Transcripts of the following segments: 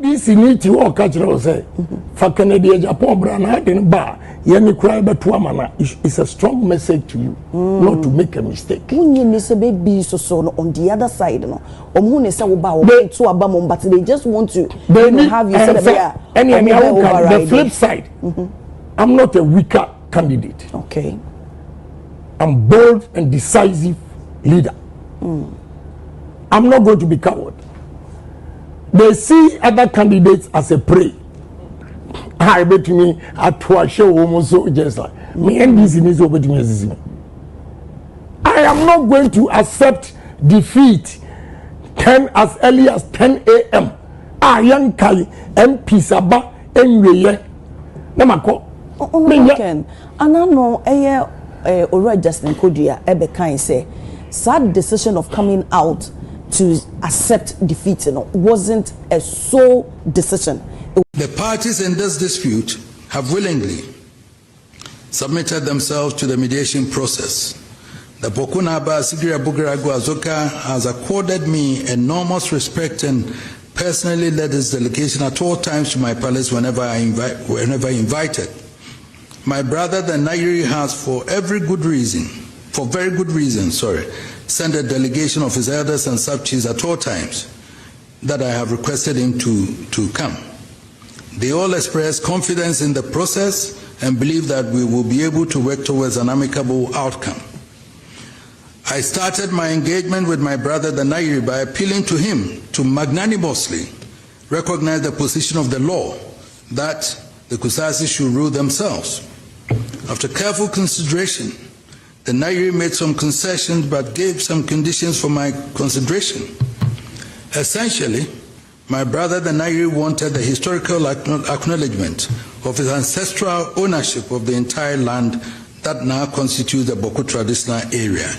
this need to walk at you say for Canada Japan brana den ba ye me cry beto amana is a strong message to you not to make a mistake. Unyi ni se baby so no on the other side no omu ne se wo ba wo to abam but they just want to have you said the flip side. I'm not a weaker candidate. Okay. I'm bold and decisive leader. I'm not going to be coward. They see other candidates as a prey. I bet me at show almost so just like me and this is over to me. I am not going to accept defeat 10 as early as 10 a.m. Young Kali MP Saba Enweye Namako. And I know already Justin Kodia Ebe Kain say sad decision of coming out to accept defeat wasn't a sole decision. The parties in this dispute have willingly submitted themselves to the mediation process. The Bokunaba Sigria Bugaragu Azoka has accorded me enormous respect and personally led this delegation at all times to my palace whenever invited. My brother the Nairi has for very good reason, sent a delegation of his elders and sub-chiefs at all times that I have requested him to come. They all express confidence in the process and believe that we will be able to work towards an amicable outcome. I started my engagement with my brother the Nairi by appealing to him to magnanimously recognize the position of the law that the Kusasi should rule themselves. After careful consideration, the Nairi made some concessions but gave some conditions for my consideration. Essentially, my brother the Nairi wanted the historical acknowledgement of his ancestral ownership of the entire land that now constitutes the Boku traditional area.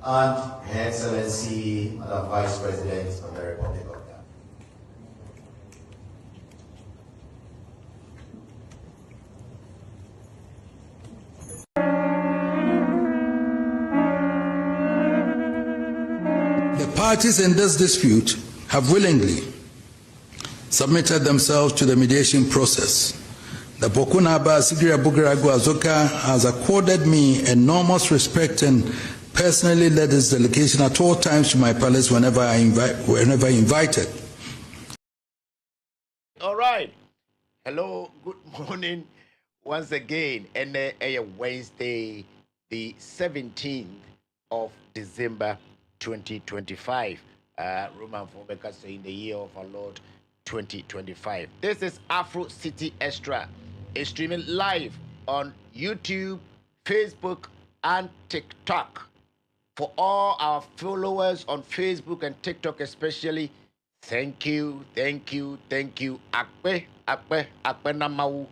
and Her Excellency, Madam Vice President of the Republic of Ghana. The parties in this dispute have willingly submitted themselves to the mediation process. The Bokunaba Sigria Bugaragu Azoka has accorded me enormous respect and personally led this delegation at all times to my palace whenever invited. All right. Hello, good morning once again. And Wednesday, the 17th of December 2025. Roman Fobeka saying the year of our Lord 2025. This is AfroCityXtra. It's streaming live on YouTube, Facebook, and TikTok. For all our followers on Facebook and TikTok especially, thank you. Akpe namau.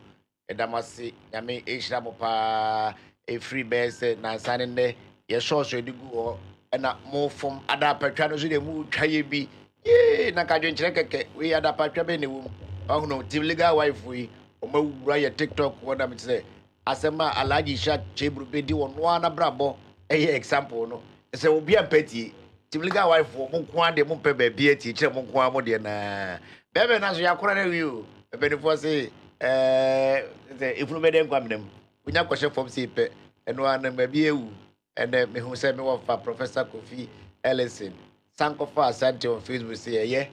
Edamasi, yami ishramopa, a free base, nansanende, yesho shedigu, and more from other patrons with the mood chayibi. Yea, Nakajun Chekeke, we had a patrabene. Oh no, Tiliga wife, we, Raya TikTok, what I'm say. Asema Alaji Shat Chebru Bedi on one brabo, a example, no. So be a petty. Tiliga wife for Mukwan de Mumpe be a teacher, Mukwan Modiana. Bebe Nasia Kora you, a benefit say, if you made them come them, we not question from Sipe, and one maybe you, and then me who said me of Professor Kofi Ellison. Sankofa Santi on Facebook say, yeah,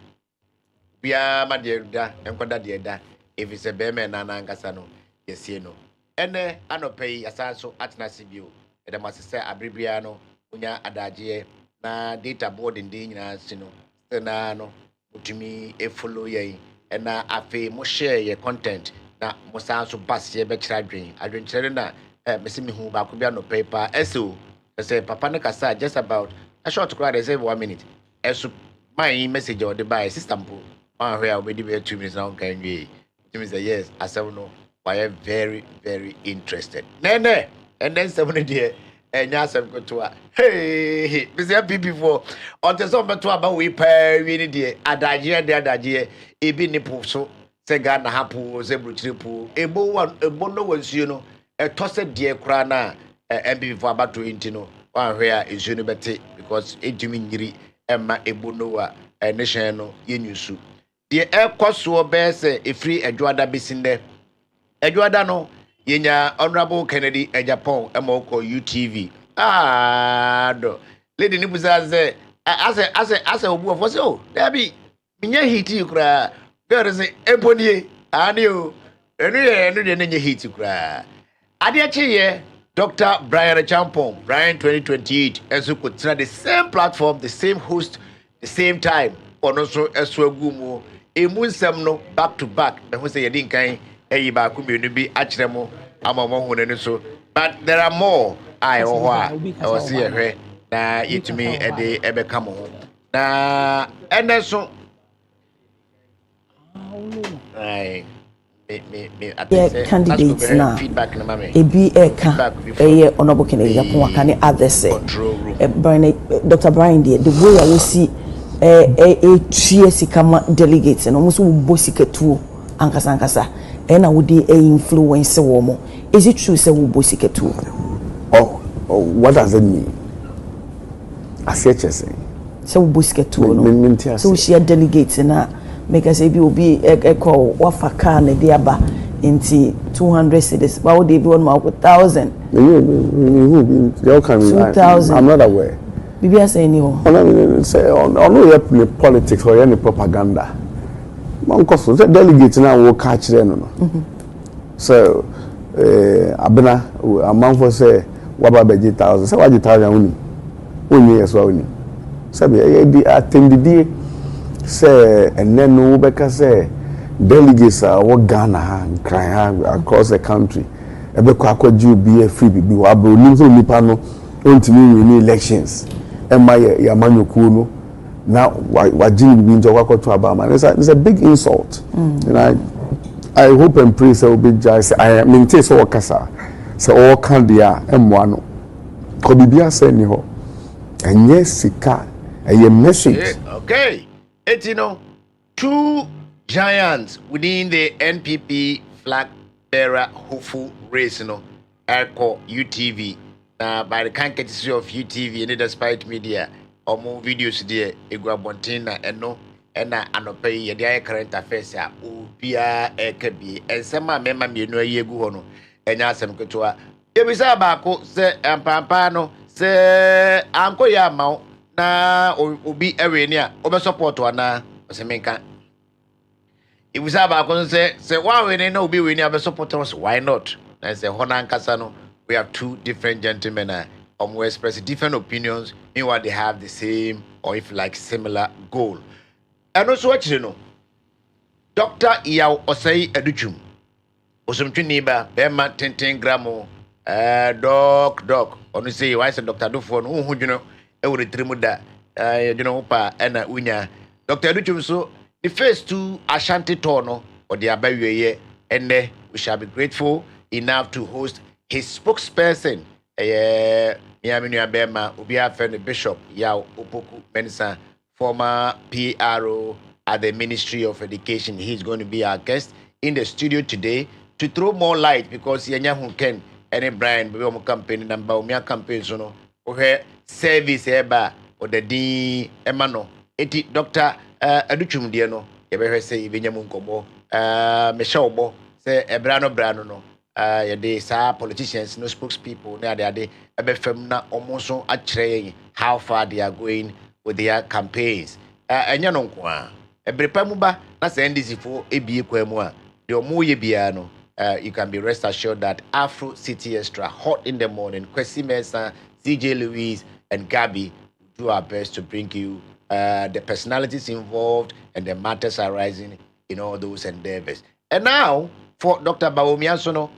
we are my dear da, and Koda dear da, if it's a beman and Angasano, yes, you know. And I no pay a sanso at Nasibio, and I must say Abribiano, Unya Adajie, na data board in Dina, Sino, Stenano, to me a follow ye, and now I pay more share your content, na Mosanso Bass ye better dream. I drink Serena, Missing me who Bakubiano paper, SO, I say Papa Nakasa just about. A short crowd is every 1 minute. As my message or the buy system, one where we did 2 minutes now. Can you? To me say yes, I said no. I am very, very interested. Nene, and then 7 dear, and yes, I'm going to hey, Mr. Before on the summer to about we pay really dear. Adagea, a be nipple so. Segan hapu, zebra triple, a bono was you know, a tossed dear crana, and before about to intino. One where is unibete because it dimingiri Emma Ebunoa and Nation Yenusu. The air cost so bears a free Edwada Bissinde. Edwada no, Yenya Honorable Kennedy and Japan, Emoko UTV. Ah, do. Lady Nibuza as a wolf was so. There be Minya Hiti cry. There is a Ebony, and you, and you hit to cry. Adiachi. Dr. Brian Champon, Brian 2028, and so could try the same platform, the same host, the same time, or also as well gumo, a moon semno back to back, and who say a dinkai, a bakubi be achremo, among and so. But there are more. I was here, na it me a day ever come home. Na and then so. Candidates now. Ebi eka eye honorable Kennedy Japon akane others Dr. Brian the way I will see a kama delegates and almost bosiketu ankasa and I would influence woman. Is it true say bosiketu? Oh, what does it mean? I say so bosiketu so she delegates na make us say will be a call wafaka na diaba into 200 cities. Why would they be 1,000? 2,000. I'm not aware. Bibi say anyhow. I know politics or any propaganda. Because the delegates now will catch them. So, Abena, a month for say, what about 1,000? So, what 1,000 only as well. So, I attend the day. Say, and then no Becca say, delegates are what Ghana and crying across the country. Ebekwa Jew be a free be wabro nimso nipano onti win elections. Emma ya manyoku no. Now wajini bi njo kwakoto abama. It's a big insult. And I hope and pray say obi jai say I maintain so wakasa. Say all can dia emwa no. Ko bibia say ni ho. And yes, sika a message. Okay. It's, you know, two giants within the NPP flag bearer hopeful race, you know, Airco UTV. By the kind courtesy of UTV and despite media or more videos there, Iguabontina and no, and I pay the current affairs, Ubia Ekabi, and some member me no yeguono, and Yasam Kotua. Ebisa Bako, say, and Pampano, say, Uncle Yamau, na obi ewenia obe support wana osemenka Ebisa Bako say why we no obi we ni support us, why not? I say Honan Kasano, we have two different gentlemen who express different opinions, meanwhile they have the same or if like similar goal. And also what you know, Dr. Iyao Osei Educhum, Osumtuniba, Bema 10 gramo, doc, onu say why say Dr. Dufo, who you know, every trimuda, you know, pa and unya. Dr. Educhum, so the first two Ashanti Tono or the Abaye, and we shall be grateful enough to host his spokesperson, Miaminu Abema, Ubia Friend Bishop Yao Opoku Mensah, former PRO at the Ministry of Education. He's going to be our guest in the studio today to throw more light because Yanya Ken and Brian, we have campaign number, Umia campaign, so no, or service eba or the D Emano, Dr. Aduchum Diano, ever say Vinyamunkomo, Michelle Bo, say Brano no. They say politicians, no spokespeople, now they are the ebefemna almost at how far they are going with their campaigns. And you know, every pamuba, that's the NDC for ABA Kwemua, your Moye Biano. You can be rest assured that AfroCityXtra, hot in the morning, Kwasi Mensah, CJ Louise, and Gabby will do our best to bring you the personalities involved and the matters arising in all those endeavors. And now, for Dr. Bawomiasono,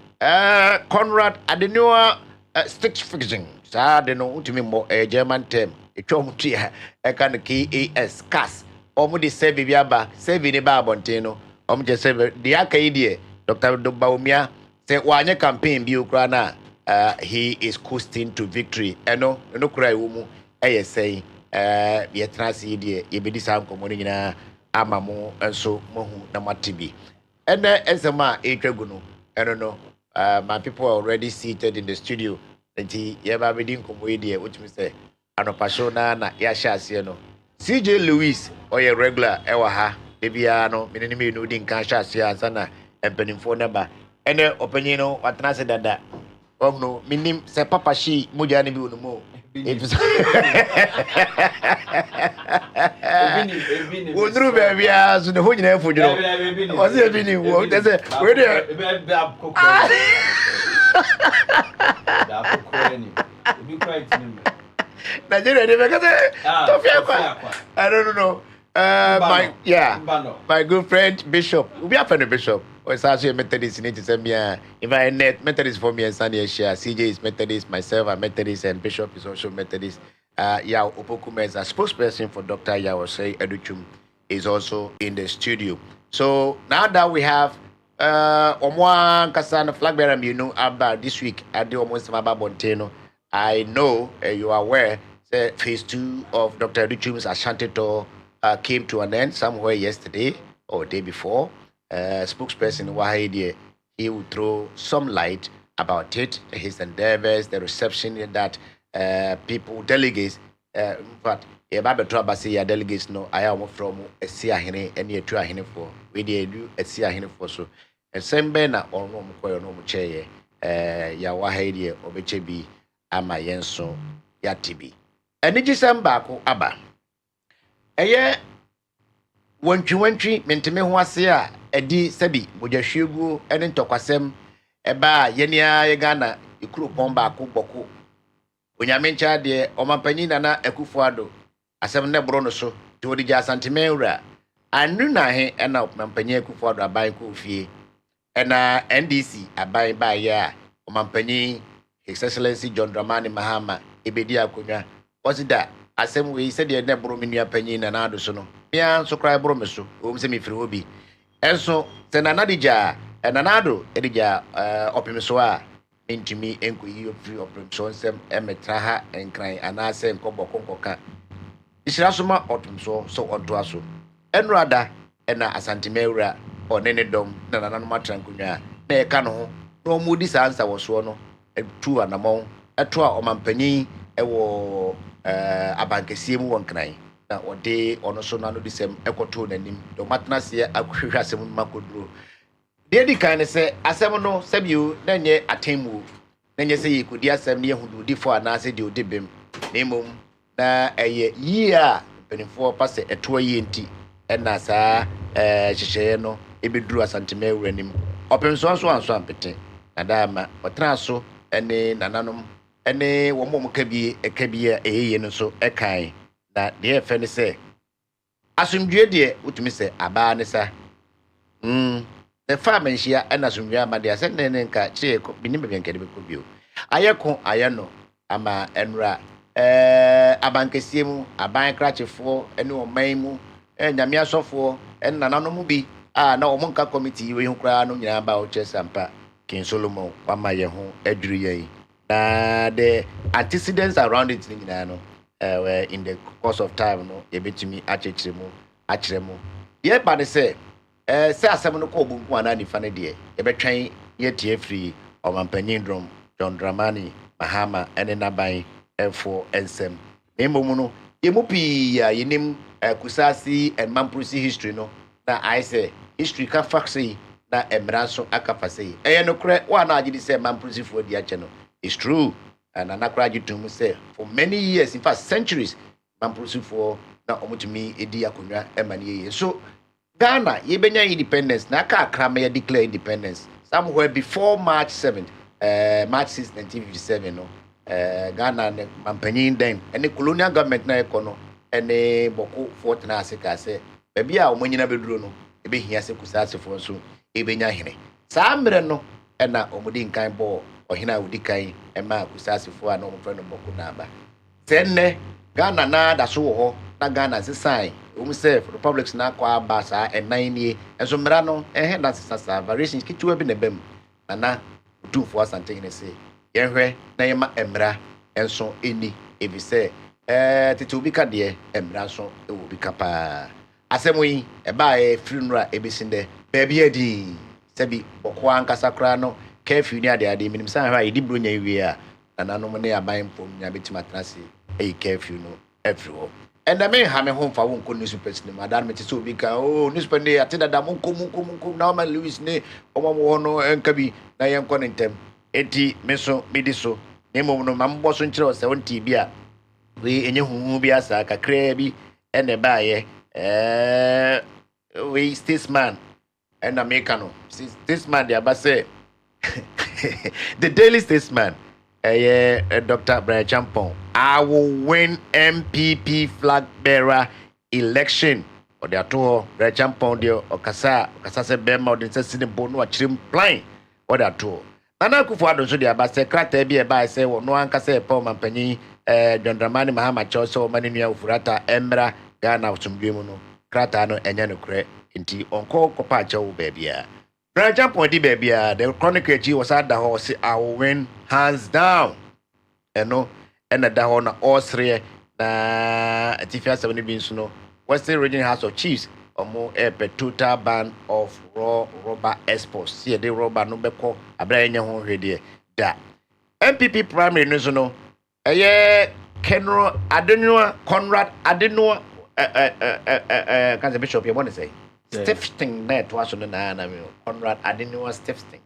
Conrad Adenua Stitch Fixing. I don't know to me more a German term. A chomutia, a kind of KAS, CAS. Omudi Sevi Biaba, Sevi Neba Bonteno, just say the Acadia, Dr. Baumia, say one campaign, Biukrana, he is coasting to victory. And no cry, Umu, say, Vietnasi, Yebidisam Comunina, Amamo, and so Mohu Namatibi. And as a man, a tribunal, I don't know. My people are already seated in the studio. And he ever reading comedy, which means say, Anopashona na Yasha, CJ Louise, or a regular Ewaha, Debiano, Minimi Nudin Kasha, Siasana, and Peninfo number. And then Openino, what I said that. Oh no, Minim, say Papa she, Mujani Buno. It was. Who drew baby as the whole name for you? Was it being work? That's it. Where there? I don't know. My good friend Bishop. We are friend Bishop. It's actually a Methodist in it. If I net Methodist for me and Sunday share. CJ is Methodist, myself I'm Methodist, and Bishop is also Methodist. Yao Opoku Mensah, spokesperson for Dr. Yao Osei Educhum, is also in the studio. So now that we have Omwa Kasana flag bearer, you know, about this week at the almost Maba Bonteno, I know you are aware that phase 2 of Dr. Educhum's Ashanti tour came to an end somewhere yesterday or day before. Spokesperson Wahidi, he will throw some light about it, his endeavors, the reception that people, delegates, in fact, a Bible trouble say your delegates know I am from a Siahine and a Tuahine for. We did do a Siahine for so. And same Bena or no Mokoyo no Muche, Yawahidi or Bechebi, Ama Yenso, Yatibi. And it is Ambako Abba. A year. Wantwi menteme ho ase a edi sabi bojahwegu ene ntokwasem eba yenia ye Ghana ikuru pomba akoboko onyame ncha de omampanyi na Akufo-Addo asem ne bro no so ti odi ja santime wura anu na he ena omampanyi Akufo-Addo aban ko fie ena NDC aban ba ya omampanyi His Excellency John Dramani Mahama ebedi akonwa osida asem we said de ne bro menua panyi na ado so no Mia so cry bromeso, se me free obi. Enso, se nanadija, nanado, edija, opimisoa, ntumi enkoyi ofiri opremso nsem emetra ha enkran anase nkobɔkonkoka ishira so ma otumso so ontoa so enrada ena asantemewura onene dom na nananom atrankunwa na eka no ho na omudi sansa woso no etu anamon eto a omampanyin ewo abankesie mu wonkran na ode ono so na no disem ekoto nanim do matna se akhwehwa asem makoduro de di kan se asem no sabiu na nye atemu na nye se yikodi asem ne yehudu di fo ana se de odebem na mom na eye yi a penifo pase eto yi enti ena saa hyehyeye no ebeduru asantemewura nim opemso so anso ampete na dama otra so ene nananom ene wo mom kabie eyeye no so ekan na de efe ne se asumdwe de utumi se aba ne sa the farm nshia ena asumdwe amade ase ne nka chireko binim be nkede be kobio ayeko ayano ama enra abankesie mu aban krachefo ene oman mu nyame asofo ene nananom bi na omonka committee we hu kra no nyina ba o chesampa King Solomon kwama ye ho aduru yen na the antecedents around it nyina no in the course of time no ye betimi achiremu ye ba de say asem no ko obu ana nifa ne de ye betwen ye tie free omampanyin drum John Dramani Mahama ene naban efo ensem emom no ye mu pi ya yenim kusasi and mampusi history no na I say history ka faxi na emranso akafase no kre wa na agidi say mampusi for di ache no it's true and anakra agitum say for many years in fact centuries mampusi for na omutumi edi akonwa emane so Ghana ye benya independence na aka akrama ye declare independence somewhere before March 7th March 6 1957 no Ghana mampanyin den any colonial government na ekono ene boko fort na asika se baby a omanyina beduro no ebe hia se kusase fo so ebenya hene saa mre no ena omudi nkan bo ohina odi kan ema kusase fo a no mfre no boko na aba senne Ghana na da so ho na Ghana se sign se republics na kwa aba saa enan nie enso mra no da sasa variations kitua bi na bem na utumfo asante ne se yehwe na yema emra enso eni ebise tete obi ka de emra so e obi kapa asemu yi eba funeral ebisinde baby edi sebi bokwa ankasa kra no curfew ni ade minim san ha edi bronya wie a nananom ne aban pom nya betima trase e curfew no everywhere and I mean ha me home fa won ko newspaper ni madam me tete obi ka newspaper ne ateda da monko na ma Louis ne omo no enka bi na yenko ne ntem enti meso mediso nemo no mambo so nkire o 70 bi a we enye huhu bi asa kakra bi ene baaye we statesman and Americano statesman they aba say the Daily Statesman Dr. Brian Champon I will win MPP flag bearer election or the ato Brian Champon de okasa se bema odin se sinebo no achirim plan or the ato Nana Akufo-Addo so dia ba secretary bi e ba say no anka say Paul Mampanyin John Dramani Mahama Choso mani nua ofurata emra Ghana otumdwe mu no krata no enya no kre nti onko kopa achewo ba bia Braja point di ba bia the chronicle chi was at the house I will win hands down eno ena da ho na osre na atifia 7 bi nso no Western Region House of Chiefs omo total ban of raw rubber exports see the rubber no beko abra enya ho hwede da MPP primary no so no Kenro Adenua Conrad Adenua can the bishop you want to say Stifting net was on the Conrad Adenua Stifting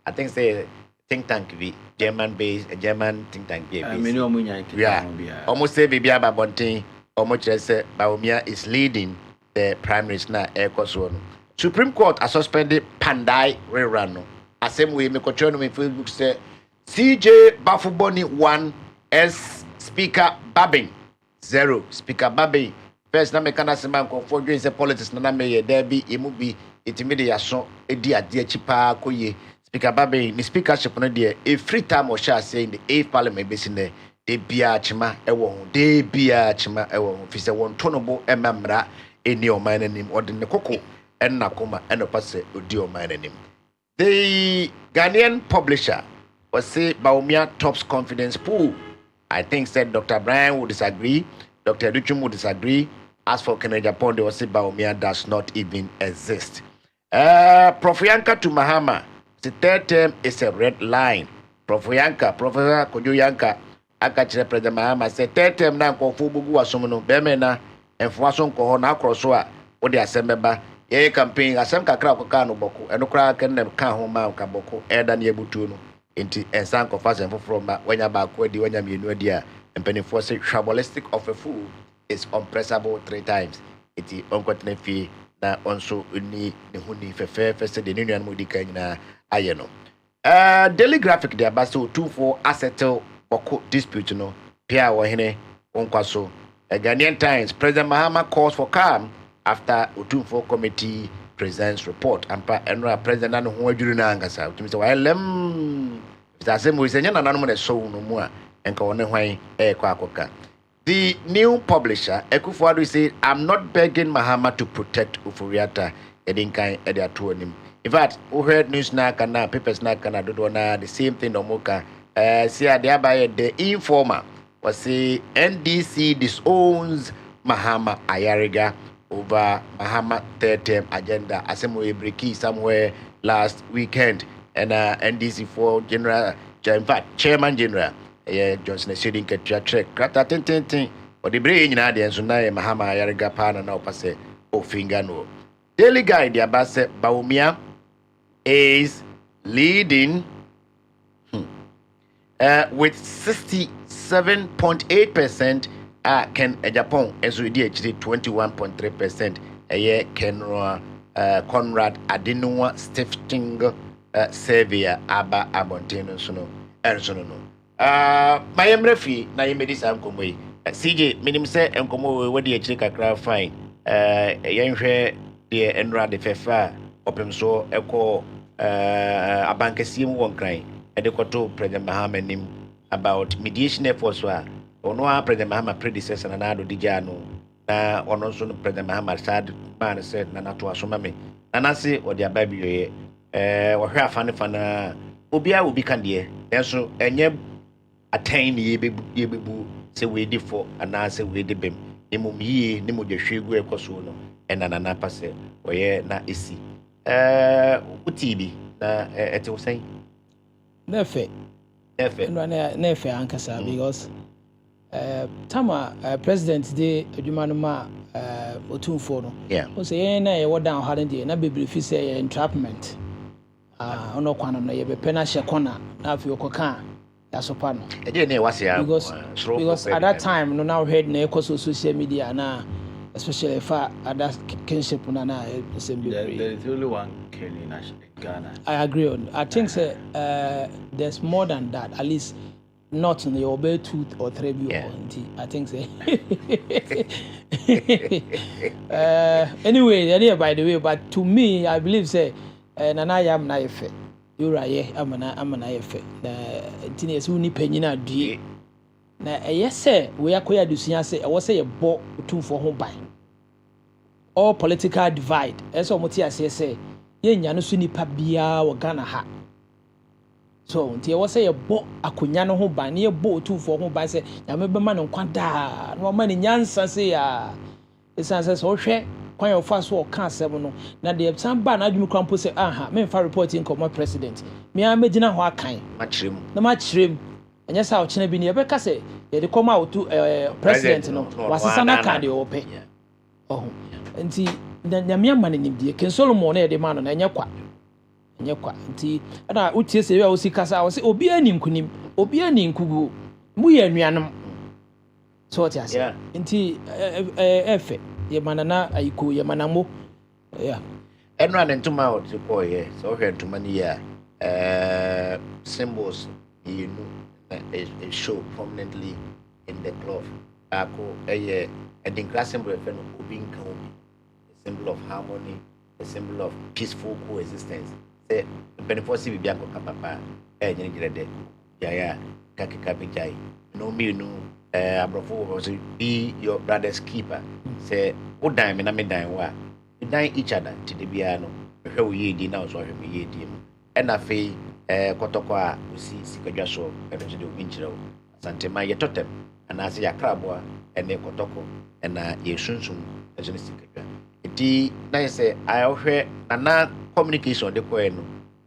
I think say think tank v German based German think tank yeah almost say bibia babontin almost say Baumia is leading the primaries na ekoso no Supreme Court has suspended Pandai rerun no same way me control no me Facebook say CJ Bafuboni 1 S Speaker Babin 0 Speaker Babin first na me kana se man for doing say politics na me ye there be emu bi itimi de yaso edi ade achipa koye Speaker Babin ni speakership no de a free time o sha say in the 8th parliament be sin de bia chima ewo ho de bia chima ewo ho fi se won tonobo emamra eni o man anim ode ne koko enna koma eno passe odi o man anim the Ghanaian publisher was say Baumia tops confidence pool. I think said Dr. Brian would disagree, Dr. Duchum would disagree. As for Kennedy Japan, they will say Baumia does not even exist. Prof Yanka to Mahama, the third term is a red line. Prof Yanka, Professor Kojo Yanka, Akachire President Mahama said third term now ko fubugu asomuno bemena and Fwason ko na crosswa o de asembeba ye campaign asem kakra ko ka no boko eno kra kan dem ka ho ma ka boko eda na ebutu no enti ensan ko fasen foforo ma wanya ba ko adi wanya mienu adi a empenifo say tribalistic of a fool is unpressable 3 times. Iti onkotene fi na onso ni ne huni fefe se de nuan mu di kan na ayeno. Daily graphic there ba so 24 assettle boko dispute no pia wo hene onkwaso. Ghanaian Times, President Mahama calls for calm after Otumfo committee presents report. Ampa enra president no ho adwuru na angasa. Otumi se wa lem. Zasem we senya nananom na so no mu a enka woni hwan kwa akoka. The new publisher, Ekufuadu, said, I'm not begging Mahama to protect Ufuriata, Edinkai, Ediatuanim. In fact, who heard news na kana, papers na kana, dodona, the same thing, Omoka. See, thereby the informer was say NDC disowns Mahama Ayariga over Mahama third term agenda. Assemble breaky somewhere last weekend. And NDC for General, in fact, Chairman General. Johnson Siding Ketcha Krata Tintin or the brain in Adian Sunay Mahama Yariga Pana now passe o Fingano. Daily Guide the Abbas Baumia is leading with 67.8%. Ken Japan as we did 21.3%. A year Ken Conrad Adinua Stifting Xavier Abba Abontino Suno Ersono. My emrefi na yemedi sam komwe CJ minim se enkomo we de akire kakra fine yenhwe de enra de fefa opem so eko abankasiem won kran e de koto President Mahama nim about mediation efforts wa ono President Mahama predecessor na ado dija no na ono so no President Mahama sad man said na nato asoma me na nase o de ababi ye wo hwe afane fana obia obi kan de enso enye attain ye bebu se we di for ana se we di bem emum yi ni mo de hwegu ekoso no enana pase oye na esi utibi na ete wosan nefe nefe ankasa because tama president de adwuma no ma otumfo no o se yen na ye wodan ha de na bebre fi se entrapment ono kwana no ye be pena hye kona na afi okoka Asopano. Because at that time, no now heard na social media na especially for other kinship na there is only one Kenny in Ghana. I agree on. I think there's more than that. At least not in the obey 2 or 3 view. I think so. Anyway, by the way, but to me, I believe say Nana yam na effect. You're right, I'm an IF. Tines uni penina due. Na yes, sir, we are quite do say I was say a bought 2 for home buy. All political divide. As Motia say, Yen Yanusuni Pabia or Ghana ha. So, I was say a bought a Kunyano home buy near boat 2 for home buy say, Yamaba man on Quanta, no money Yansa say, it's answers all share. Kwa yo fast work kan sebo no na de some ban adwumi krampo say aha me fa reporting come president me a megina ho akan ma chirem enya sa o chena bi ne be ka say ye de come out to president no wasesa na kan de ope oh nti na me amane nim de ken Solomon na ye de man no enya kwa nti na utie se we o si kasa o se obi anim kunim obi anim kugu mu ye anuanom so what ya say nti efe ye manana ayiko ye manamo yeah enra ntuma o ti ko ye so hwe ntuma ni ya symbols you know it show prominently in the cloth ako a class symbol of obi nka obi, a symbol of harmony, a symbol of peaceful coexistence. Say benefit si bibia ko papa nyine gire ya kakika bijai no me no abrofo was be your brother's keeper. Say o dan me na me dan wa we dan each other to the bia no hwe wo ye di na so hwe me ye di mu and afi kotokwa usi sikadwa so edo de winchiro asante ma ye totem anase ya krabwa ene kotoko ena ye sunsun edo ne sikadwa enti na ye say ayahwe na communication de ko eno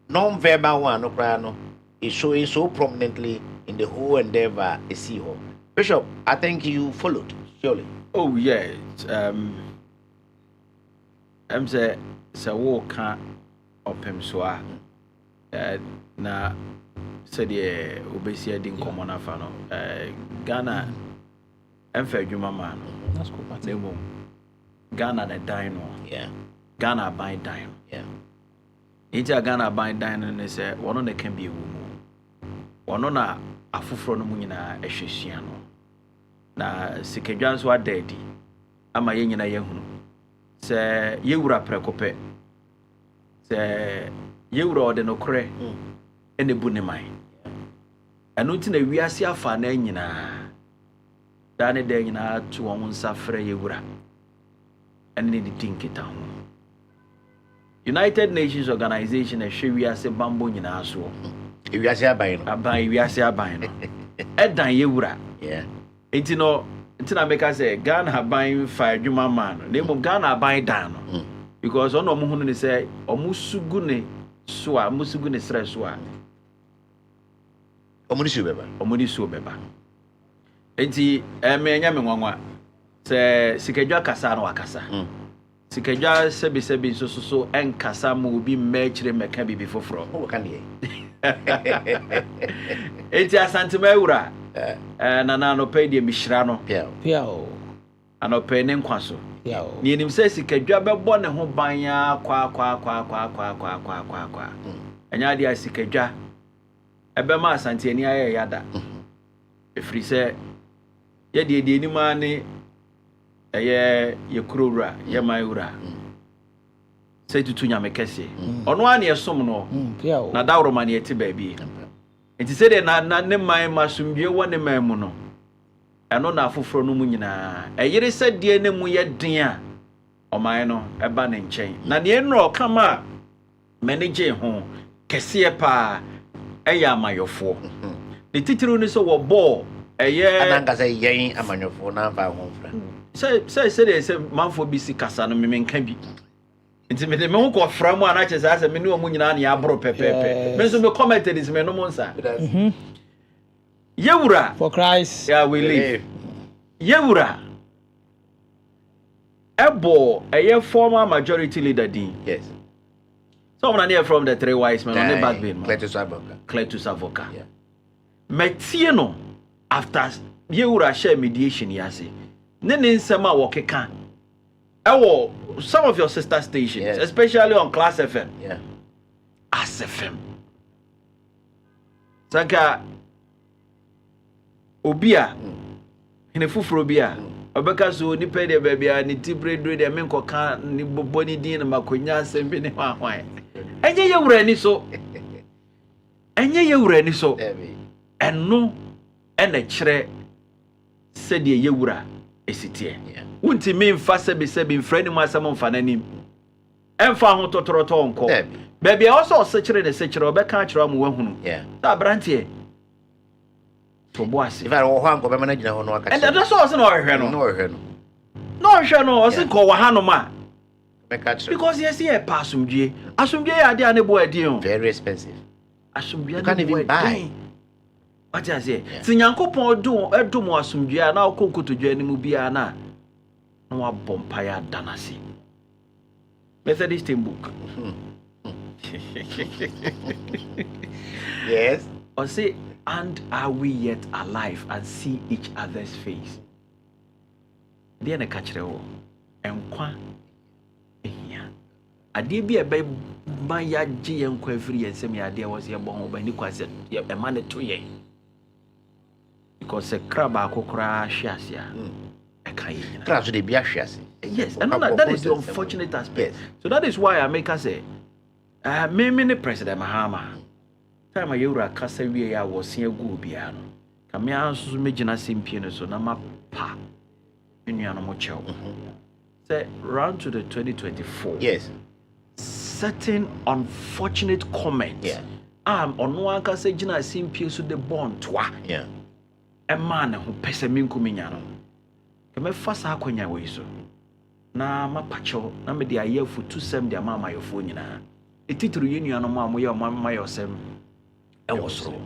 non verbal one no kra no is showing so prominently in the whole endeavor a see ho. Bishop, I think you followed surely. Oh yeah. I'm say walk opem so a na said the obesia din common afa no Ghana emfa adwuma ma no. That's cool. But Ghana the dino. Yeah. Ghana buy dino. Yeah. Ita Ghana buy dino ne say one no can be a woman. One na afufro no mu nyina ehwehwea no. Na sikadwan so adadi ama ye nyina ye hunu. Se yewura prekope. Se yewura ode no kore ene bu ne mai. Eno nti na wiase afa na nyina. Da ne de nyina to won safre yewura. Ene ne dinkita ho. United Nations Organization e hwe wiase bambo nyina so. Wiase aban no. Aban wiase aban no. Edan yewura. Yeah. Enti na make say Ghana aban fa adwuma man no. Nemo Ghana aban dan no. Because ono mo hunu ne say omusugu ne so a musugu ne sre so a. Omuni su beba. Enti me nya me nwanwa. Se sikadwa kasa no akasa. Sikadwa sebi so enkasa mo obi mechire meka bibi foforo. O ka ne. Enti asante mawura. Na no pay de mihira no. Pia o. Ano pay ne nkwaso. Pia o. Ni enim se sikadwa bebo ne ho ban ya kwa. Anya dia sikadwa. Ebe ma asante ani aye yada. Efri se ye de enim ane eye ye kurowura ye mayura. Se tutu nyame kese. Ono ane esom no. Pia o. Na dawro ma ne eti baabi. Enti se de na ne man masumdue wone man mu no. Eno na afoforo no mu nyina. Eyire se de ne mu ye den a oman no eba ne nchen. Na ne enro kama manage ho kese pa eya amayofo. Ne titiru ni so wo ball eye ananga say yen amanyofo na fa ho fra. Se manfo bi si kasa no me nka bi. Nti me de me ho ko fra mu ana che sa se me ne omu nyina na ya bro pepepe. Me so me commented is me no monsa. Yewura For Christ. yeah we live. Yewura ebo eye former majority leader din. Yes. Someone near from the three wise men on the back bin. Cletus Avoka. Yeah. Metie no after Yewura share mediation yase. Ne nsema wo keka. Ewo some of your sister stations, yes, especially on Class FM. Yeah. As FM. Saka Obia hine fufuro bia obeka so ni pe de bia ni tibredre de menko kan ni boboni din na makonya sembe ne hwan. Enye Yewura ni so. Enye Yewura ni so. Eno ene kire se de Yewura esitie. Wunti me mfa sebi mfrani mu asem mfa nanim. Emfa ho totoroto onko. Baby also sekire ne sekire obeka kire am wahunu. Yeah. Ta brantie. To boase. If I wo hwanko be managina ho no aka. And that's all no hwe no. No hwe no. No hwe no, o se ko wa hanu ma. Because yes, here pass asumdue. Asumdue ya de ane bo adi o. very expensive. Asumdue You can't even buy. What I say? Si Nyankopon do mo asumdue na okonkotodwa ni mu bia na wa bompa ya danasi. Methodist book. Yes. Or say, and are we yet alive and see each other's face? Dear Nekachrewo, enkwa ehia. Ade bi ebe ban ya gye enkwa afiri ensem ya ade was ye bon oba ni kwase e ma ne to ye. Because a crab akokora hwiase a e kan ye nyina. Crab so de bia hwiase. Yes, and that is the unfortunate aspect. Yes. So that is why I make us say, me President Mahama. Time Yewura kasa wie ya wo se agu bia no. Ka me anso megina sempie no so na ma pa. Enuano mo chew. Say round to the 2024. Yes. Certain unfortunate comments ono anka se gina simpie so de bond toa Yeah. e man ho pese minkuminya no ke me fa sa akonya we so na mapacho na me de ayefu to sem de mama yofo nyina etitru yenua no mo ye mama yosem e wosoro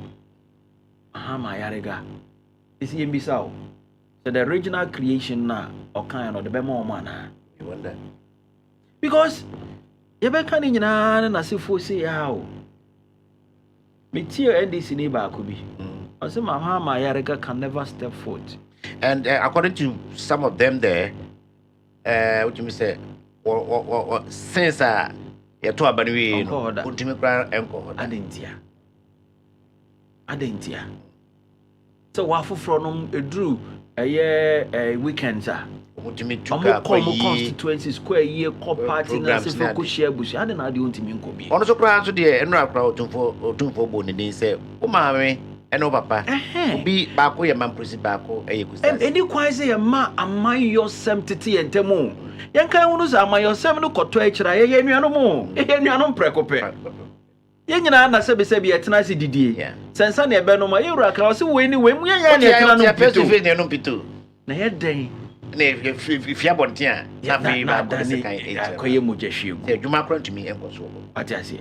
ma yarega isi yembisa o so the original creation na okan no de be mo na You wonder. because you be kan nyina na sefo se ya o metio NDC ni ba ko bi o se ma yarega can never step foot. And according to some of them there, what you say, or since you to abani we ultimate grand encore. Adentia. So wafufro no edru eye weekends Ultimate constituencies square year co party na se fo share bushi ade na ade ontimi nko bi. Ono so kra so de enra kra otumfo bo ni din say o maame eno papa obi ba ko ye man principal ko eye kusa. Eni kwan say ye ma aman yosem tete yentemu. Yen kan hunu say aman yosem no koto akira ye enuanom ye enuanom prekope. Ye nyina na sebesebi etena se didie. Sensa na ebe no ma ye wura kra so we ni we mu ye ya na etena no pito. Na ye den na if you bonti a na be ba ko se kan e akoye mojahwie gu. E dwuma kra ntumi enkoso. Ati ase.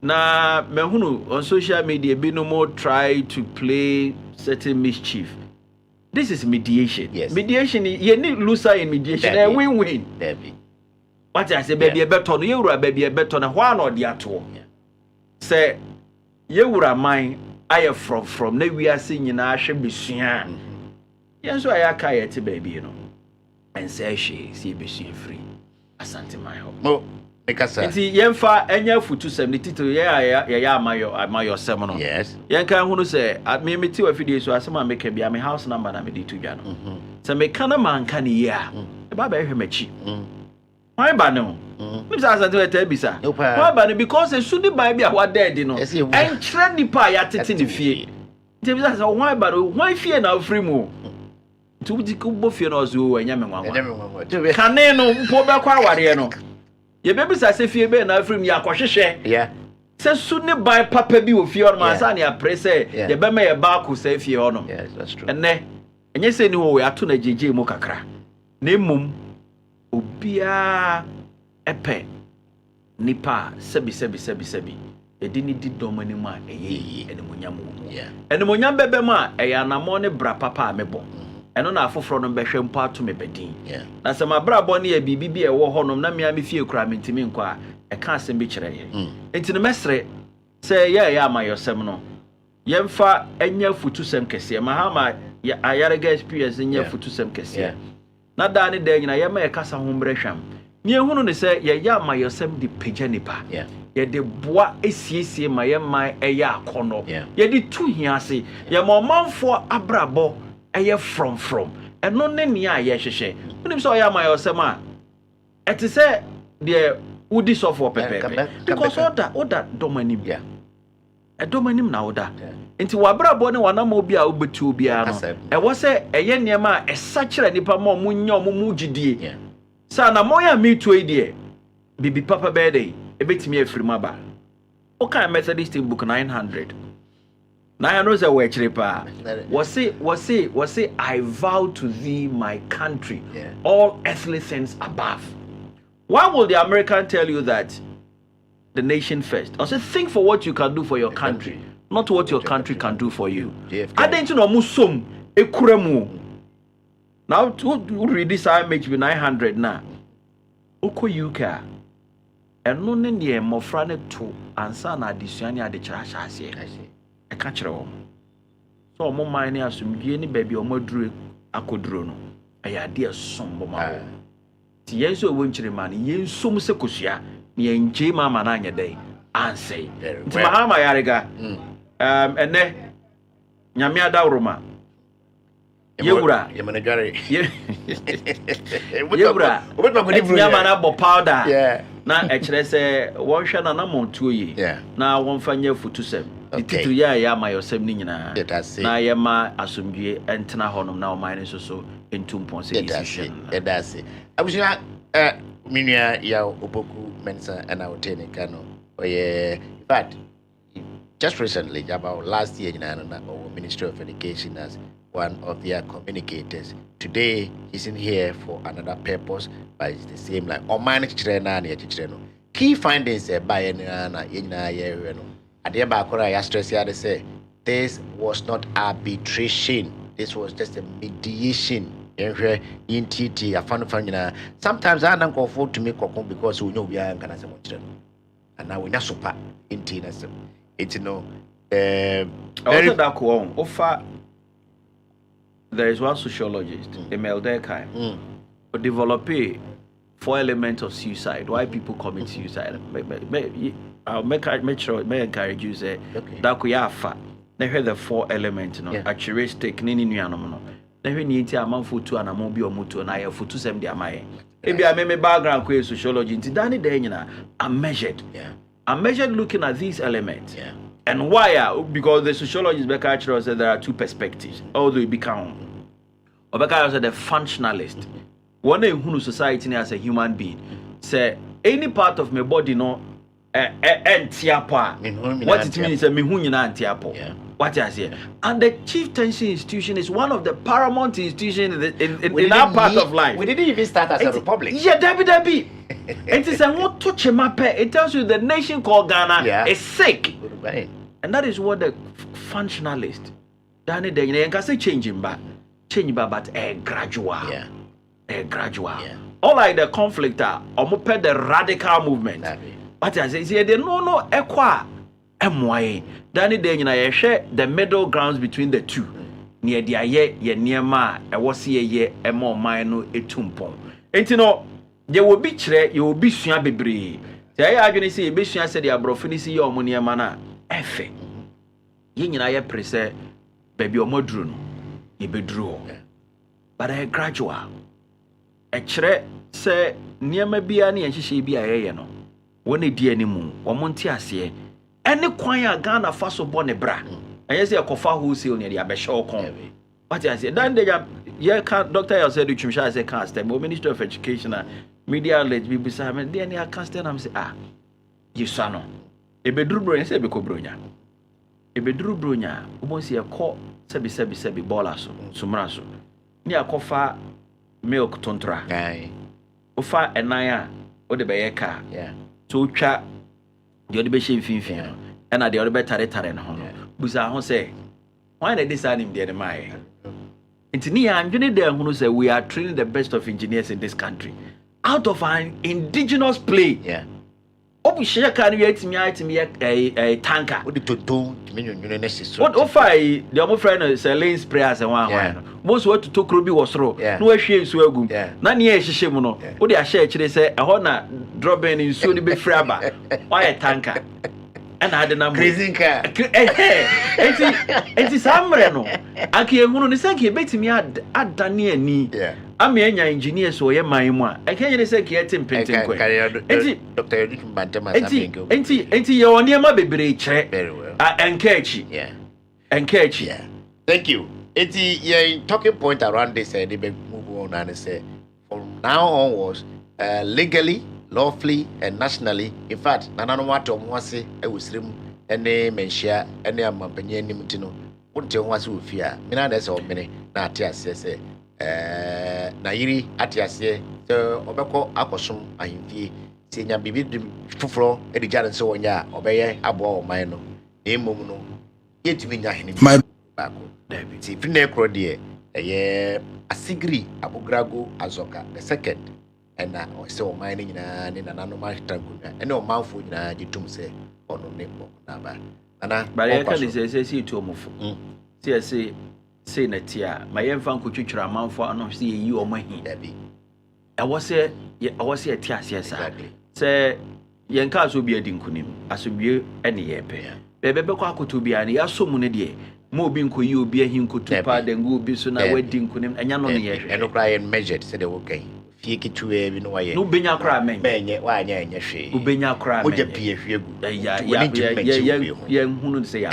Na mehunu on social media be no more try to play certain mischief. This is mediation. Yes. Mediation you need loser in mediation a win-win. Debbie. What I say baby e beto no ye wura baby e beto na hwa na odi ato. Say ye wura man aye from na wi ase nyina ahwe besua. Yen so ayaka ye te baby you know. And say she see besua free. Asante my hope. Mo Ekasa. Nti yemfa enya futu sem ni title ye amayo sem no. Yes. Yenka hunu se me meti wa fidie so asema make bia me house number na me di to dwa no. Se me kana manka ni ye a. E ba hwe machi. Why ba no? Me say asante we ta bisa. Why ba no because e sudi ba bia wa dead no. En kire nipa ya tete ni fie. Nti bisa say why ba no? Why fie na free mu? Nti wudi ko bo fie no zo anya me nwanwa. Kane no mpo be kwa aware no. Ye baby say fie be na afrim ya kwohwehwe. Yeah. Say su ne by papa bi wo fie on ma sa na ya pre say ye be ma ye ba ko say fie on. Yes, that's true. Enne enye say ni wo we ato na jeje mu kakra. Na emum obia epe nipa sebi. E di ni di domani ma eye enemonyam wo. Yeah. Enemonyam bebe ma e ya na mo ne bra papa mebo. Eno na afoforo no behwe mpo ato me bedin. Yeah. Na se mabrabo ne ya bibi e wo honom na me fie kura mentimi nko a e ka asem bi kire ye. Enti no mesre se ye amayosem no. Yemfa enya futusem kese ma ha ma ayarega experience enya futusem kese. Na da ne da nyina ye ma ye kasa ho mbrehwam. Me ehunu ne se ye amayosem di pagya nipa. Yeah. Ye de boa esiesie ma ye man eye akono. Yeah. Ye di tu hiase ye ma omanfo abrabo eye from eno ne ne a ye hwehwe unim so ya my osem a eti se de udi so for pepe because oda domanim yeah e domanim na oda enti wabrabo ne wanama obi a obetu obi a no e wo se eye niam a esa kire nipa ma omunya omumu gidie sa na moya metu e de bibi papa be dey e betimi afirima ba o kan Methodist book 900 na I know say we chiripa was say I vow to thee my country all earthly things above. Why will the American tell you that the nation first? I say think for what you can do for your country, not what your country can do for you. I didn't know musom ekuremu. Now to read this IMHB 900 na oko UK and no ne mo frane to ansa na adisuani ade kira hyase. I can't tell so mo man asumdie ni baby o maduru akoduro no aya de sombo ma wo ti yenso wo nchire man yensom se kosua ne yenje mama na anya dai ansei ti mahama yarega ene nyame adawroma yewura yemanadware yewura nyama na bo powder na ekire se won hwe na na montuo yi na won fanya futusem titru ya amayosem ni nyina na ya ma asomdue entena honom na o man so entumpon se decision edase abusia minua ya opoku mensa ana hotene kano oye in fact just recently, about last year, our Ministry of Education as one of their communicators. Today, he's in here for another purpose, but it's the same like key findings by say this was not arbitration, this was just a mediation. Sometimes I don't go for to make because we know we are going to and now we're not super into it, there is one sociologist, Emil Durkheim, who developed 4 elements of suicide. Why people commit suicide? I'll make sure, may encourage you say that we are fat. They heard the 4 elements, altruistic, nini nuanono. They heard need to amount for 2 and a mobi or mutu and I have for 2 7 dia my. Maybe I may background queer sociology into Danny Dana. I'm measured. I'm measured looking at these elements. And why? Because the sociologist Becca said there are 2 perspectives. Although it become Becca said the functionalist. One who society as a human being say any part of my body no entiapa. What it means is me hunyina entiapo. What I say. And the chief tension institution is one of the paramount institutions in our part of life. We didn't even start as a republic. Yeah, Debbie. It is a what touch it tells you the nation called Ghana is sick. And that is what the functionalist Danny Dane can say change but a gradual. A gradual. All like the conflict almost the radical movement. But I say they no equa MY. Danny Dane share the middle grounds between the two. Near the aye ye near ma I was ye a more minor a tumpon. And you know you will be chere, you will be sua bebre. Say I gonna say be sua said ya brofinisi your money mana efe. Ye nyina ye prese baby omodru no ye bedru. But a gradual. A chere say niema bia na yehye bia ye no. Woni di animu, omonti ase. Any kwanya Ghana faso bone bra. And you say a kofa wholesale near the abesho con. What I say, then they can't Dr. I said, which I say, can't stay, Minister of Education, media let me be Simon, then I can't stand. I'm say, you son. A bedroom brain, say, Beko Brunya. A bedroom Brunya, almost see a call, sebi bolas, sumraso. Near kofa milk tontra. Ofa and Naya, or the Bayeka. So chat. The other bashing fin, and the other better and honor. Busa say, why they decide him the other my? It's near I'm doing there who say we are training the best of engineers in this country out of an indigenous play. Open share can you a tanker. What to do? What offer the other friend is a lane sprayers and one. Most what to talk Ruby was raw. No shame swagum. None ye shimono. What they are share say a honor dropping in soon be fraba. Why a tanker? And I had a number crazy car. It is Amreno. I can't want to say he bet me at Daniel knee. I'm an engineer, so I am my one. I can't say get him painting. Dr. Ain't you near my baby check very well. And catchy. And catchy. Thank you. It's talking point around this. They move on and say from now onwards, legally, lawfully, and nationally. In fact, Nanano Wato Mwasi, I was rim, and name and share, and name Mampany Nimutino. Wouldn't tell what's with fear. Mina, that's all many. Natias, yes, Nairi, Atias, so Obeko Akosum, I invite. Senior Bibi Fufro, Eddie Jan, so on ya, obey abo mino. Emuno, yet me my back. See, Pinecro dear, a Sigri, Abu Grago, Azoka, the second, and now so mining in an anomaly traguna, and no mouthful in a jitumse, or no name of Naba. But I can say to move. See, say Natia, my infant could teach a mouth for no see you or my head. I was a tias, yes, say, Yankas will be a dinkunim, as will be any yepe. Baby Beko to be an yasumune. Moving could you be a him could pad and go be soon a wedding kunim and yan and no cry and measured, said okay. Fiki to a no way, no benya cry, man, why, she, Ubenya cry, would appear if you say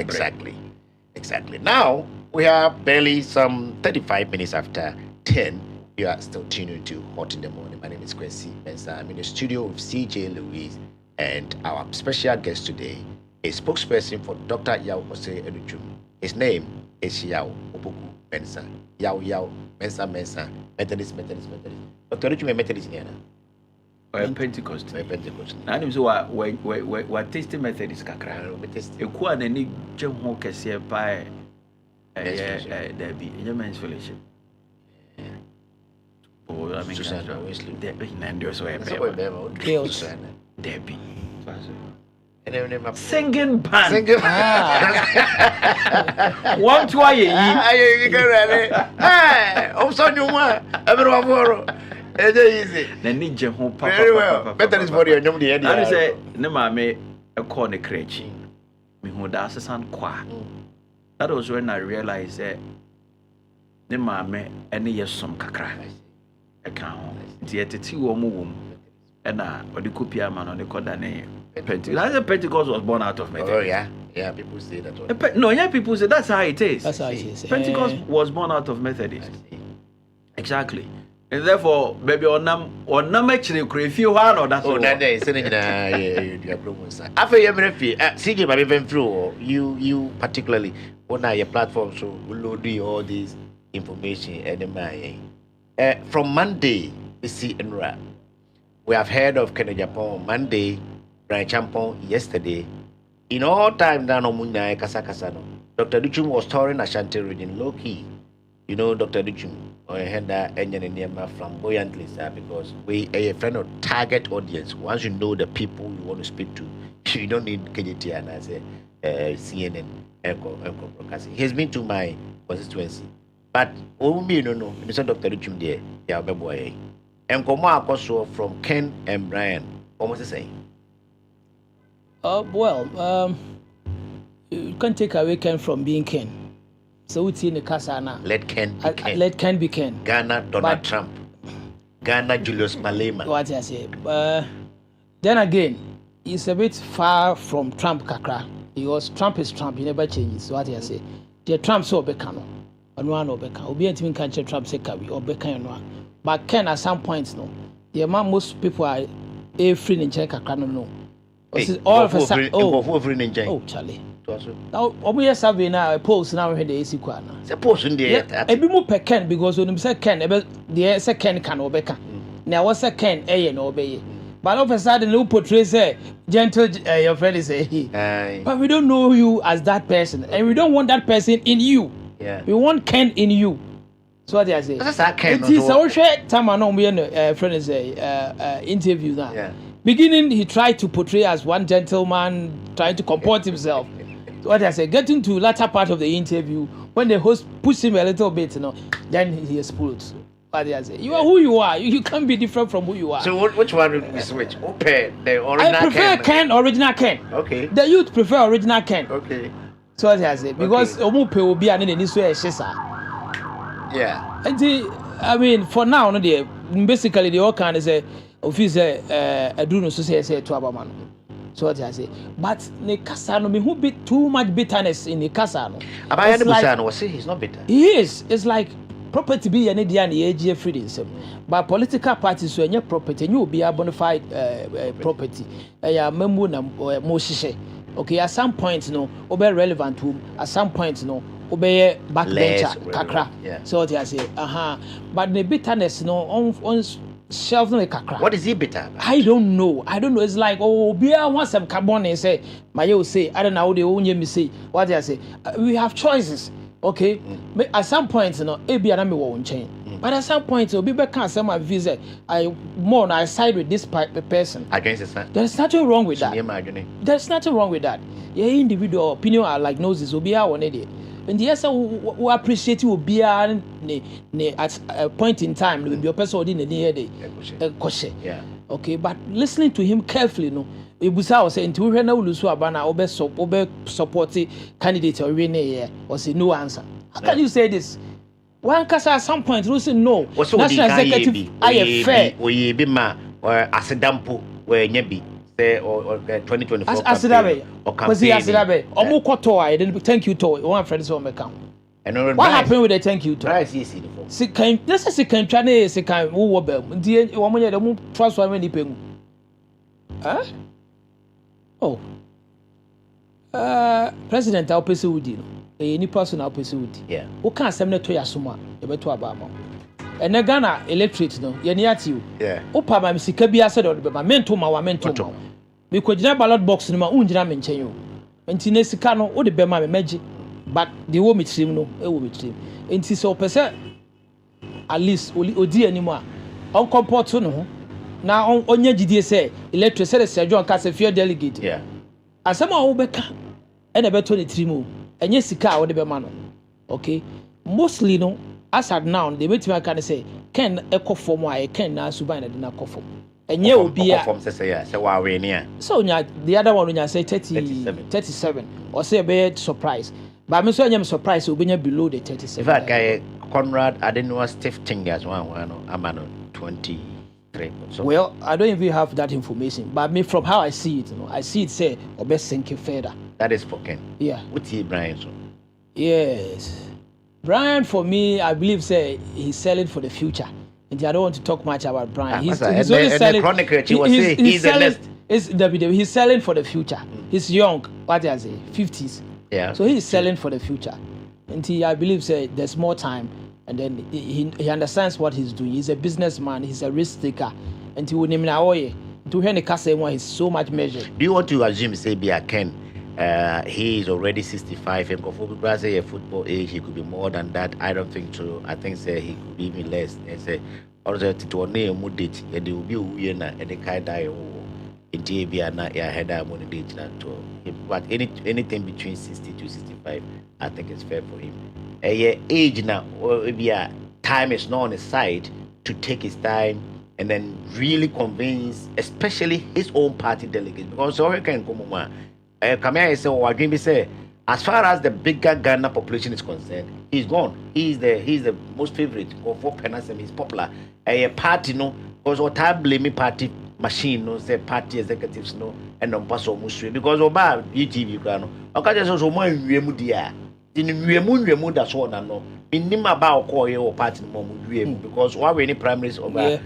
exactly. Now we are barely some 35 minutes after 10. You are still tuning to Hot in the Morning. My name is Kwasi Mensah. I'm in the studio with CJ Louise and our special guest today a spokesperson for Dr. Yao Ose Educhum. His name is Yao Opoku Mensah. Yao Mensah. Methodist. Dr. Educhum is Methodist here. Pentecost. Pentecost. I know so what tasting Methodist kakra. Eku anani gem ho kese by there be in men's fellowship. Oh, I mean, Debbie. Singing band. One to I'm sorry, you want everyone. Easy. Then need Jim home. Very well. Better is for you. I say, no, mammy, a corner crutch. Me who does a son qua. That was when I realized that the mammy any year some kakra account. The 2 womb and or the copia man on the corner name. Pentecost was born out of Methodist. Oh, yeah, people say that. No, yeah, people say that's how it is. That's how it is. Pentecost was born out of Methodist. Exactly. And therefore, baby, on them actually create few one or that's oh, that day, sitting in a promotion. After you see, I've been through you particularly on your platform, so we'll load all this information and from Monday, we see in rap. We have heard of Kenya Japan Monday, Brian Champon yesterday. In all time, down on Munya Kasakasano, Dr. Duchum was touring Ashanti region low key. You know, Dr. Duchum, or Henda Enyanema flamboyantly, sir, because we a friend of target audience. Once you know the people you want to speak to, you don't need KGT and I say CNN, Echo Broadcasting. He's been to my constituency. But only no, Mr. Dr. Duchum there, yeah, boy. And Koma also from Ken and Brian, almost the same. Well, you can't take away Ken from being Ken. So it's in the Kasana. Let Ken be Ken. Let Ken be Ken. Ghana Donald Trump. Ghana Julius Malema. What I say. Then again, it's a bit far from Trump kakra. Because Trump is Trump. He never changes. What I say. The Trump so bekano. Anwa no beka. Obi antimi kan che Trump say kabi or beka no. But Ken at some points no. The man most people are free in check kakra no. All of a sudden, oh, Charlie. Now, omu survey now post now when the AC kwana. Say post in there. Ebi mu pe Ken because when say Ken, the say Ken can obeka. Now what's a Ken no obey. But all of a sudden, you portray say gentle your friend is say but we don't know you as that person, and we don't want that person in you. Yeah. We want Ken in you. So what I say. That's that Ken. It is our time I know me friend is interview now. Yeah. Beginning, he tried to portray as one gentleman, trying to comport himself. What I say, getting to latter part of the interview, when the host pushed him a little bit, then he explodes. What I say, you are who you are. You can't be different from who you are. So which one is which? Okay, the original I prefer Ken, original Ken. Okay. The youth prefer original Ken. Okay. So what I say, because Omupe will be an yeah. And I mean, for now, basically the all kind of say, officer, I do not say to Abaman. So what I say, but ne Kasano, me who be too much bitterness in the Kasano. Abayani Busano was saying he's not bitter. He is. It's like property be an idea and the AG freedom. But political parties when your property, you will be a bona fide property. Memuna or Moshe. Okay, at some point, obey relevant to at some point, obey backbencher, kakra. Yeah. So what I say, but the bitterness, on shelf no kakra. What is he bitter about? I don't know. It's like Bia wants some carbon and say, Mayo say, I don't know the only me say. What I say, we have choices. Okay, at some point, Abi and I won't change. But at some point, be back and some visit. I side with this person. Against the There's nothing wrong with that. There's nothing wrong with that. Your individual opinion are like noses. Will be our one idea. And yes, we appreciate you be at a point in time. Will be a person in the question. Yeah. Okay, but listening to him carefully, Ebusa was saying to we na ulusu abana obe support candidate or win or say no answer. How can you say this? One case at some point you say no. National executive I fair. We be ma or asedampo where nyebi say or 2024 campaign or campaign. Omo koto I didn't thank you to one friend so me come. And what happened with the thank you to? Price is it for. See can let's say can try na say can wo be. Ndi wo mo ye dem trust one ni pengu. Huh? Oh. President our person would any person our person would. Yeah. Who can't send to Yasuma, a better Obama. And the Ghana electorate no, Yaniati. Yeah. Opa, my Mississippi said, but mentor my mentor. Because you ballot box in my own jam and chain. And Tinesicano, or the Bema magic, but the woman trim no, a woman trim. And tis so per se, at least, Odi anymore. On comport no. Now on your GD say, electorate said, John Cassafia delegate. Yeah. And some are Obeka and about 23 more. And yes, car or the Bemano. Okay. Mostly no, as at now, the way to can say, can echo for my can now subine at the coffin. And you will be a from say, so why we near. So the other one when you say 37 or say a bad surprise. But I'm sorry, I'm surprised will be below the 37. In fact, Conrad, I didn't know stiff fingers one, I'm on 23. So. Well, I don't even have that information, but me from how I see it, I see it say or best sinking further. That is for Ken. Yeah. What's he, Brian? So? Yes. Brian, for me, I believe say he's selling for the future. And I don't want to talk much about Brian. He's only selling. He's selling for the future. He's young. What do I say? 50s. Yeah. So he's selling for the future. And I believe say there's more time. And then he understands what he's doing. He's a businessman. He's a risk taker. And he will name now. To hear the case he's so much measured. Do you want to assume say be a Ken? He is already 65 and for Brazil football age he could be more than that. I don't think so. I think say he could be even less. And say also to name date and they will be and the kind die in TBA na ya head money date to but anything between 60 to 65 I think it's fair for him. Age now or be a time is not on his side to take his time and then really convince especially his own party delegates because so he can come on. Come here, say, as far as the bigger Ghana population is concerned, he's gone. He's the most favorite for Penasem. He's popular. A party, no, because what time blaming party machine, no, say party executives, no, and non pass musri because Oba UTV Grano. Okay, just so more in Remudia. In Remu, that's one I know. In Nima Bao call your party more because why any primaries over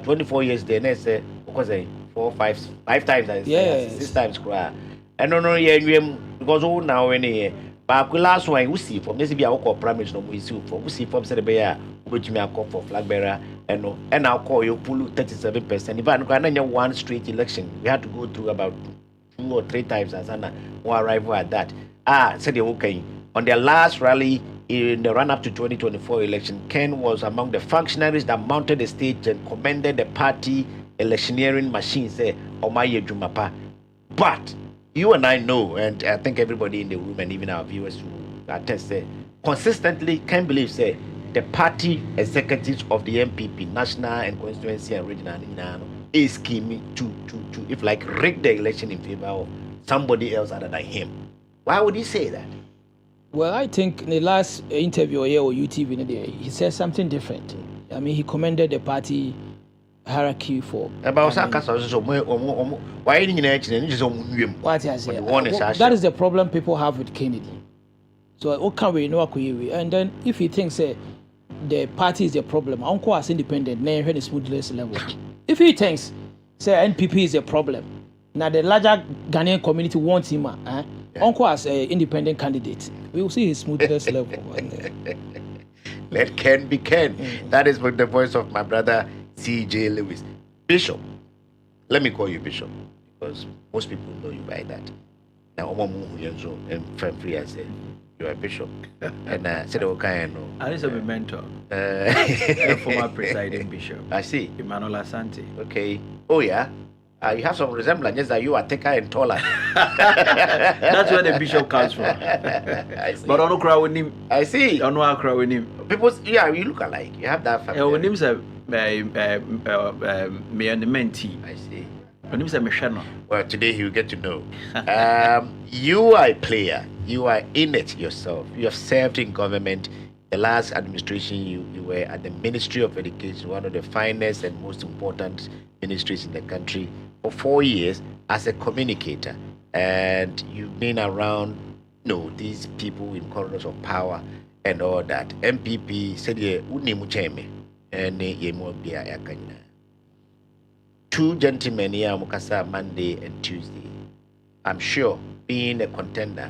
24 years, then they say, because 5 times, yes. 6 times cry. And no, because all now any but last one we see from this be our primaries no we see from said bear which me call for flag bearer and no and I'll call you pull 37%. If I don't one straight election, we had to go through about 2 or 3 times as an arrival at that. Said they okay. On their last rally in the run-up to 2024 election, Ken was among the functionaries that mounted the stage and commended the party electioneering machine. Say, Omaye Jumapa. But you and I know, and I think everybody in the room and even our viewers who attest, say, consistently can believe, say, the party executives of the MPP, national and constituency and regional, is scheming to if like rig the election in favor of somebody else other than him. Why would he say that? Well, I think in the last interview here or UTV, he said something different. I mean, he commended the party hierarchy for. About why didn't you what I say? That is the problem people have with Kennedy. So, what can we know? And then, if he thinks the party is the problem, Uncle as independent, then he smoothness level. If he thinks NPP is a problem, now the larger Ghanaian community wants him. Uncle as an independent candidate, we will see his smoothness level. Let Ken be Ken. That is the voice of my brother C.J. Lewis. Bishop, let me call you Bishop because most people know you by that. Now, and free I say you are Bishop, and I said okay, no. I is a mentor, a former presiding bishop. I see, Emmanuel Asante. Okay. Oh yeah. You have some resemblance that you are thicker and taller. That's where the bishop comes from. But I don't cry with him. I see. I don't know how cry with him. People, yeah, you look alike. You have that family. When him say me and the mentee. I see. When him say me shano. Well, today you get to know. You are a player. You are in it yourself. You have served in government. The last administration, you were at the Ministry of Education, one of the finest and most important ministries in the country, for 4 years as a communicator. And you've been around, these people in corridors of power and all that. MPP said, and 2 gentlemen here, Mukasa, Monday and Tuesday. I'm sure being a contender,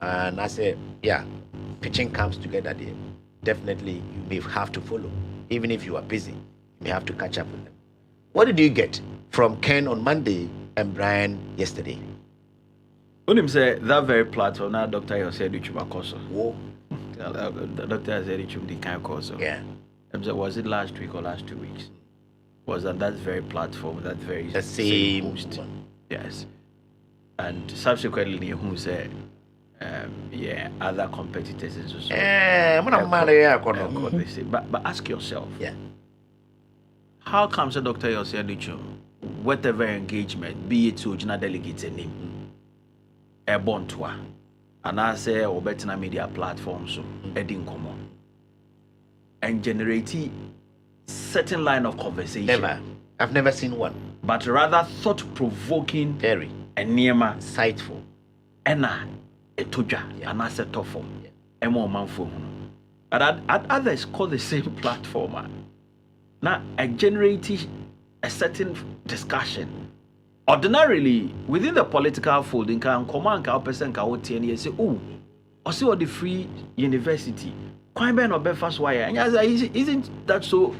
and I say, yeah, pitching comes together there, definitely you may have to follow. Even if you are busy, you may have to catch up with them. What did you get from Ken on Monday and Brian yesterday? When him say that very platform, now Dr. Yosef Duchumakoso. Whoa. Dr. Yosef Duchum can't cause. Yeah. Was it last week or last 2 weeks? Was on that very platform, that very the same host. one. Yes. And subsequently, who said, other competitors and so on. But ask yourself, how comes Dr. Yosef Duchum, whatever engagement, be it to original delegates and him, airborne tour, and I say, or better media platforms, heading common, and generate certain line of conversation. Never. I've never seen one. But rather thought-provoking, very, and nearma, insightful, and a toja, and I said tough, and more manful. But at others call the same platform. Now, I generated a certain discussion. Ordinarily, within the political fold, in can command our person can say, oh, I see what the free university. Quite ben or Belfast wire, and isn't that so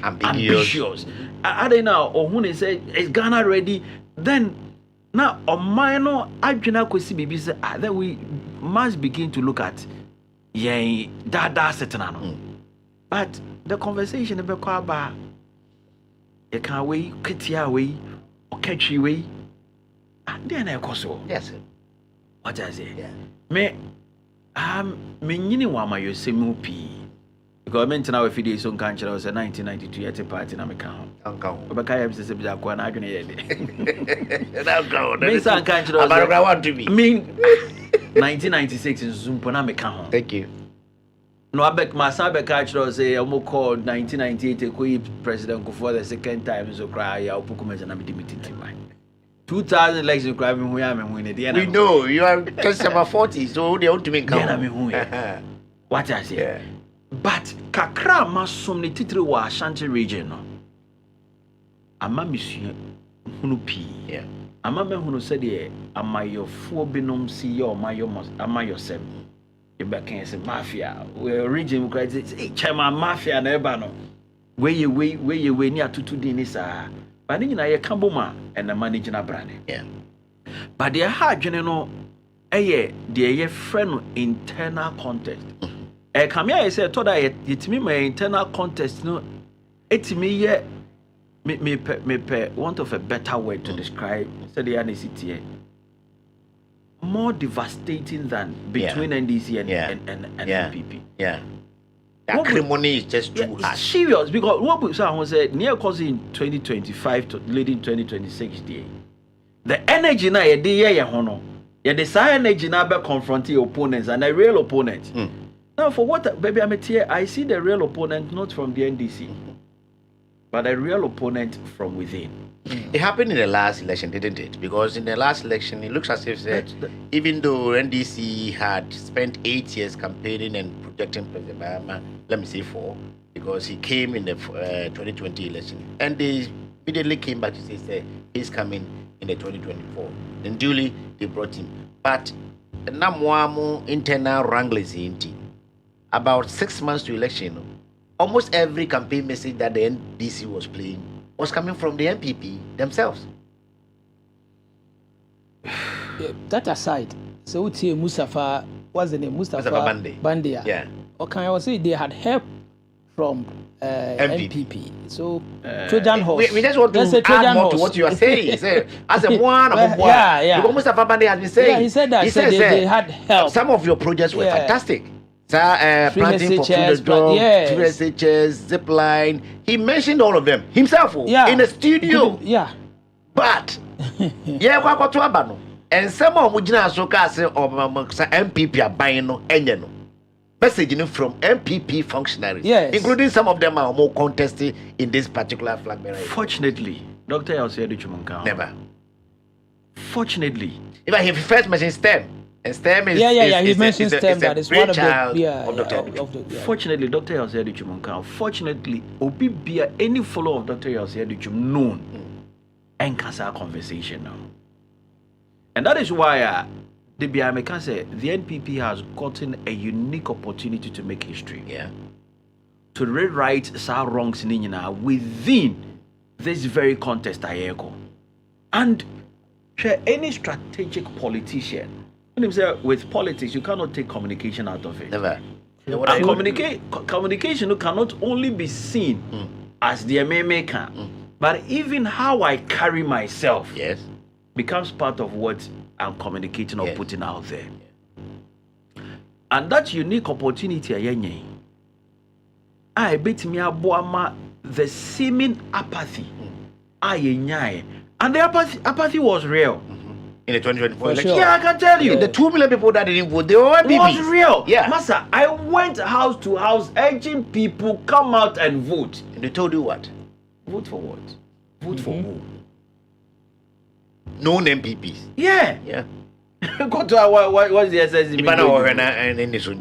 ambitious? I don't know, or when they say is Ghana ready, then now on minor Ajuna Kwasi Bibi say then we must begin to look at that certain. But the conversation about Kwaba, you can't wait, Kitia way, or catch you way, and then I so. Yes, what I say? Me. Menyini wa ma yosemu pi because I meant now if it is on country was a 1992 at a party na me kan ho obaka yam se bia kwa na adwene ye de na go me san country was I want to be me 1996 in zumpo na me kan ho. Thank you. No abek ma san be country was a omo call 1998 ko president for the second time so cry ya opukuma na me dimiti man 2000 election crime we know you are just about 40, so they want to make what I say. But kakra masomni titri wa Ashanti region no. Ama monsieur hunu pi. Ama me hunu said ye amayofo binom si ye amayosem. You be can say mafia. We region we say chama mafia na eba no. We ni atutu din ni sa. But you know, you can't and the managing a brand. But the hard general, the friend internal contest. Come here, I said, told I it me my internal contest. No, it's me, me want of a better word to describe. Said the NCT more devastating than between NDC and NPP. The acrimony is just too harsh. Serious, because what someone said near causing 2025 to leading 2026 day. The energy na ye dey ye hono. Ye the same energy na be confront your opponents and the real opponent. Now for what baby I'm here, I see the real opponent not from the NDC, but a real opponent from within. It happened in the last election, didn't it? Because in the last election, it looks as if even though NDC had spent 8 years campaigning and projecting President Mahama, let me say 4, because he came in the 2020 election, and they immediately came back to say he's coming in the 2024. Then duly they brought him. But the Namwamu internal wranglings in about 6 months to election, almost every campaign message that the NDC was playing was coming from the MPP themselves. That aside, so we see Mustafa, what's the name? Mustafa Bandia. Yeah. Okay, I was saying they had help from MPP. So Trojan horse. We just want to add more to what you are saying. Say, as a one of one. Because Mustafa Bandia has been saying. Yeah, he said that. He said they had help. Some of your projects were fantastic. Planting for food drug, SHS, zip line. He mentioned all of them himself in the studio. But and some of Mujina Soka say MPP are buying no messaging from MPP functionaries, including some of them are more contested in this particular flag bearer. Fortunately, Dr. Yosef Duchum never. Fortunately, if he first mentioned STEM. And STEM is he mentioned STEM, that is one of the Fortunately, Dr. Yosef Duchum fortunately, Obi Bia any follower of Dr. Yosef Duchum known and cast our conversation now. And that is why the BIMECA said the NPP has gotten a unique opportunity to make history. Yeah. To rewrite some wrongs within this very contest. And any strategic politician, with politics, you cannot take communication out of it. Never. And communication cannot only be seen as the maker, but even how I carry myself becomes part of what I'm communicating or putting out there. And that unique opportunity, I bet me the seeming apathy, and the apathy was real. In the 2024 election. Sure. Yeah, I can tell you. The 2 million people that didn't vote, they were MPPs. Was real. Yeah. Massa, I went house to house urging people come out and vote. And they told you what? Vote for what? Vote for who? Known MPPs. Yeah. Yeah. Go to what's the SSC? And in this one,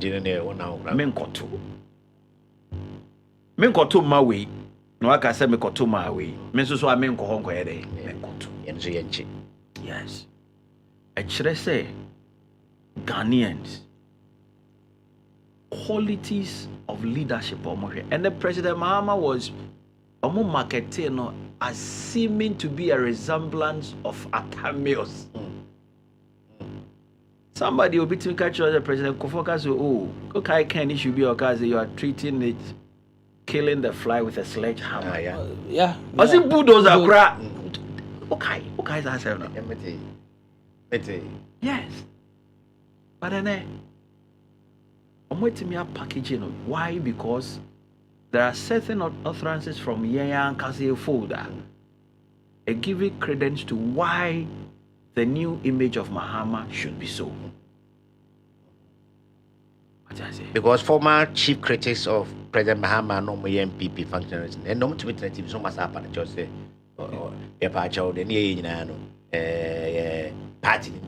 Menkoto my way. No, I can say Menkoto my way. Menso so I menko honko ere. Menkoto. Yes. I should say Ghanaians qualities of leadership and the President Mahama was marketing as seeming to be a resemblance of Atamios. Somebody will be to catch the President Kofoka say, oh, okay, can should be okazi, you are treating it, killing the fly with a sledgehammer. Yeah. Was it bulldozer crack? Okay, that's how. Yes. But then I'm waiting me packaging. Why? Because there are certain utterances from Yaya and Kasi folder giving credence to why the new image of Mahama should be so. What I say? Because former chief critics of President Mahama no more MPP functionaries and no to meet so much happen just say party in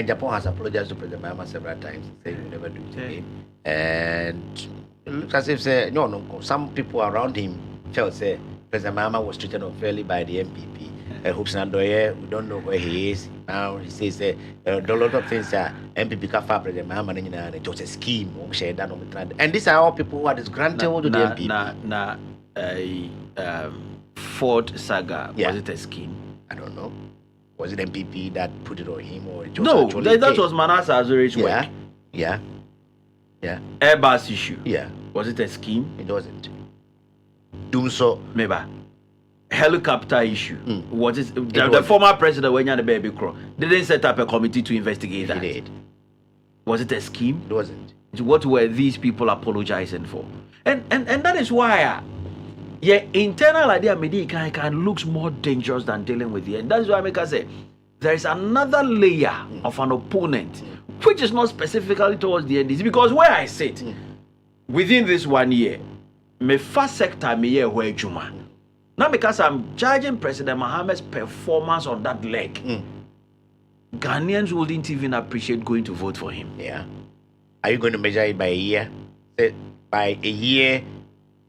Japan has apologized to President Mahama several times, saying we never do it again. And it looks as if some people around him felt say President Mahama was treated unfairly by the MPP. Hoops Nandoye, we don't know where he is. Now he says there are a lot of things that MPP can fire President Mahama and it was a scheme. And these are all people who are disgruntled to the MPP. Ford saga, was it a scheme? I don't know. Was it MPP that put it on him or it was no? That was Manasseh Azuri's work. Yeah. Airbus issue. Yeah. Was it a scheme? It wasn't. Dumso. Maybe. Helicopter issue. Was it the former president when the baby crow didn't set up a committee to investigate that? He did. Was it a scheme? It wasn't. What were these people apologizing for? And that is why internal idea can looks more dangerous than dealing with it. And that's why I say there is another layer of an opponent which is not specifically towards the NDC, because where I sit within this 1 year, my first sector me here where Juma. Now because I'm judging President Mahama's performance on that leg, Ghanaians wouldn't even appreciate going to vote for him. Yeah. Are you going to measure it by a year? By a year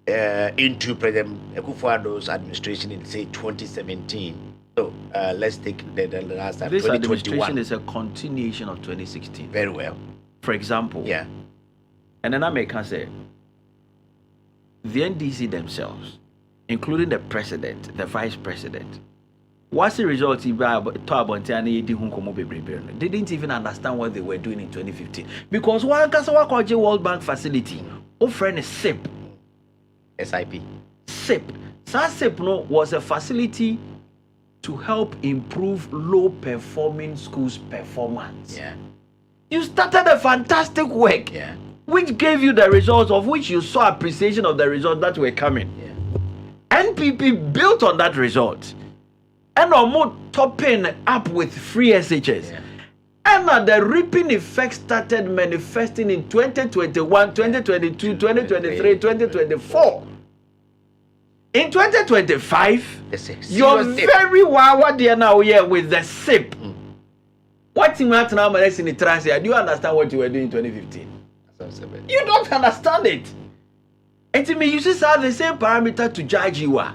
into President Akufo-Addo's administration in, say, 2017. So let's take the last time, this 2021. Administration is a continuation of 2016. Very well. For example, and then I can say, the NDC themselves, including the president, the vice president, what's the result? They didn't even understand what they were doing in 2015. Because one Kasawa World Bank facility, offering a SIP. SIP. SIP. That SIP was a facility to help improve low-performing schools' performance. Yeah. You started a fantastic work, which gave you the results of which you saw appreciation of the results that were coming. NPP built on that result. And more topping up with free SHS. And the reaping effect started manifesting in 2021, 2022, 2023, 2024. In 2025, you're very wow there now with the SIP. What you matter now, in the trash? Do you understand what you were doing in 2015? You don't understand it. And to me, you just have the same parameter to judge you are.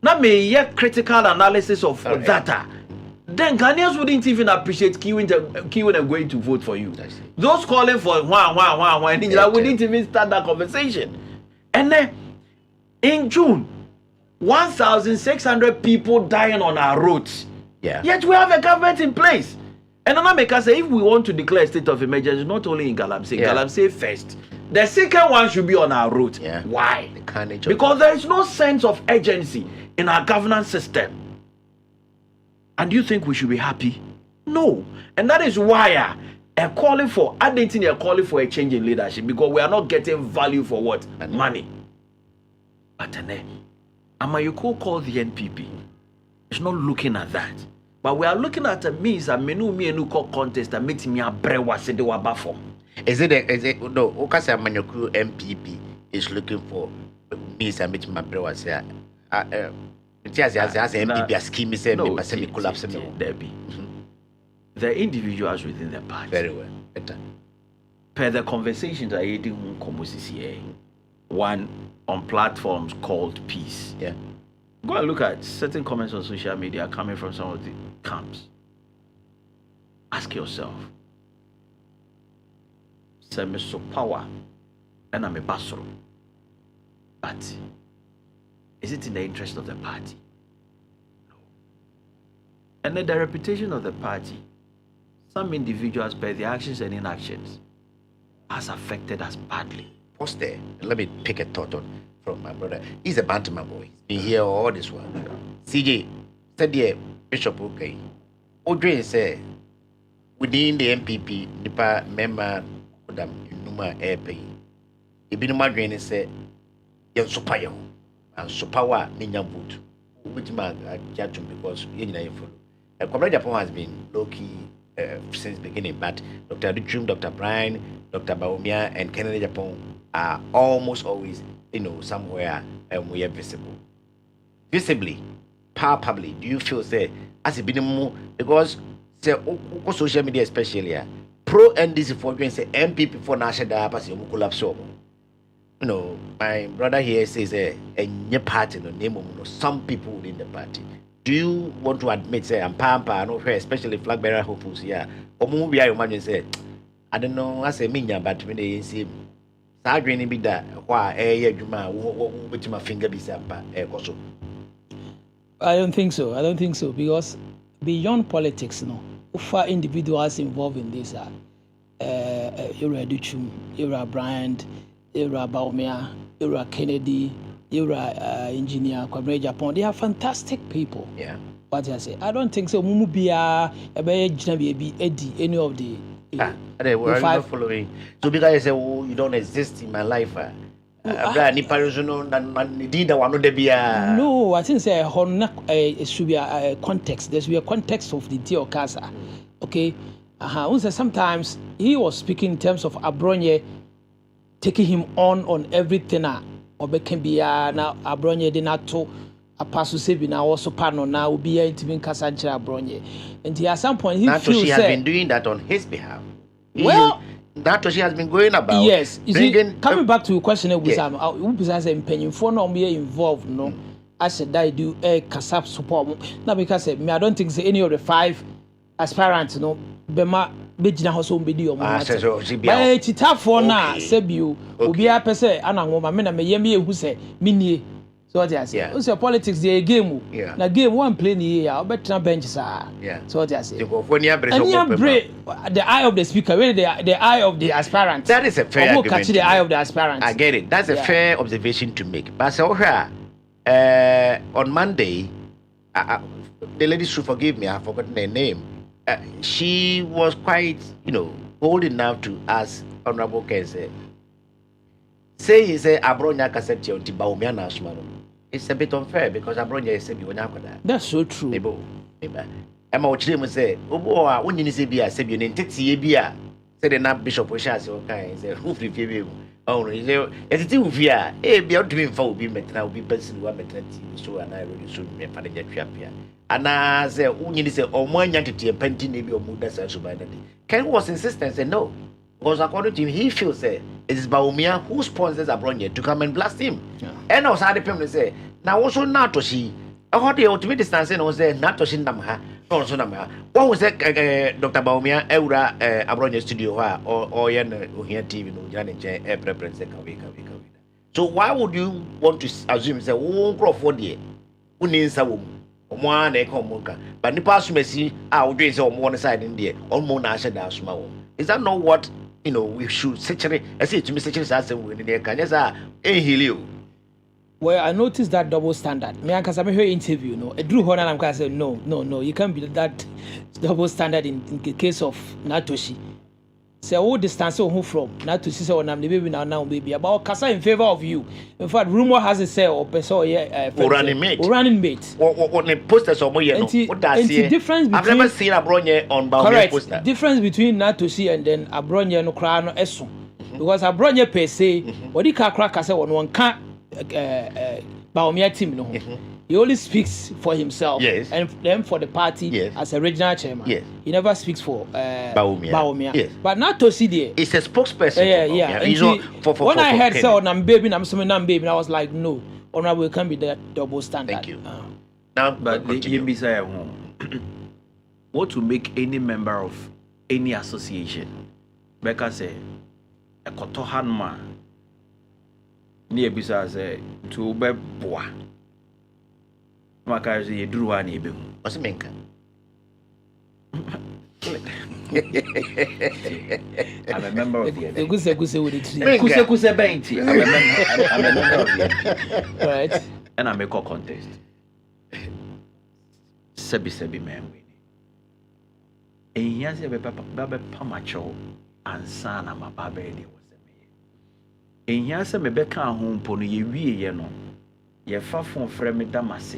Now, me critical analysis of data. then Ghanaians wouldn't even appreciate queuing and going to vote for you. Those calling for wouldn't even start that conversation. And then in June, 1,600 people dying on our roads. Yeah. Yet we have a government in place. And Anameka say if we want to declare a state of emergency, not only in Galamsey, Galamsey first. The second one should be on our road. Yeah. Why? The carnage. Because there is no sense of urgency in our governance system. And do you think we should be happy? No. And that is why I calling for a change in leadership, because we are not getting value for what? Money. But Amayuko called the NPP. It's not looking at that. But we are looking at a means that menu contest that makes me a brewa se de waba form. Is it no? Okasa Manyoku MPP is looking for means that makes me a brewa se. MPP a scheme say me person collapse me. The individuals within the party. Very well. Better. Per the conversations I had in Komosisi, one on platforms called Peace. Yeah. Go and look at certain comments on social media coming from some of the camps. Ask yourself, send me so power and I'm a basro. But is it in the interest of the party? No. And then the reputation of the party, some individuals by their actions and inactions has affected us badly. Pause there. Let me pick a thought on from my brother. He's a Bantamman boy. He's been here all this while. CJ said here, Bishop okay. Audrey said within the MPP, Nipa member Kodam Numa Airpay. Ibinuma Drain said, Yan Supayo and Supawa Ninya Boot. Which man judge because you know follow. Comrade Japan has been low key since beginning, but Dr. Duchum, Dr. Brian, Dr. Baumia, and Kennedy Japan are almost always, somewhere we are visible. Visibly, palpably, do you feel say as a minimum because say social media especially pro NDC for doing say MPP for national diapers you collapse. My brother here says a new party no name of some people within the party. Do you want to admit say I'm pampa no especially flag bearer hopefuls here? Or we are imagine say I don't know I say minya but when they see I don't think so because beyond politics, for individuals involved in this Ira Duchum, Ira Bryant, Ira Baumia, Ira Kennedy, Ira engineer Kwasi Japan, they are fantastic people. Yeah. What I say, I don't think so. Mumubia, Eddie, any of the. We're not following. So because I say, you don't exist in my life. No, I think it should be a context. There should be a context of the deal, Casa. Okay. Sometimes he was speaking in terms of Abronye taking him on everything. Or can be now Abronye did not to a pass to now also panel now will be even Casancha Abronye. And at some point he feels she has been doing that on his behalf. Well, that she has been going about. Yes, coming back to your question, besides paying for no be involved, I said I do a CASAP support. Now because I don't think any of the 5 aspirants, Bema Bejina Hoso be or but it's tough for now, Sebu, will be a per se, and a woman, who say, Mini. So what I say, also politics, the game, the game one playing here, I'll bet no benches are. So what I say, the eye of the speaker, really the eye of the aspirant. That is a fair catch the eye of the aspirant. I get it. That's a fair observation to make. But so on Monday, the lady should forgive me, I've forgotten her name. She was quite, bold enough to ask Honorable Kense. Say he say Abronya cassette on Tibaumiana Smaro. It's a bit unfair because Abronya is a bit. That's so true. Emma Ochim say, oh, when you say beer, say you need to see beer. Said the Nab Bishop Oshas, okay, say, who free oh, it's a fear. Beyond to be for be met now, be person who are better so and I really soon be a panel. And I say, you say, oh, one entity and penty maybe or Mudas and Subanity. Ken was insistent and say no. Because according to him, he feels it is Baumia who sponsors Abronya to come and blast him. And I was had the people say, now also not to see. I heard the ultimate distance and was there not to see them. No, so na what was that Dr. Baumia Eura Abronya studio or yen here TV no Jan preference ka. So why would you want to assume say won crofo de uni nsa wo omo an e come monka but nipa asumasi a wo dwen say omo on side in there omo na ahye da asuma wo. Is that not what we should secure? I say to me secure say we in there kan yes heal. Well, I noticed that double standard. Me and Kasame heard interview, no. I drew her and I'm going to say, no. You can't be that double standard in the case of Natoshi. Say, all distance who from Natoshi, so I'm the baby now, baby. About Kasa in favor of you. In fact, rumor has it say, or person, running mate. What the posters or more, what does the difference between. I've never seen a Abronye on Baumia poster. Difference between Natoshi and then Abronye no Krano Esso. Because Abronye per se, what he can't crack as one can't. Baumia team no. He only speaks for himself and then for the party as a regional chairman. He never speaks for Baumia. But not to see there. It's a spokesperson. When I heard say I'm baby, I was like, no, honorable can be the double standard. Thank you. Now, but you say what to make any member of any association? Because a kotohan man. Ni ebisa say to be boa maka say eduru ani ebe hu o se menka I'm a member of the Kuse with it Kuse benti I'm a member of the right and I make a contest sebi man and here say be pamacho ansa na mababa edi en here say me beka ho mpo no ye wie ye no ye fa fon frɛ me damase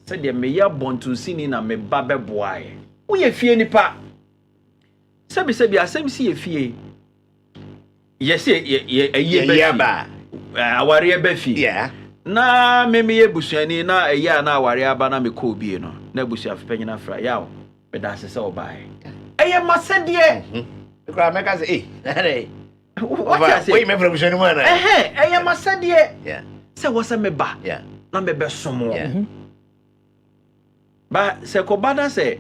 sɛ de me ya bontu sini na me ba beboae wo ye fie nipa sebi asɛm si ye fie ye se ye ba aware ba fie na me ye busuani na eya na aware aba na me ko bie no na busu afepanyina fra yawo me da sɛ obae eye masɛdeɛ kra meka sɛ eh what I say? Wait, me from Shanwana. I am a sad year. Yeah. So what's a meba? Yeah. Number best some more. But Sekobana say,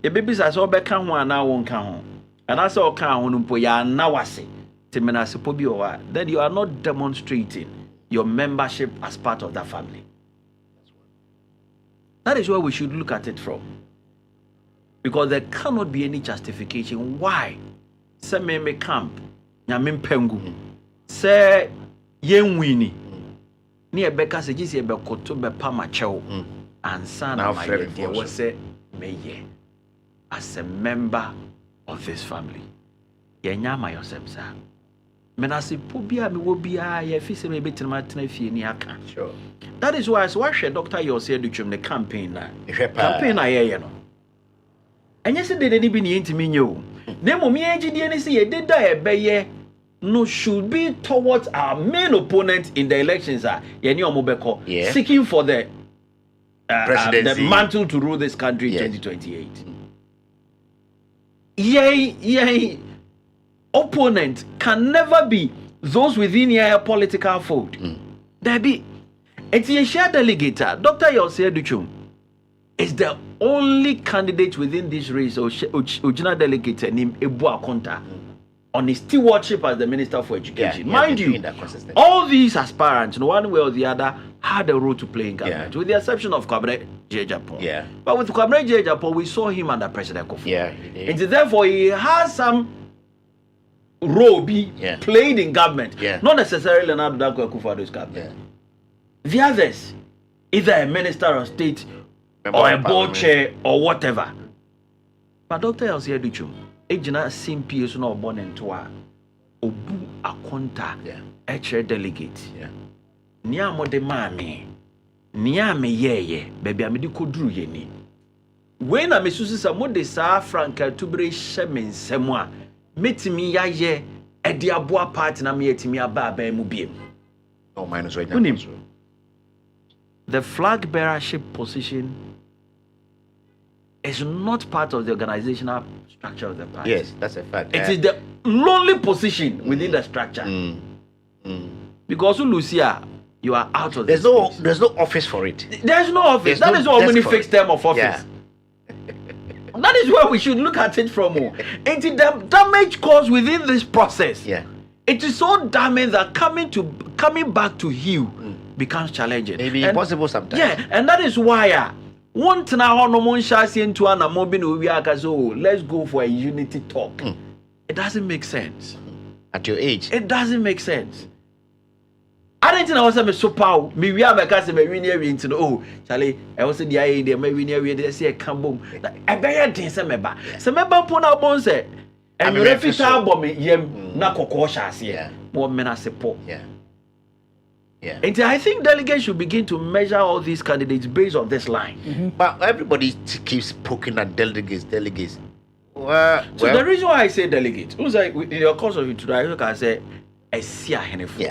the babies as all back one now won't count. And I saw count on Poya now I say, Timena Sepobio, that you are not demonstrating your membership as part of that family. That is where we should look at it from. Because there cannot be any justification why some may camp. Nyame mpengu se yenwini ni ebeka se gisi ebekoto be pama chew ansa na maye de wo se meye as a member of this family yenya ma yosem sa menase pobia me wo bia ye fi se me betima tena fie ni aka sure that is why so hwe Dr. Yossi Adutwum the campaign na ye no enye se de ni bi ni ntimi nye o na momi agidie ni se ye de da ebeye no should be towards our main opponent in the elections seeking for the mantle to rule this country in 2028. Yay, opponent can never be those within your political fold. There be a shared delegate, Dr. Yossi Adutwum is the only candidate within this race or original delegate named Ebu Akonta. On his stewardship as the Minister for Education. Mind you, all these aspirants, in one way or the other, had a role to play in government, with the exception of Kwabena J. Japon. But with Kwabena J. Japon, we saw him under President Kofi. And therefore, he has some role played in government, not necessarily an Abdul Kufado's government. The others, either a Minister of State or a board chair or whatever. But Dr. Yossi Adutwum, Ejina simple is not born into a Obu Akonta, a delegate. Niamo de mami, niame ye, baby, I mean, could drew ye. When I miss some de sa franca to bring shemin semwa, met me ya ye, a diabua part na me at me a baba mubim. Oh, minus right now. The flag bearership position is not part of the organizational structure of the party. Yes, that's a fact. It is the lonely position within the structure. Because Lucia, you are out of there's no office for it. There's no office. That is all many fixed term of office. That is where we should look at it from. And the damage caused within this process. Yeah. It is so damaging that coming back to heal becomes challenging. Maybe impossible sometimes. Yeah, and that is why one now no one shall see into an let's go for a unity talk. It doesn't make sense. At your age. It doesn't make sense. I didn't know I was so power. Me we have a case me win here into oh Charlie. I was the idea me win here they say come boom. I better thing say me ba. Say me ba pon abon say. And you refit album me yem na kokko shase. Yeah. More men as support. Yeah. Yeah. And I think delegates should begin to measure all these candidates based on this line. But everybody keeps poking at delegates. So the reason why I say delegates, was like in your course of introduction, I can say I see a heneful.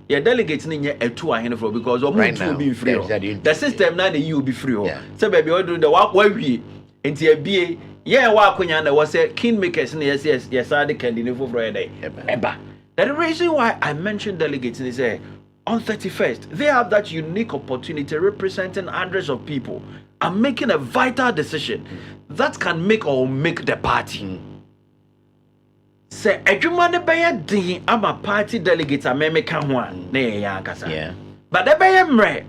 Yeah, delegates need a two a heneful because right now will be free. The system now you will be free. So baby, we do the work where we into a BA. Yeah, work when you was a kingmakers and yes, I the candidate for Friday. The reason why I mentioned delegates is on 31st, they have that unique opportunity representing hundreds of people and making a vital decision that can make or make the party. Say, edwuma ne beye din ama party delegates amemeka ho a na ya akasa. Yeah. But the beye mre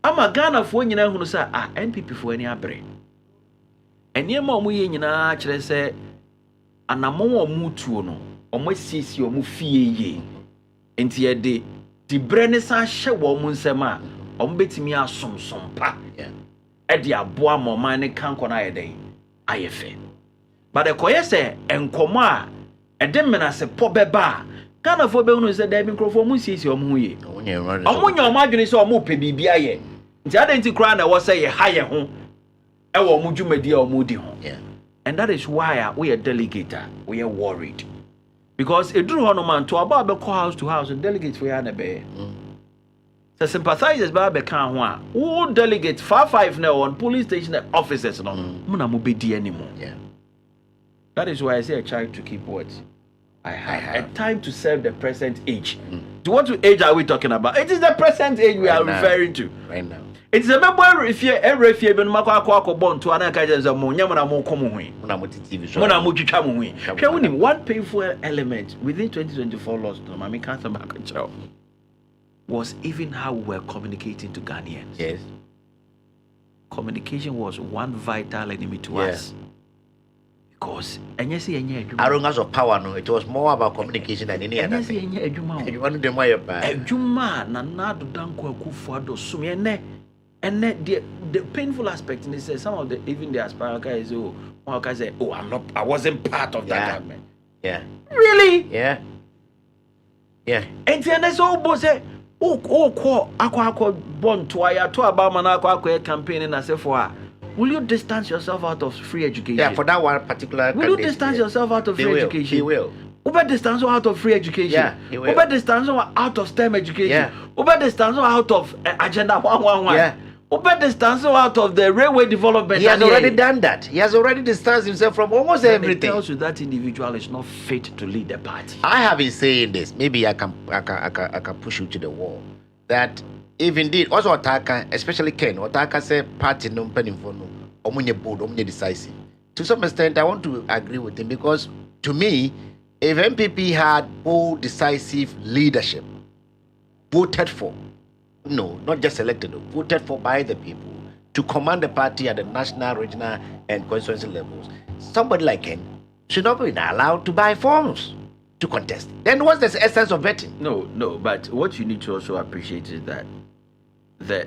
ama Ghana fo nyina hunu say NPP fo ani abre. Enema omu ye nyina kire say anamon omu tuo no omu sisi omu fie ye. Enti ye de di brene sa hye wo mu nsem a omu betimi asomsom pa. Yeah. E di aboa moman ne kanko na ye den ayefe. But the koye say enkomo a edem na se pobeba Ghana fo be hunu say da bi nkrofo mu sisi omu ye. Omu nya omu adwene say omu pe bibia ye. Nti adenti kra na wo say ye ha ye ho e wo omu dwumadi omu di ho. Yeah. And that is why we are delegate, we are worried. Because it drew on man to about be house to house and delegates we are na be. So sympathizers ba be kan ho a who delegate 5 now on police station officers no muna mo be di anymore. Yeah. That is why I say a child to keep what I have. A time to serve the present age. To what age are we talking about? It is the present age we are referring to. Right now. It's a member if you every fear ben makwa born to anaka just mo nyamna mo komo hu. Muna mo TV show. Muna mo twitwa mo hu. Hwe woni one painful element within 2024 loss no mama can't back a child was even how we were communicating to Ghanaians. Yes. Communication was one vital enemy to us. Because arrogance of power, no, it was more about communication than any other thing. You want to more bad. And the painful aspect in this is some of the even the aspirant guys say, I wasn't part of that government. Yeah. Really? Yeah. Yeah. And then there's all boss say, aqua born to about man campaign and I say for will you distance yourself out of free education? Yeah, for that one particular. Will you distance yourself out of free education? He will. Uber distance out of free education. Yeah, he will. Uber distance out of STEM education. Yeah. Uber distance out of Agenda 111. Yeah. Uber distance out of the railway development. He has already done that. He has already distanced himself from almost everything. It tells you that individual is not fit to lead the party. I have been saying this. Maybe I can push you to the wall. That if indeed also Otaka, especially Ken, Otaka said party no penny for no, omunye bold, omunye decisive. To some extent, I want to agree with him because to me, if MPP had bold, decisive leadership, voted for, no, not just elected, voted for by the people to command the party at the national, regional, and constituency levels, somebody like Ken should not be allowed to buy forms to contest. Then what's the essence of vetting? No, but what you need to also appreciate is that the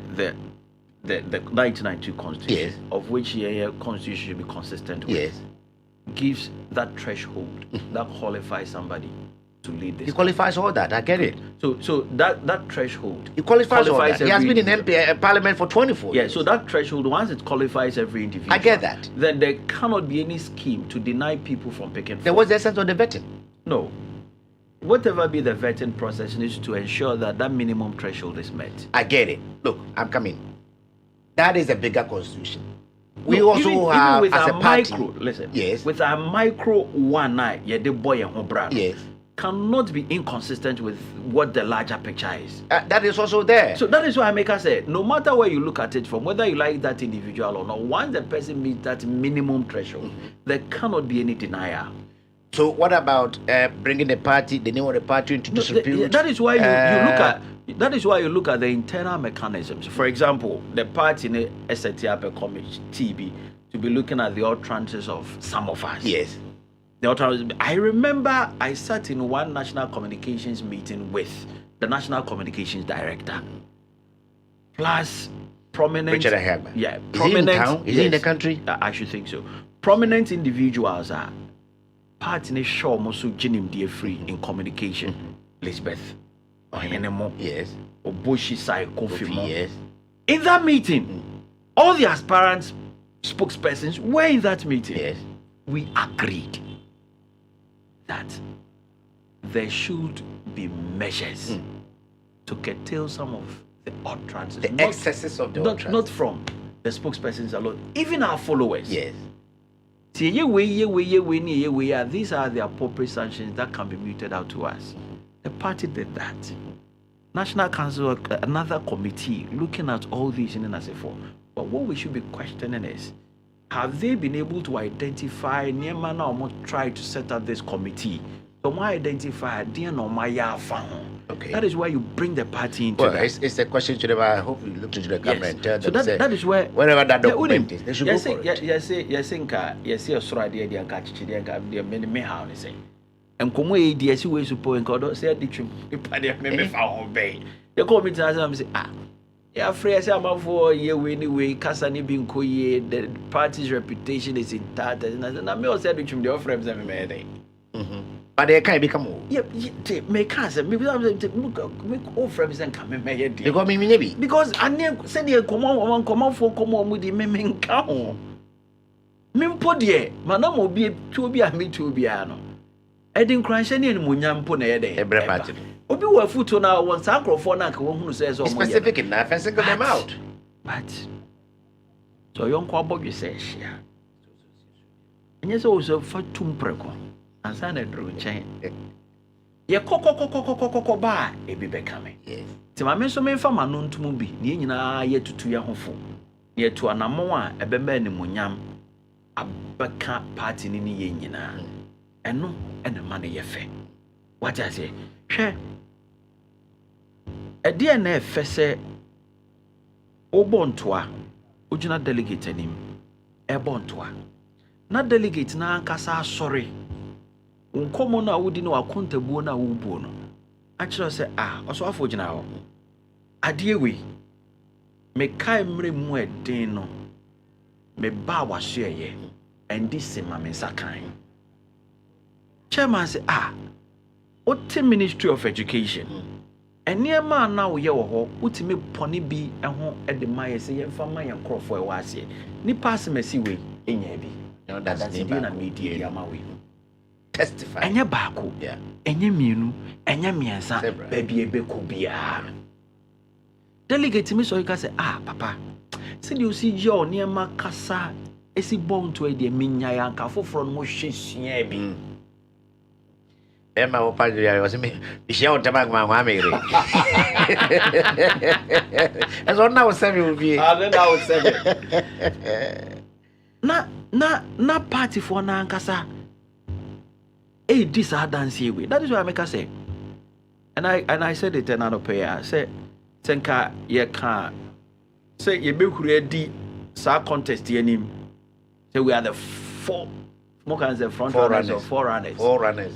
1992 constitution, yes, of which the constitution should be consistent with, yes, gives that threshold that qualifies somebody to lead this. He qualifies all that. I get it. So that threshold. He qualifies all that. He has been in Parliament for 24 years. Yeah. So that threshold, once it qualifies every individual, I get that. Then there cannot be any scheme to deny people from picking. There was the essence of the vetting. No. Whatever be the vetting process needs to ensure that minimum threshold is met. I get it. Look, I'm coming. That is a bigger constitution. We also have, even with as a party, micro, listen, yes, with a micro one eye, yeah, the boy and brother. Yes. cannot be inconsistent with what the larger picture is. That is also there. So that is why Maker said, no matter where you look at it from, whether you like that individual or not, once the person meets that minimum threshold, there cannot be any denial. So what about bringing the name of the party into disrepute? That is why you look at. That is why you look at the internal mechanisms. For example, the party in the SATAP committee to be looking at the utterances of some of us. Yes. I remember I sat in one national communications meeting with the national communications director, plus prominent. Richard Ahagba. Yeah, is prominent. He in town? Is he in the country? I should think so. Prominent individuals are party ne show also Jinim dear free in communication. Elizabeth. Yes. Oboshi Sai Kofi. Yes. In that meeting, all the aspirant spokespersons were in that meeting. Yes. We agreed that there should be measures to curtail some of the utterances. The excesses of the utterances. Not from the spokespersons alone, even our followers. Yes. These are the appropriate sanctions that can be meted out to us. The party did that. National Council, another committee looking at all these in NSA4. But what we should be questioning is, have they been able to identify Niema na omo try to set up this committee? So my identify okay. That is why you bring the party into that. It's a question to them. I hope you look into the camera and tell them. So that is where wherever that document is, they should go for it. Yes, and come away, dear, see where support and God say the truth. Me found obey. You call me to answer say, yeah, free as I'm for ye anyway, Kasani bin Koye, the party's reputation is in tatters, and I may also say the truth, the friends have made. But they can't become more. Yep, make us, maybe I'm make all friends and come and make it. They got me maybe. Because I never said, come on with the men count. Mimpo dear, Madame will be to be a me to be ano. I didn't crash any munyam pone every party. Obi wa foot on our one sacro for who says specific enough and single them out. But so young Quabo you say, yeah. And yes, also for Tumpreco and San Andrew chain. Ye coco bar, a be becoming. Yes. To my men so many farmer known to be near yet to 2 year home. Yet to an amoa, a bembe munyam, a baka party in yenina. And no, and the money ye fe. What I say? Share. A DNA fesse Obontoa, Ujuna delegate him. Ebontoa. Not delegate na kasa sorry. Uncommon na would know a contabuona ubono. Actually say, also a fortune now. Adie we. Me kai mre mwe deno. Me ba wa share ye. And this same Mensah kind. Chairman say, what Ministry of Education? And near man now ye wo utimi poni bi eho e de maye say ye fa man krofo e wase ni pass mesi we enya bi no that's na media ya ma we testify enya baako yeah enya mienu enya miensa baby ebe ko bia delegate mi so you can say papa see you see your near ma kasa esi born to e de minya ya nka foforo no mo hwehia bi Emma Opadia was me. Michelle Tabag, my mammy. As on now, 7 will be. Then I would say, na party for Nankasa. This are dance here with. That is why I make us say. And I said it another pair. I said, Senka, ye can't say ye be ready, sa contest him. Say we are the four. Smokers the front runners or forerunners. Forerunners.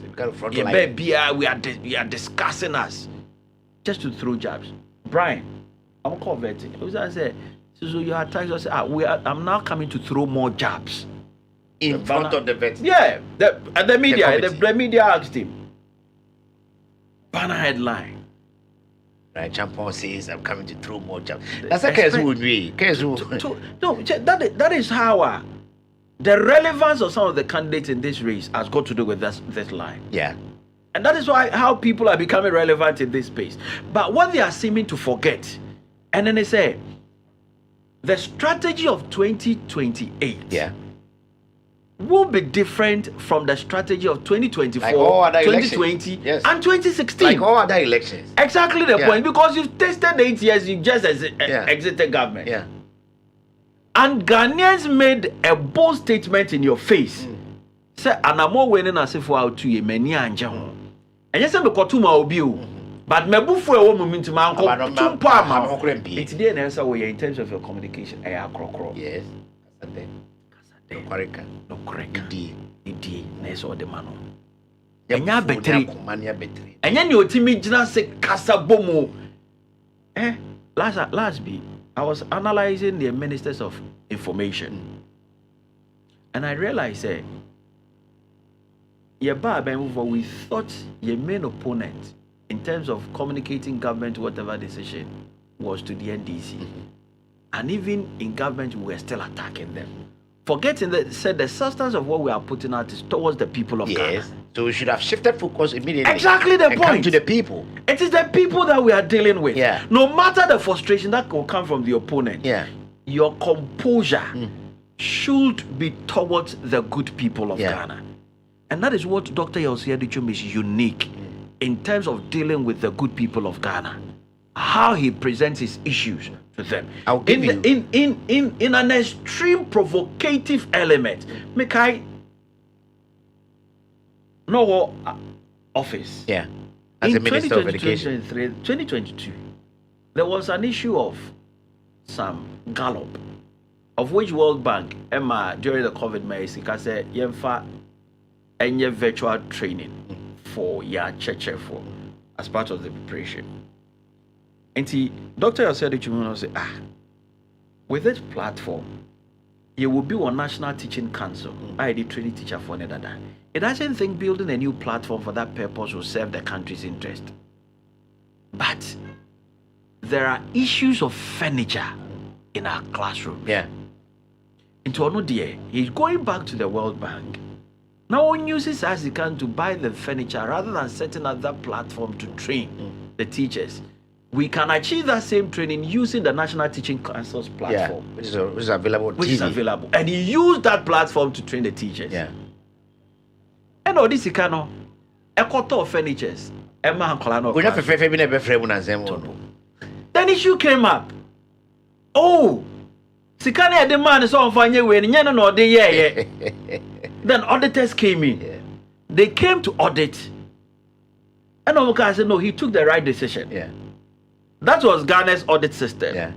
Yeah, we are discussing us just to throw jabs. Brian, I'm converting. I said, so you are trying to say, I'm now coming to throw more jabs in front of the vet. Yeah, the media asked him. Banner headline. Right, Champon says I'm coming to throw more jabs. That's a case would be. No, that is how. The relevance of some of the candidates in this race has got to do with this line. Yeah. And that is why how people are becoming relevant in this space. But what they are seeming to forget, and then they say, the strategy of 2028 will be different from the strategy of 2024, like all other 2020, yes. and 2016. Like all other elections. Exactly the point, because you've tasted 8 years, you just exited government. Yeah. And Ghanaians made a bold statement in your face. Say, and I'm more winning as if we are to ye many anjao. And yes, I'm the Kotuma Obiu. But Mebufu a woman to my uncle. It's the answer way in terms of your communication. Yes. No correct. No correct. Idi. Neso de mano. Enya betri. Enya ni otimi jina se kasa bomo. Last be I was analyzing the ministers of information. And I realized we thought your main opponent in terms of communicating government whatever decision was to the NDC. And even in government we were still attacking them. Forgetting that said the substance of what we are putting out is towards the people of Ghana. So we should have shifted focus immediately. Exactly the point. Come to the people. It is the people that we are dealing with. Yeah. No matter the frustration that will come from the opponent, your composure should be towards the good people of Ghana. And that is what Dr. Yossi Adichum is unique in terms of dealing with the good people of Ghana. How he presents his issues to them. I'll give you in an extreme provocative element. Make I know office. Yeah. As a Minister of Education. 2022, there was an issue of some gallop, of which World Bank, Emma, during the COVID measures, said, Yemfa, any virtual training for your church for as part of the preparation. And Dr. Yosedi Chumuno said, with this platform, you will be on National Teaching Council. I did training teacher for another. It doesn't think building a new platform for that purpose will serve the country's interest. But there are issues of furniture in our classroom. Yeah. Into Onodia, he's going back to the World Bank. Now one uses as he can to buy the furniture rather than setting up that platform to train the teachers. We can achieve that same training using the National Teaching Council's platform. Yeah, which is available. Which is available. And he used that platform to train the teachers. Yeah. And all this he can a quarter of furnitures. Then issue came up. Oh, Sikane the man is on fire when no day. Then auditors came in. Yeah. They came to audit. And Omoka said, no, he took the right decision. Yeah. That was Ghana's audit system. Yeah.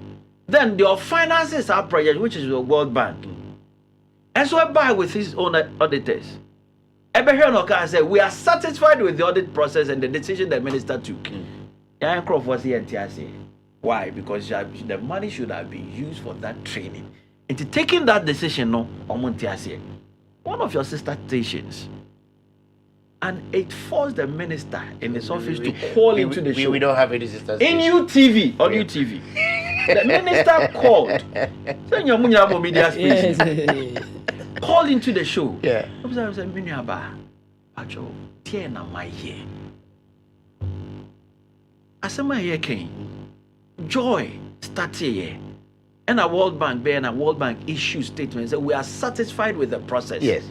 Then the finances our project, which is the World Bank. And so I buy with his own auditors. Ebehion Oka said, we are satisfied with the audit process and the decision the minister took. Yan Croft was here and why? Because the money should have been used for that training. Into taking that decision, no, one of your sister stations. And it forced the minister in his office to call into the show. We don't have any sisters. In UTV, on UTV. The minister called. Called into the show. Yeah. I said, Joy started here. And a World Bank and a World Bank issue statements that we are satisfied with the process. Yes.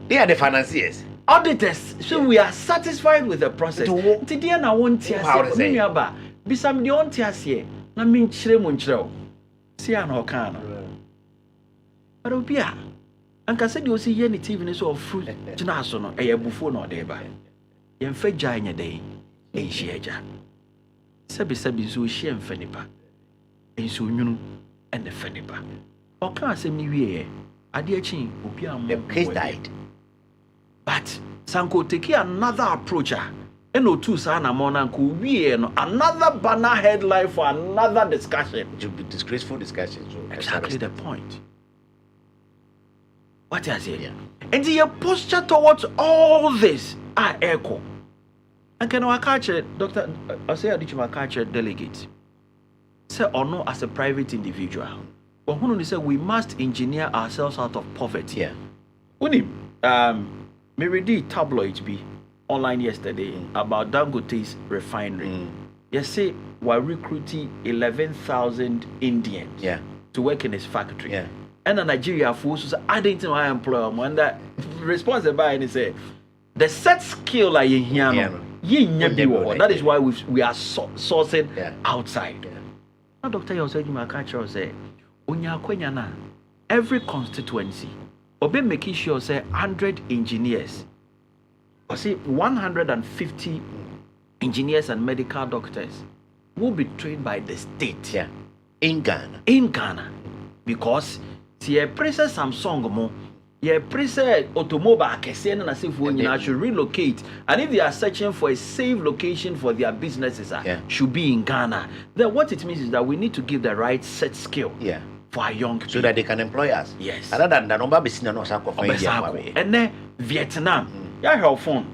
They are the financiers. Auditors, so we are satisfied with the process. Today na want to say, "Miaba, bisam di want to say, na min chire mun chire." See an okano. But obia, anka said you see any TV ni so fruit. Jina so no, e bufu no dey ba. Yen fa gya nya dey, e hie gya. Sabi so hie mfa nipa. Enso nwunu e ne fa nipa. Oka asem ni wie, ade achi obi am. The case died. But Sanko take another approach. No2 sana monanku we another banner headline for another discussion. It will be disgraceful discussion. So exactly the point. What is it? Yeah. And your posture towards all this are echo. And can I catch it, Dr. Osei Adichuma catch a delegate? Say or no as a private individual. But who say we must engineer ourselves out of poverty. Yeah. When me read tabloids be online yesterday about Dangote's refinery. You see, we're recruiting 11,000 Indians to work in his factory. Yeah. and Nigeria forces adding to my employer. And that response by and say the set skill like here. That is why we are sourcing outside. Now, Dr. Yosegima Kacho say, every constituency, be making sure say 100 engineers, or say 150 engineers and medical doctors will be trained by the state. Yeah. In Ghana. In Ghana. Because see a preset Samsung mo, yeah, preset automobile kesen and as if we should relocate. And if they are searching for a safe location for their businesses, should be in Ghana. Then what it means is that we need to give the right set skill. Yeah. For our young people. So that they can employ us. Yes. Other than the number be seen no sako for India. And then Vietnam. Yeah, her phone.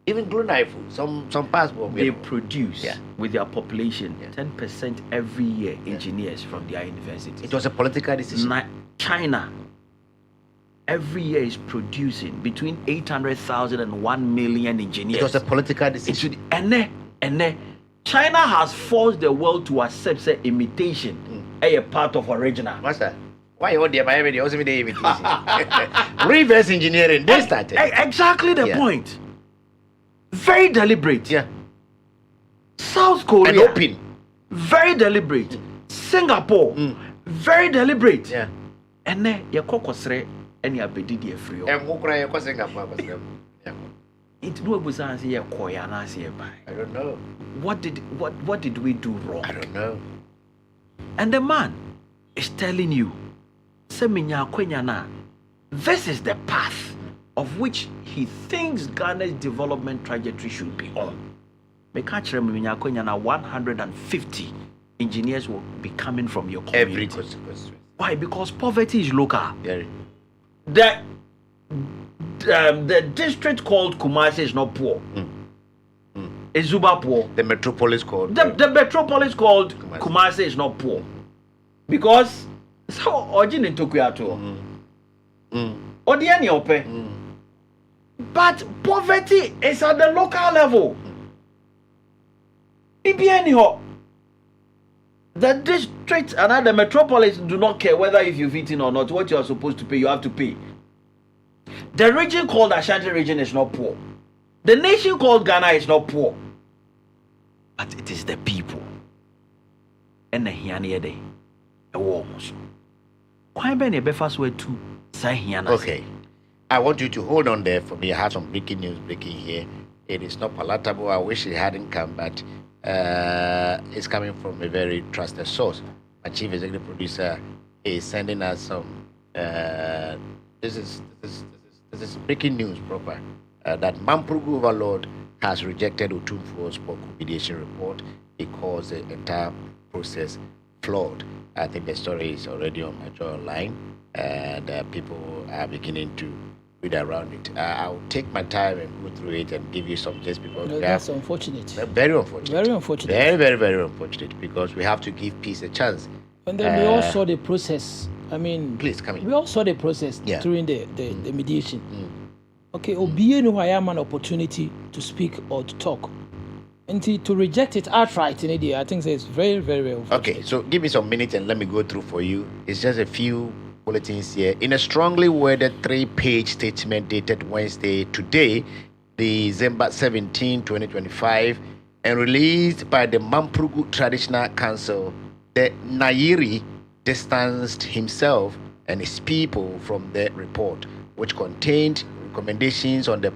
Even Glue Knife, some passport. They produce with their population 10% every year engineers from their universities. It was a political decision. China every year is producing between 800,000 and 1 million engineers. It was a political decision. And then China has forced the world to accept say imitation a part of original. Master, why you there by everybody also the imitation? Reverse engineering, they started. Exactly the point. Very deliberate. Yeah. South Korea. And open. Very deliberate. Singapore. Very deliberate. Yeah. And then you kokosre and you bedi the free. And who cry ko Singapore? It no was answer ya koya na say by. I don't know. What did we do wrong? I don't know. And the man is telling you, Seminya Kwenyana, this is the path of which he thinks Ghana's development trajectory should be on. 150 engineers will be coming from your community. Every consequence. Why? Because poverty is local. Yeah. The district called Kumasi is not poor. Is Zuba poor? The metropolis called the metropolis called Kumasi is not poor. Because so origin in Tokuyato. Odiani ope. But poverty is at the local level. The district and the metropolis do not care whether if you've eaten or not. What you are supposed to pay, you have to pay. The region called Ashanti region is not poor. The nation called Ghana is not poor. But it is the people. And the Hiani a war. Okay. I want you to hold on there for me. I have some breaking news breaking here. It is not palatable. I wish it hadn't come, but it's coming from a very trusted source. My chief executive producer is sending us some. This is breaking news proper. That Mamprugu Overlord has rejected Otumfuo's mediation report because the entire process flawed. I think the story is already on Major Online, and people are beginning to read around it. I'll take my time and go through it and give you some just because that's unfortunate. Very unfortunate. Very unfortunate. Very, very, very unfortunate because we have to give peace a chance. And then we all saw the process. I mean, please come in. We all saw the process during the mediation. Okay, Obienu have an opportunity to speak or to talk. And to reject it outright in India, I think it's very, very, very unfortunate. Okay, so give me some minutes and let me go through for you. It's just a few bulletins here. In a strongly worded 3-page statement dated Wednesday, today, December 17, 2025, and released by the Mamprugu Traditional Council, the Nairi distanced himself and his people from the report, which contained recommendations on the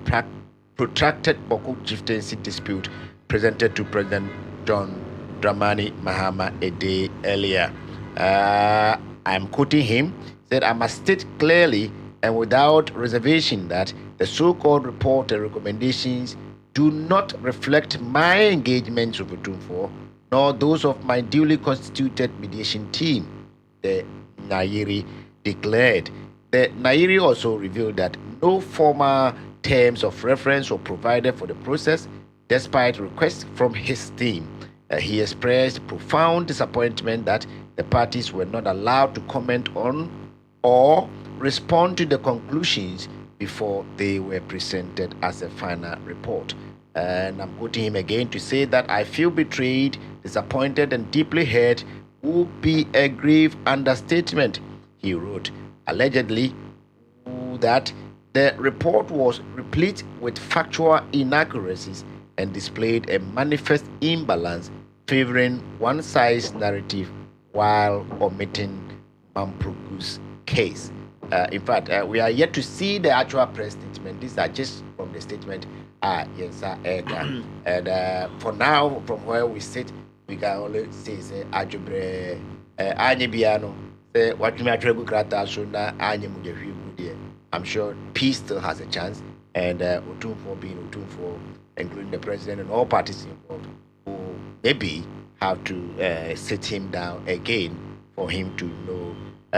protracted Boko chieftaincy dispute presented to President John Dramani Mahama a day earlier. I'm quoting him, said, I must state clearly and without reservation that the so-called report and recommendations do not reflect my engagements with Otumfuo, nor those of my duly constituted mediation team, the Nairi declared. The Nairi also revealed that no formal terms of reference were provided for the process, despite requests from his team. He expressed profound disappointment that the parties were not allowed to comment on or respond to the conclusions before they were presented as a final report. And I'm quoting him again to say that I feel betrayed, disappointed, and deeply hurt would be a grave understatement. he wrote allegedly that the report was replete with factual inaccuracies and displayed a manifest imbalance favoring one side's narrative while omitting Mamproku's case. In fact, we are yet to see the actual press statement. These are just from the statement. Yes, and for now, from where we sit, we can only say, Ajubre, Anyebiano, say, what you might grata, so now I'm sure peace still has a chance, and Otumfo being Otumfo, including the president and all parties involved, who maybe have to sit him down again for him to know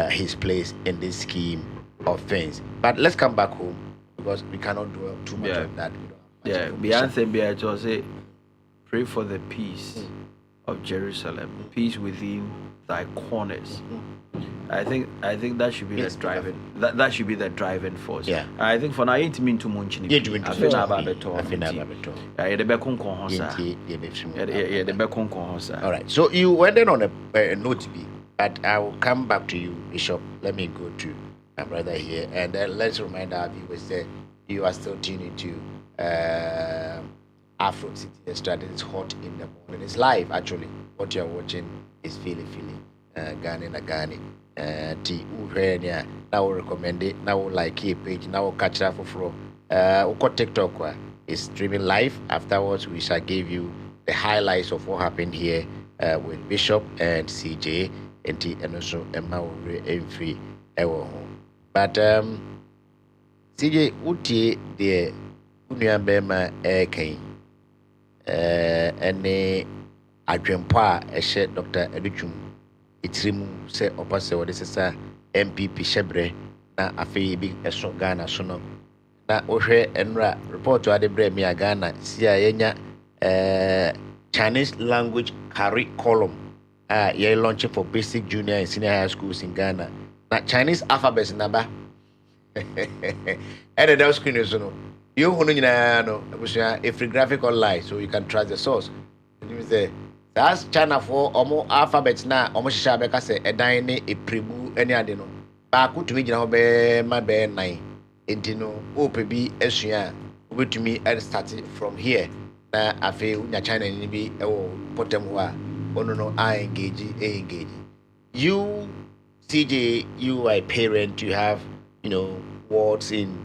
his place in this scheme of things. But let's come back home because we cannot dwell too much on that. Beyonce was say, pray for the peace of Jerusalem, peace within thy corners. I think that should be the driving. That should be the driving force. Yeah. I think for now, it means too much. I think about the all right. So you went in on a note B, but I will come back to you, Bishop. Let me go to my brother here, and then let's remind our viewers that you are still tuning to AfroCityXtra. It's hot in the morning. It's live, actually. What you're watching is feeling. Ghani. Ti uhenya now recommend it, now like a page, now catch up for TikTok is streaming live. Afterwards, we shall give you the highlights of what happened here with Bishop and CJ and also Emma and free. But CJ uti the Unyambema Eke and Adrempa a shed Dr. Educhum. Itirimu se opase wode sesa MPP shebre na afei bi eso Ghana so no na ohwe enra report ade bre mi Ghana sia yenya Chinese language curriculum ye launch for basic junior and senior high schools in Ghana na Chinese alphabet number and the screen is no you hunu nyina no a free graphic online so you can trust the source. You say that's China for omo alphabet na omo shisha beka se edan ne eprebu ene ade no ba ko tumi gina be ma be 9 enti no ope bi esua obetumi start from here na afi unya China ni bi ewo potem ho a ono no engage you CJ, you are a parent, you have wards in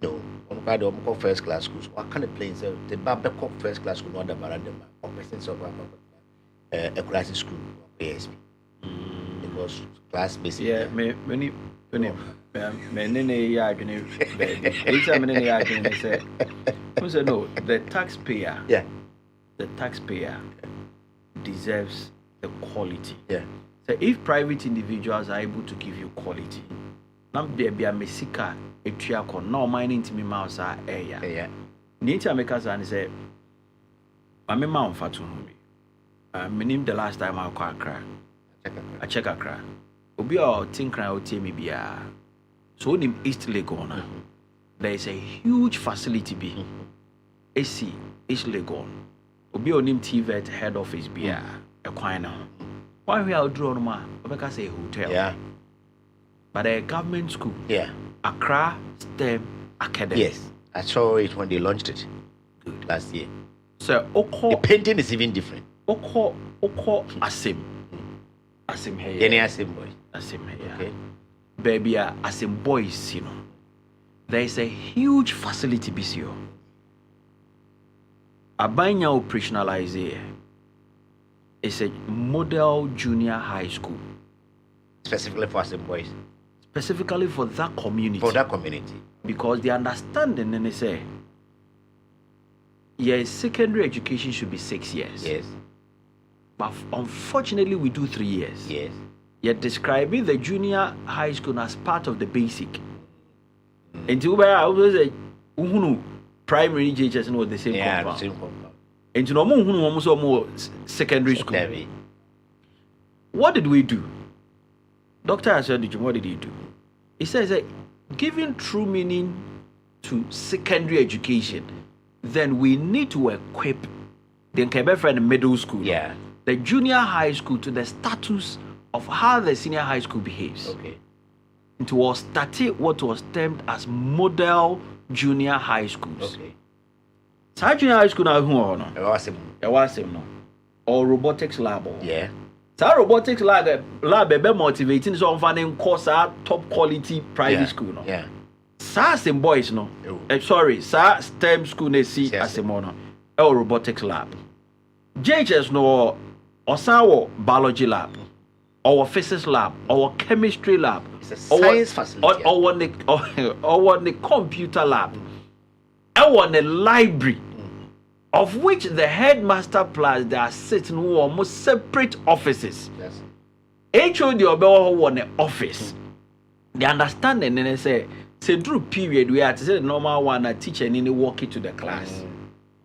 on first class schools. What kind of planes the Babcock first class school not the Barandema or presence of a classic school ASP. Because class basically. Yeah, many no, the taxpayer. Yeah. The taxpayer deserves the quality. Yeah. So if private individuals are able to give you quality, now there be a mesika etuako no mining to me mouse area. Yeah. Nature makers and say, I'm a man for 2 meaning the last time I call I check Accra. Obi or think I will tell me be so in East Legon. There is a huge facility be AC East Legon. Obi on him TV head office be a quina. Why we are drawn ma because a hotel. Yeah. But a government school. Yeah. Accra STEM Academy. Yes. I saw it when they launched it. Good. Last year. So the painting is even different. Oko Asim. Asim here. Any Asim boy. Asim here. Okay. Baby Asim boys, there is a huge facility bisio. Abanya operationalize here. It's a model junior high school. Specifically for Asim boys. Specifically for that community. For that community. Because the understanding then they say, yes, secondary education should be 6 years. Yes. But unfortunately, we do 3 years. Yes. You're describing the junior high school as part of the basic. Until I was say, primary JHS know the same compound. The same compound. And to know more secondary school. What did we do? Dr. Asad, what did he do? He says that giving true meaning to secondary education, then we need to equip the Nkebe friend middle school, yeah, the junior high school to the status of how the senior high school behaves. Okay. It was started what was termed as model junior high schools. Okay. So junior high school now who or no? Awesome. No. Or robotics lab. Yeah. So robotics lab be motivating so finding course top quality private school no. Yeah. Some boys no. Sorry, STEM school they see as a mono. Or robotics lab. JHS no or biology lab. Or physics lab, or chemistry lab, it's a science facility, or the computer lab, or the library, of which the headmaster plus they are sitting who almost separate offices. Yes. HOD or the office. The understanding then they say through period we are to say the normal one a teacher and then walk into the class.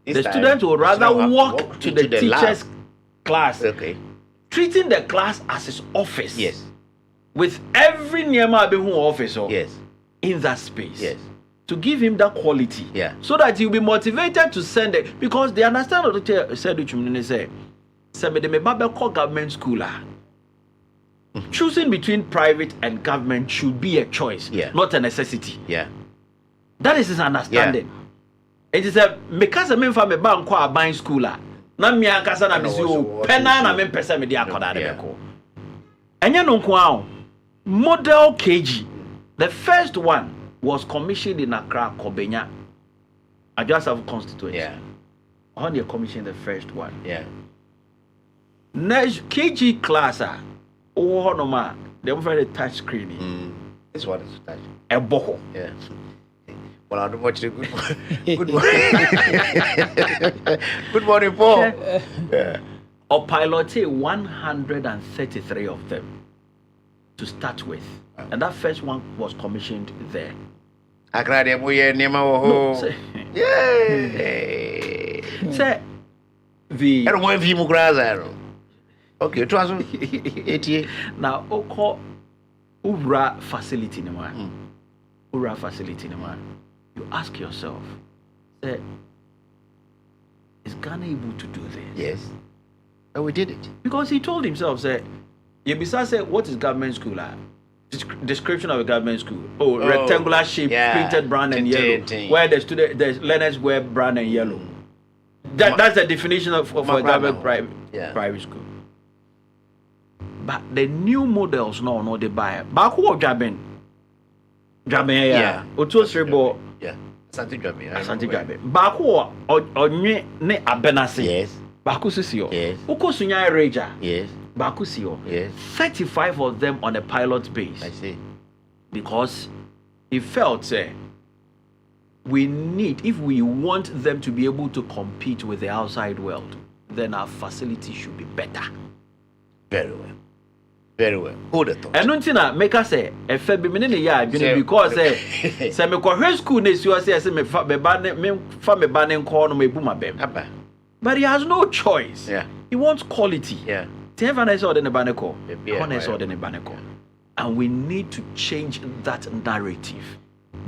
The students would rather walk to the teacher's class. Okay. Treating the class as his office. Yes. With every Nyama Abehu officer. Yes. In that space. Yes. To give him that quality. Yeah. So that he'll be motivated to send it. Because they understand what they said which mean say government school. Choosing between private and government should be a choice, not a necessity. Yeah. That is his understanding. It is a because I mean from a bank or buying schooler. Na mi akasa na bisi o pena na me pese me di akoda de beko enye no nko model KG. The first one was commissioned in Accra, Kobenya, Adjustable Constituency. Yeah. On the commission the first one. Yeah. Next KG class oh no ma they were very touch screen. This one is touch. A boko. Yeah. Well, I don't watch the good morning. Good morning, Paul. Yeah. Or piloted 133 of them to start with. And that first one was commissioned there. Yay! Say the I don't want to be okay, it was 88. Now, Oko Ura facility no man. Ura facility no man. You ask yourself, say, is Ghana able to do this? Yes. And we did it. Because he told himself, say, Yebisa said, what is government school? Description of a government school. Rectangular shape, printed brown and yellow. Where the learners wear brown and yellow. That's the definition of a government private school. But the new models, no, they buy. Back who Jaben? Yeah. Oto Srebo. Yeah. Asante Jabe. Back who onye ne abenase. Yes. Baku sisio. Yes. Uko sunya Reja. Yes. Baku sio. Yes. 35 of them on a pilot base. I see. Because he felt we need, if we want them to be able to compete with the outside world, then our facility should be better. Very well. Very well. Who the thought? And nothing make us say, if I be meaning because say me go school next year say me fa me banning corner me boom bem. But he has no choice. Yeah. He wants quality. Yeah. Tevan is order the baneko. And we need to change that narrative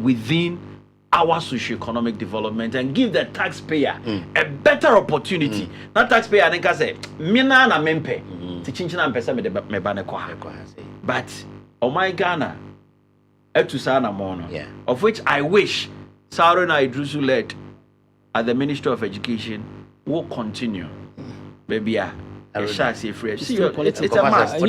within our socio-economic development and give the taxpayer a better opportunity. Not taxpayer I think I say mina na mempe. But my Ghana of which I wish Sauron Idrusu led at the Ministry of Education will continue. Baby, it's a must.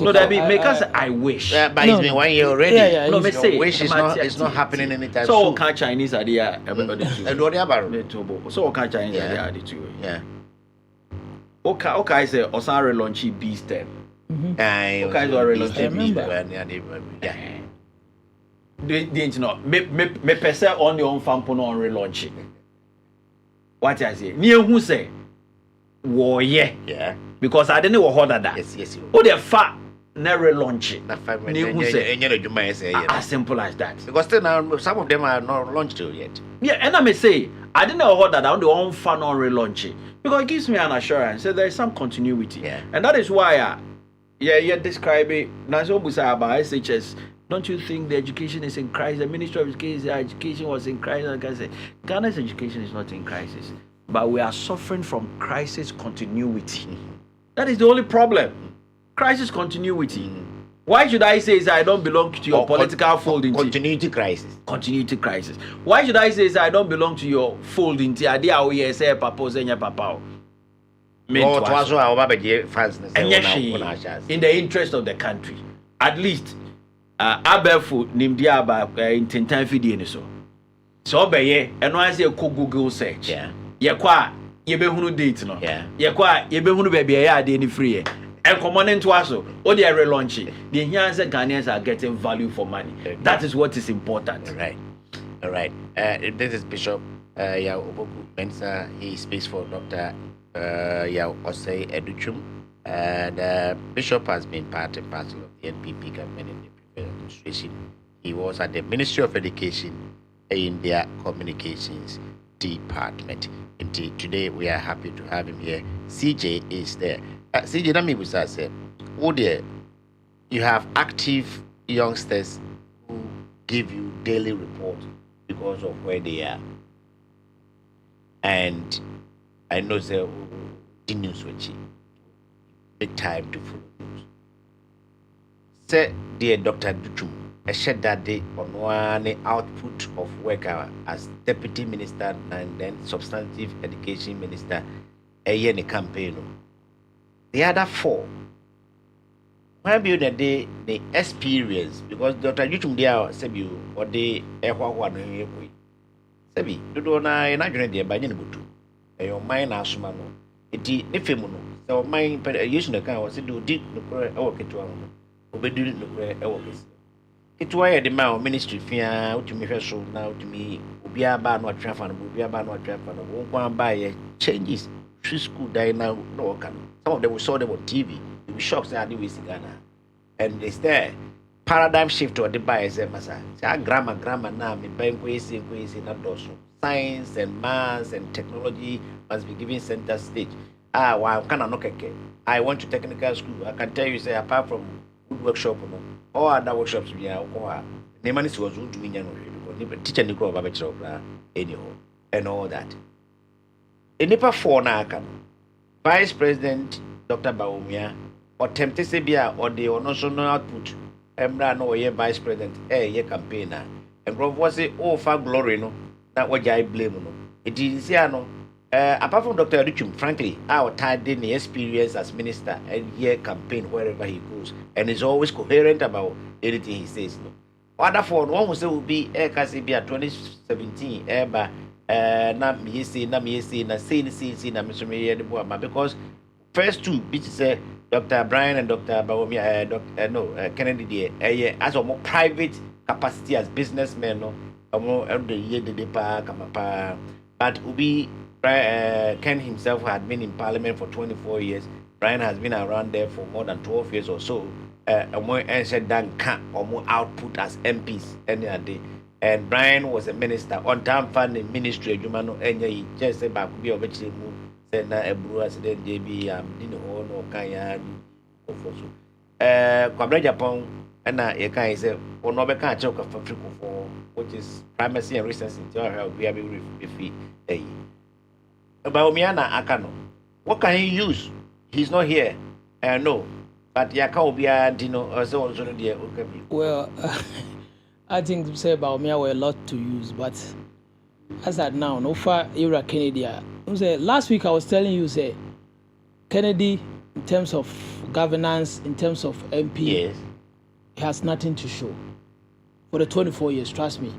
No, that be make us I wish. But it's been 1 year already. Yeah, no, me say wish it's not happening anytime so soon. can Chinese idea everybody too. so can Chinese idea too. Yeah. Okay, say Osare launchy B step. Okay, Yeah. Didn't know. Me pese on your own fampo no on relaunch. What I say? Near who say? War yeah. Because I didn't know what that. Yes. Oh, the fat never launch it. As As simple as that. because still now some of them are not launched yet. Yeah, and I may say I didn't know that on the own fan on relaunch it because it gives me an assurance that there is some continuity. Yeah. And that is why describe it. Naso Busa about SHS. Don't you think the education is in crisis? The Ministry of Education was in crisis. Like I said, Ghana's education is not in crisis, but we are suffering from crisis continuity. That is the only problem. Crisis continuity. Why should I say I don't belong to your political fold? Continuity crisis. Continuity crisis. Why should I say I don't belong to your fold? Into idea how you say papa zenya papa. In the interest of the country, at least abefu nimdia aba intentan fidie ni so obeye eno ase ko Google search ye kwa ye behunu date no ye kwa ye behunu be be ya ade ni free and common to us o dey relaunch the here say Ghanaians are getting value for money. That is what is important. All right. This is Bishop Kwasi Mensah. He speaks for Dr. Kwasi Educhum, and Bishop has been part and parcel of the NPP government in the previous administration. He was at the Ministry of Education in their communications department. Indeed, today we are happy to have him here. CJ is there. CJ, let me say, oh dear, you have active youngsters who give you daily reports because of where they are. And I know the news which big time to follow news. Say, dear Dr. Dutum, I said that day on one output of work as Deputy Minister and then Substantive Education Minister a year campaign. The other four, maybe the experience, because Dr. Dutum there said you or the one Sebi, do na imagine the banyan butu. Your mind asumano. Iti nefemuno. So mind use no kan was do did no kore e work to am. Obedu no kore e work. It why the man ministry fia utumi hweso na utumi obi aba no atwa no obi aba no atwa no won kwan ba ye changes free school die now no can. Some of them we saw them on TV. You be shocked say they we see Ghana. And it's there. Paradigm shift to the bias masa. Say grammar na me ban kwesi na doso. Science and maths and technology must be given center stage. Why can I no keke? I went to technical school. I can tell you say apart from good workshop no, all other workshops we are the money was to me because teacher ni go ba anyhow and all that. Enipa for na aka Vice President Dr. Bawumia attempted to be or the national output. Emra no ye vice president ye campaigner and bro was say oh far glory no that what I blame no it is here no apart from Dr. Richum frankly our tied in the experience as minister and year campaign wherever he goes and is always coherent about anything he says no other for one who say will be Kasibia 2017 eba na me say na say na me because first two bitches say Dr. Brian and Dr. Bawumia, Kennedy, as a more private capacity as businessmen, no, every year but Ubi Ken himself had been in Parliament for 24 years. Brian has been around there for more than 12 years or so. More answered than or more output as MPs any day. And Brian was a minister on time funding ministry. You know, and he just said back be of na ebru accident JB dino no kanya ofoso kwabra Japan na ye kan say ono be kan check for which is primacy and recency to how we are be free about Miana akano what can he use? He's not here no but ya can be dino so there okay. Well I think to say about me were a lot to use, but as that now no far era Kennedy last week I was telling you say Kennedy in terms of governance, in terms of MP, yes, he has nothing to show for the 24 years, trust me.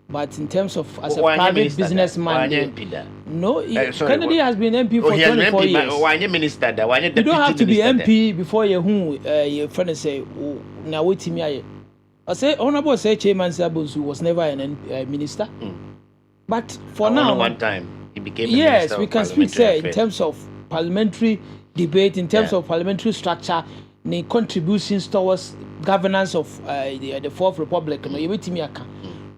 But in terms of as a private businessman, no, Kennedy has been MP for 24 years. You don't have to be MP before your friend say, now wait to me. I say Honorable say Chairman Sabusu was never an minister. But for now, one time he became yes, we can speak say in terms of parliamentary debate, in terms of parliamentary structure, the contributions towards governance of the Fourth Republic. No, you wait me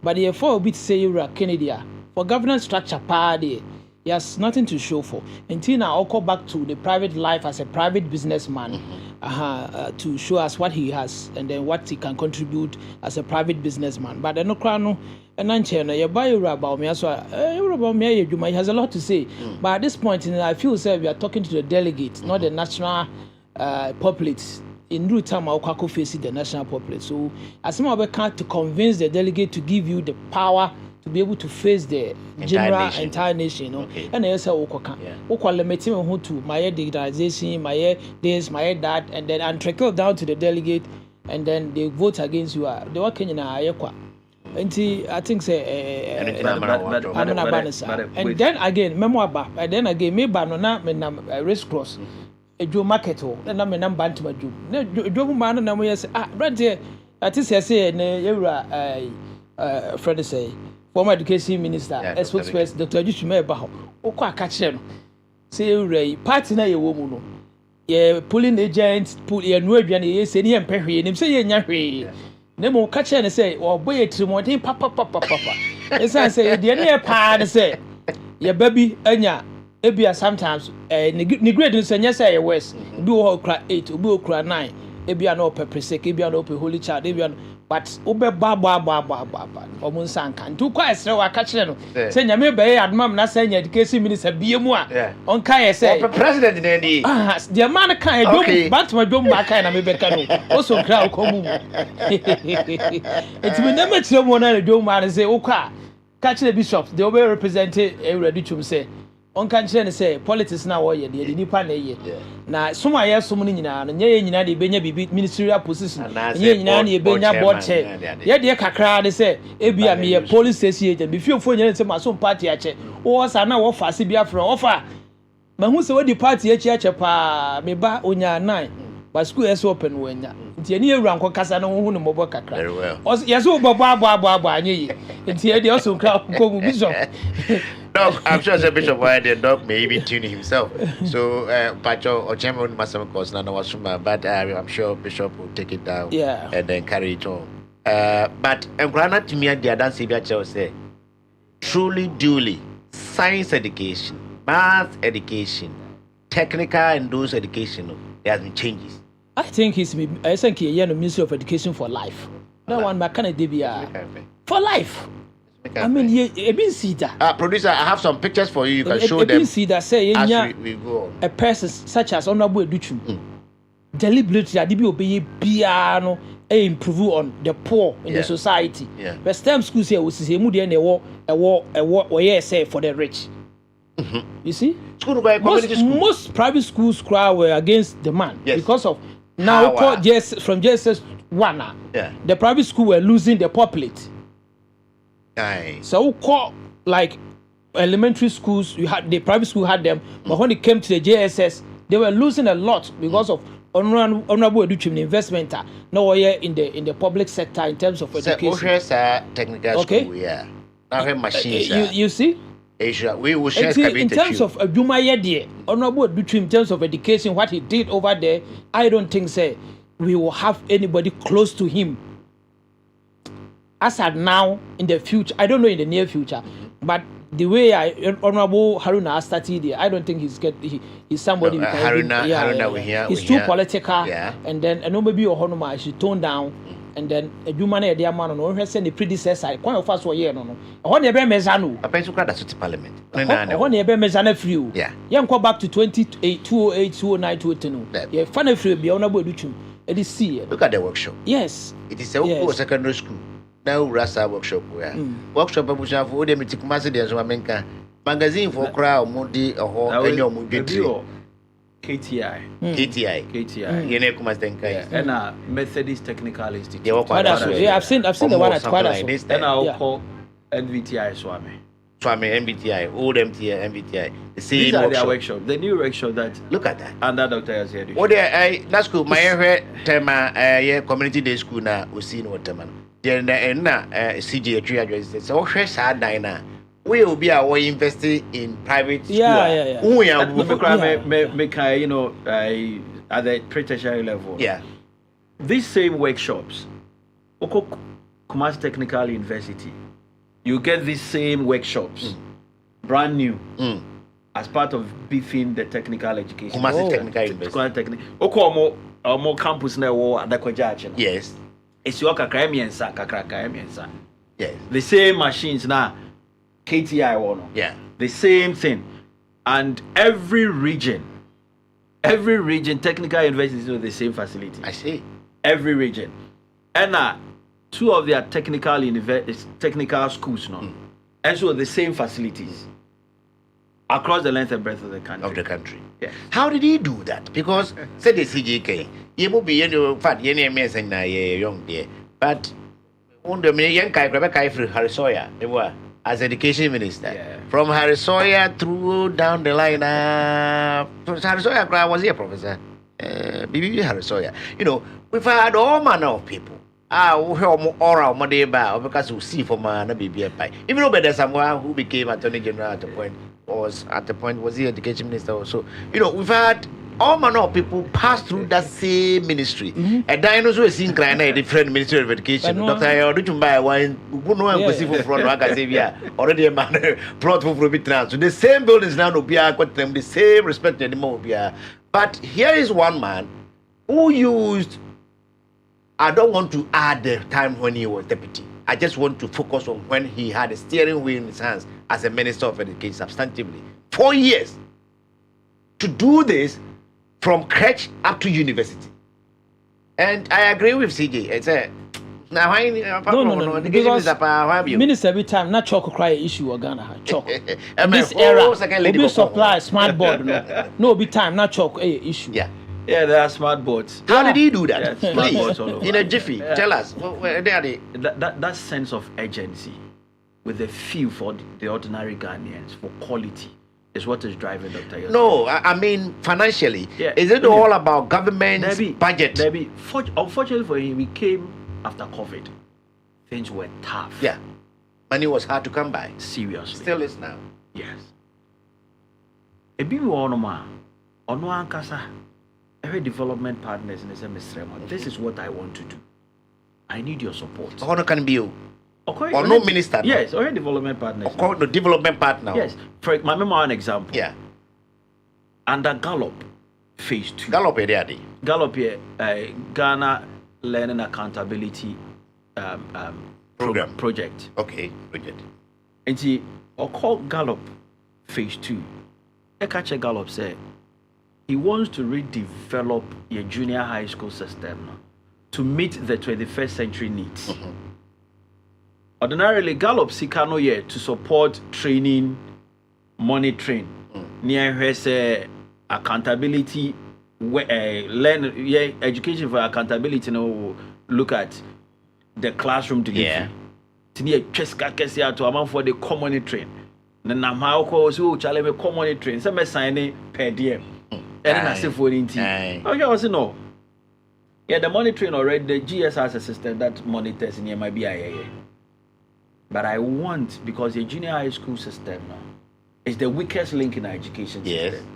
but the four bit say you are Kennedy for governance structure party. He has nothing to show for. Until now, I'll go back to the private life as a private businessman to show us what he has and then what he can contribute as a private businessman. But no crown, and I'm you buy about me as well. About me, he has a lot to say. But at this point, I feel say we are talking to the delegates, not the national populace. in real time I'll face the national populace. So as soon as we can to convince the delegate to give you the power to be able to face the entire nation, you know. Okay. And I say we limit him to my digitization, my this, my that, and then and trickle down to the delegate, and then they vote against you. They work in I think say and then again memoir and then again me banana me race cross ejo market ho na me nam bantama ju na ejo ma na mo yes brand here I think say na yewura Fred say former education minister spokesperson Dr. Ajishime ba ho okọ aka kire no say yewura party na yewo mu no ye polling agents pull ye no aduane ye se ne empehwe nim say ye nya hwe Nemo catch and say, or boy, Trimoti, papa. It's I say, the near part say, your baby, Anya, Ebia sometimes, neglecting, and yes, I was, do all cry 8, do cry 9, Ebia no pepper sick, Ebia no holy child, Ebian, but Uber Baba, almost sank, and too quiet, so I catch them. Say, Yammy Bay, and Mam, not saying education minister, be a more. On Kaya say, president in any. The man can't but my dome back and I'm also crowd come. It's been never someone I do man and say, okay, catch the bishops, they will represent a ready to say. On can't say politics now or yet, the Nipan ye. Now, some I have so many now, and ye in the Benya ministerial position, and ye in the Benya board chair. Yet, dear Kakra, they say, Ebia me a police associate, and before 4 years, my son party at check, or Sana offer, Sibia from offer. But who's the party at church, pa, me ba unya 9, but school is open when ya. It's a near round Casano who no more Kakra. Very well. Yes, oh, Baba, it's here, they also crowd go bishop. No, I'm sure the Bishop White the dog may even tune himself. So, Pacho or Chairman Massam Cos, none was from but I'm sure Bishop will take it down and then carry it on. But I'm granted to me at the Adan Sibia say, truly, duly, science education, math education, technical and those education, there has been changes. I think he's Ministry of Education for life. That one, Makana Debia for life. I mean, you been see that. Producer, I have some pictures for you. You can show them. See that say as we go on. A person such as Honorable Educhum deliberately obey piano improve on the poor in the society. But STEM schools here we see a war say for the rich. You see, most private schools cry were against the man because of now from JSS 1. The private school were losing the populate. So call like elementary schools, you had the private school had them, but when it came to the JSS, they were losing a lot because of honorable education investment. No in the public sector in terms of education. Technical school, now machines. You see. Asia, we will share in terms of Juma honorable education in terms of education, what he did over there, I don't think we will have anybody close to him. As at now, in the future, I don't know in the near future, but the way Honorable Haruna started there, I don't think he's somebody. Haruna, he's too political, and then maybe Honoma should tone down, and then a human idea man on her send the predecessor. One of us were here, no. On the Mezano, a pencil card at Parliament. On the Mezana few, young go back to 2008, 208, 209, 210. Yeah, funny free be honorable Duchum. It is see. Look at the workshop. Yes, it is a secondary school. Now Rasa workshop where workshop abuja for them to Kumasi de Zamenka magazine for crowd Mudi or KTI. Yene Kumastenka and Methodist Technical Institute. I've seen the one at Quadaso. And I'll call NVTI Swami MBTI, old MTI, MBTI. The same these are their workshop. The new workshop that look at that. Under Dr. Yazedi. Oh, there that's cool. My tema community day school now we see no tema. Then CJ tree address. So sad now. We will be our investing in private school. Yeah. You know, at the pre-tertiary level. Yeah. These same workshops, Kumasi Technical University, you get these same workshops, brand new, as part of beefing the technical education. Kumasi Technical University. More campus now at the Kwajachi. Yes. It's your Kakra Mensah. Yes. The same machines now, KTI one. Yeah. The same thing. And every region Every region, technical universities with the same facility. I see. Every region. And 2 of their technical schools now. And so the same facilities across the length and breadth of the country. Yes. How did he do that? Because say the CJK, you will be in fact young there. But on the young Harisoya, they were as education minister. Yeah. From Harisoya through down the line, Harisoya was he a professor? BB Harisoya. You know, we've had all manner of people. Oral Modeba, because we see from BBI. Even though there's someone who became Attorney General at the point, was he Education Minister also. You know, we've had all manner of people pass through that same ministry. And dinosaur is in a different Ministry of Education. Dr. Ayodutumba, who know I'm going from Ragazavia, already a man brought for Rubitran. So the same buildings now will be the same respect anymore. But here is one man who used. I don't want to add the time when he was deputy. I just want to focus on when he had a steering wheel in his hands as a Minister of Education substantively. 4 years to do this from crèche up to university. And I agree with CJ. It's a no. Because Minister every time not chalk cry issue or Ghana chalk. In this era, we supply smart board. No, be time not chalk issue. Yeah, there are smart boards. How did he do that? Yeah, smart boards all over. In a jiffy. Tell us. Where are they? That sense of urgency with the feel for the ordinary Ghanaians, for quality, is what is driving Dr. Yosef. No, I mean financially. Yeah. Is it all about government's budget? Unfortunately for him, he came after COVID. Things were tough. Yeah. Money was hard to come by. Seriously. Still is now. Yes. Ebi wonoma ono ankasa every development partners in the same. This is what I want to do. I need your support. How can be you? Okay, or no minister? Yes, or development partners. Okay, no development partner. Yes. For my memoir, an example. Yeah. Under Gallup, phase 2. Gallup area. Gallup here, Ghana Learning Accountability Program project. Okay, project. And see, or call Gallup phase 2. Ekache Gallup say he wants to redevelop your junior high school system to meet the 21st century needs. Mm-hmm. Ordinarily, Gallup Sikano here to support training, monitoring, near his accountability, education for accountability. No, look at the classroom delivery. Yeah. Near Cheska Kesia to amount for the monitoring. Then I'm how cause who challenge monitoring. Some signing per diem. And then I say for the okay, I was no. Yeah, the monitoring already. The GS has a system that monitors in my BIA. But I want, because the junior high school system is the weakest link in our education system.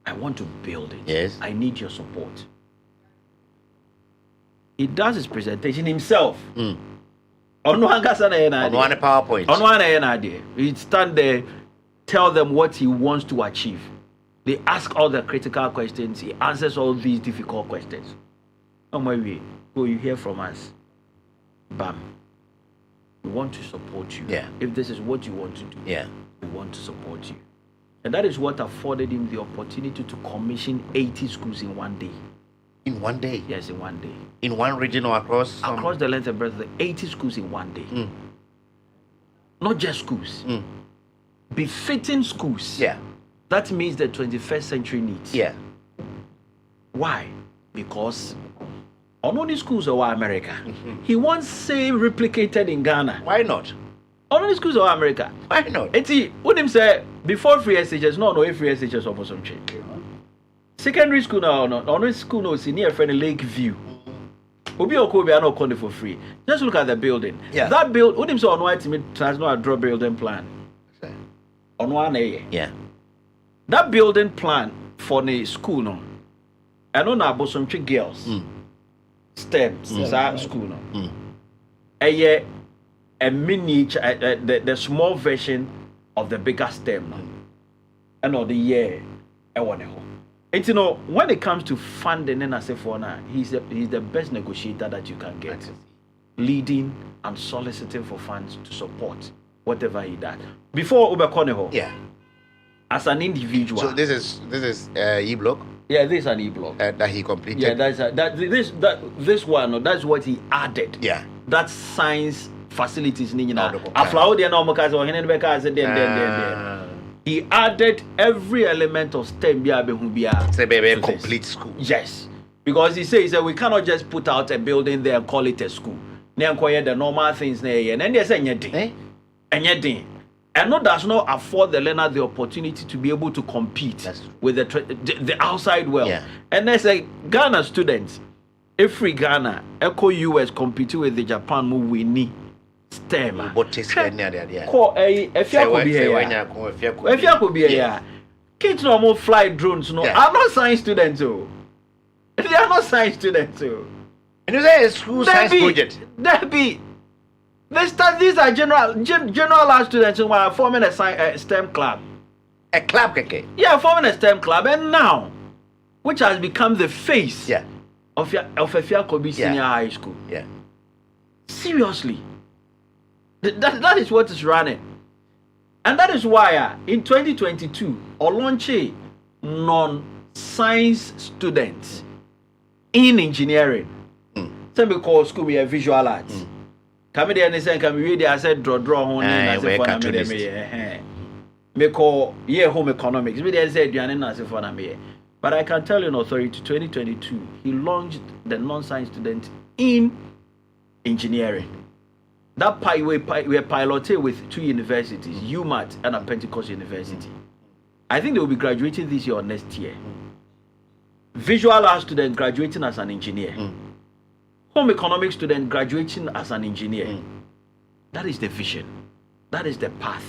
I want to build it. Yes. I need your support. He does his presentation himself. On one PowerPoint. On one idea. He stand there, tell them what he wants to achieve. They ask all the critical questions. He answers all these difficult questions. On my way, go you hear from us. Bam. We want to support you. Yeah. If this is what you want to do, yeah, we want to support you. And that is what afforded him the opportunity to commission 80 schools in one day. In one day? Yes, in one day. In one region or across? Across the length and breadth of the 80 schools in one day. Not just schools. Befitting schools. Yeah. That means the 21st century needs. Yeah. Why? Because only schools are America. He wants same replicated in Ghana. Why not? Only schools are America. Why not? And see, what him say before free SHS, no free SHS or some change. Secondary school now, only school no see near friend Lake View. Obi Okobi are not calling for free. Just look at the building. Yeah. That build, what him say on white to me has no draw building plan. On one A. Yeah. That building plan for the school no. I know now about some girls. STEM, school no. A miniature, the small version of the bigger STEM no. And all the year, and you know, when it comes to funding and he's the best negotiator that you can get, leading and soliciting for funds to support whatever he does. Before Uber Coneho, yeah, as an individual. So this is E-Block. Yeah, this is an e-block. That he completed. Yeah, this one. That's what he added. Yeah. That science facilities. He added every element of STEM. Say baby, complete school. Yes, because he says that we cannot just put out a building there and call it a school. The normal things there, and then they say anything, and no does not afford the learner the opportunity to be able to compete with the outside world. Yeah. And they say Ghana students, if free Ghana, Echo US competing with the Japan move, we need STEM. If you could be here, kids no more fly drones. No, I'm not science students. Oh, they are not science students. Oh, and you say a school science project. These are general students who are forming a STEM club. A club, okay? Yeah, forming a STEM club, and now, which has become the face of Fiakobi Senior High School. Yeah. Seriously, that is what is running, and that is why in 2022, Olonche non-science students in engineering, some we call school we have visual arts. Come there and say, come we there. I said draw honey. I said for me call home economics. Me there said you are for me. But I can tell you in authority, 2022, he launched the non-science student in engineering. That we are piloted with 2 universities, UMatt and a Pentecost University. I think they will be graduating this year or next year. Visual arts student graduating as an engineer. Home economics student graduating as an engineer. That is the vision. That is the path.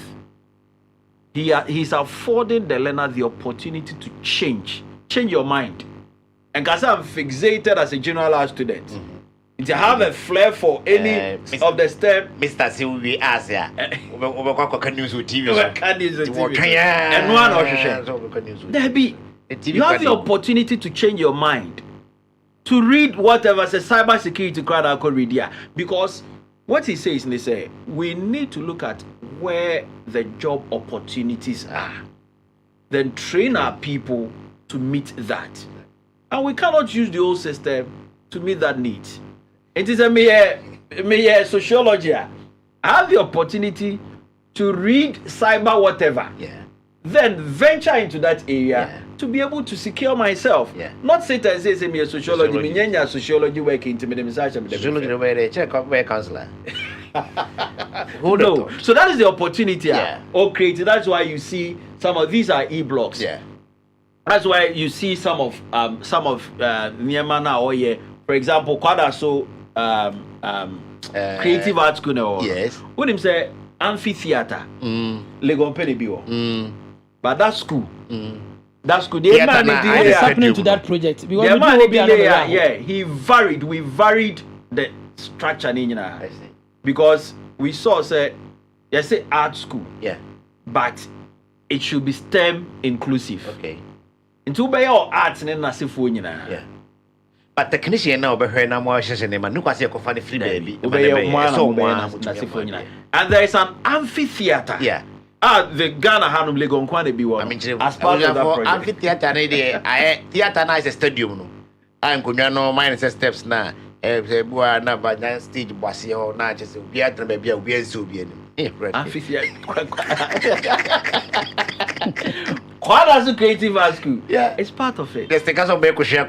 He's affording the learner the opportunity to change your mind. And because I'm fixated as a general art student, to have a flair for any of the STEM. Mr. C will be asked, yeah. News with TV. And one you have the opportunity to change your mind. To read whatever says cybersecurity crowd I could read here. Because what he says, they say, we need to look at where the job opportunities are. Then train our people to meet that. And we cannot use the old system to meet that need. It is a mere sociology. I have the opportunity to read cyber whatever. Then venture into that area to be able to secure myself. Not sit and say me a sociology, sociology work into me Sociology counselor. No. So that is the opportunity or created. That's why you see some of these are e-blocks. That's why you see some of Niemana or for example, Kwadaso creative arts school. When him say amphitheater, Legon Penibiwo. But that school, they what is happening to that project? We varied the structure in because we saw say art school, but it should be STEM inclusive. Into by your arts and nasifo but technician now be here now more session man no kwase ko fa free baby and there is an amphitheater the Ghana Hanum Legon Kwane be one as part of that project. Amphitheater theater na is a stadium no I nkonya no mine steps na bua na ba stage boase ho na chese obi atra ba bia obi anse obi anim amphitheater Kwadaso creative art school. It's part of it. There's the case of share.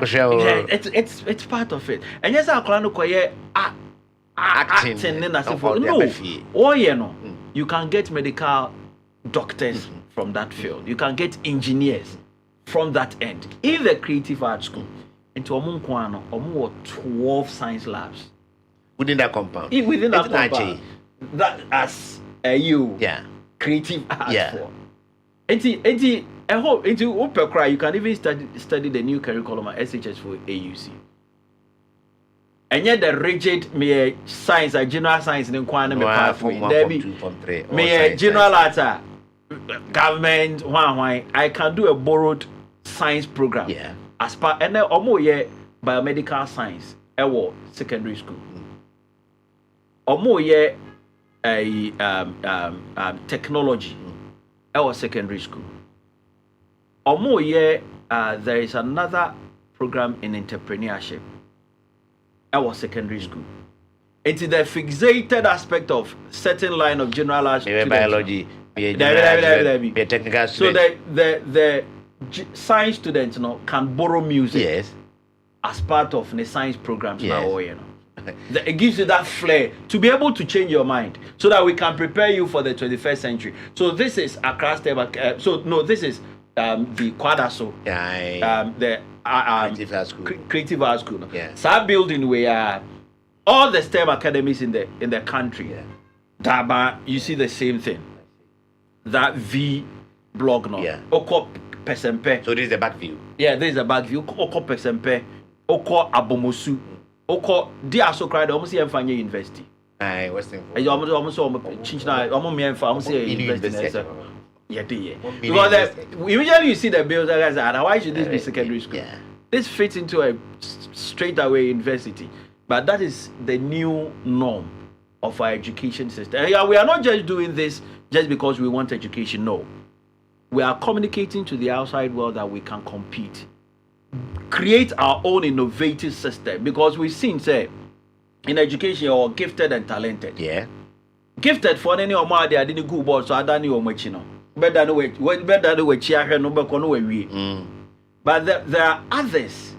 It's part of it. And yes, I no acting no. You can get medical doctors from that field. You can get engineers from that end. In the creative art school, into Omunkwano, 12 science labs within that compound. Within that compound. That as creative art for. You can even study the new curriculum at SHS for AUC. And yet the rigid science, general science in Kwana me general arts, government, I can do a borrowed science program. As part and then biomedical science, secondary school. Technology, secondary school. There is another program in entrepreneurship. I was secondary school. It's the fixated aspect of certain line of general biology, technical. So the science students, can borrow music as part of the science programs now. It gives you that flair to be able to change your mind, so that we can prepare you for the 21st century. So this is across the this is the Quadaso, the creative art school. So building where all the STEM academies in the country. Daba, you see the same thing. That V blog Oko Pesempe. So this is the back view. Yeah, this is the back view. Oko Pesempe, Oko Abomosu, Oko Diaso cried almost here in university. I was thinking. Almost university. Yeah, because immediately you see the bills, guys, why should this be secondary school? Yeah. This fits into a straight away university, but that is the new norm of our education system. We are not just doing this just because we want education. No, we are communicating to the outside world that we can compete, create our own innovative system, because we've seen, say, in education, you're gifted and talented. Yeah. Gifted for any of my I didn't go board, so I don't know much, Better than but there are others.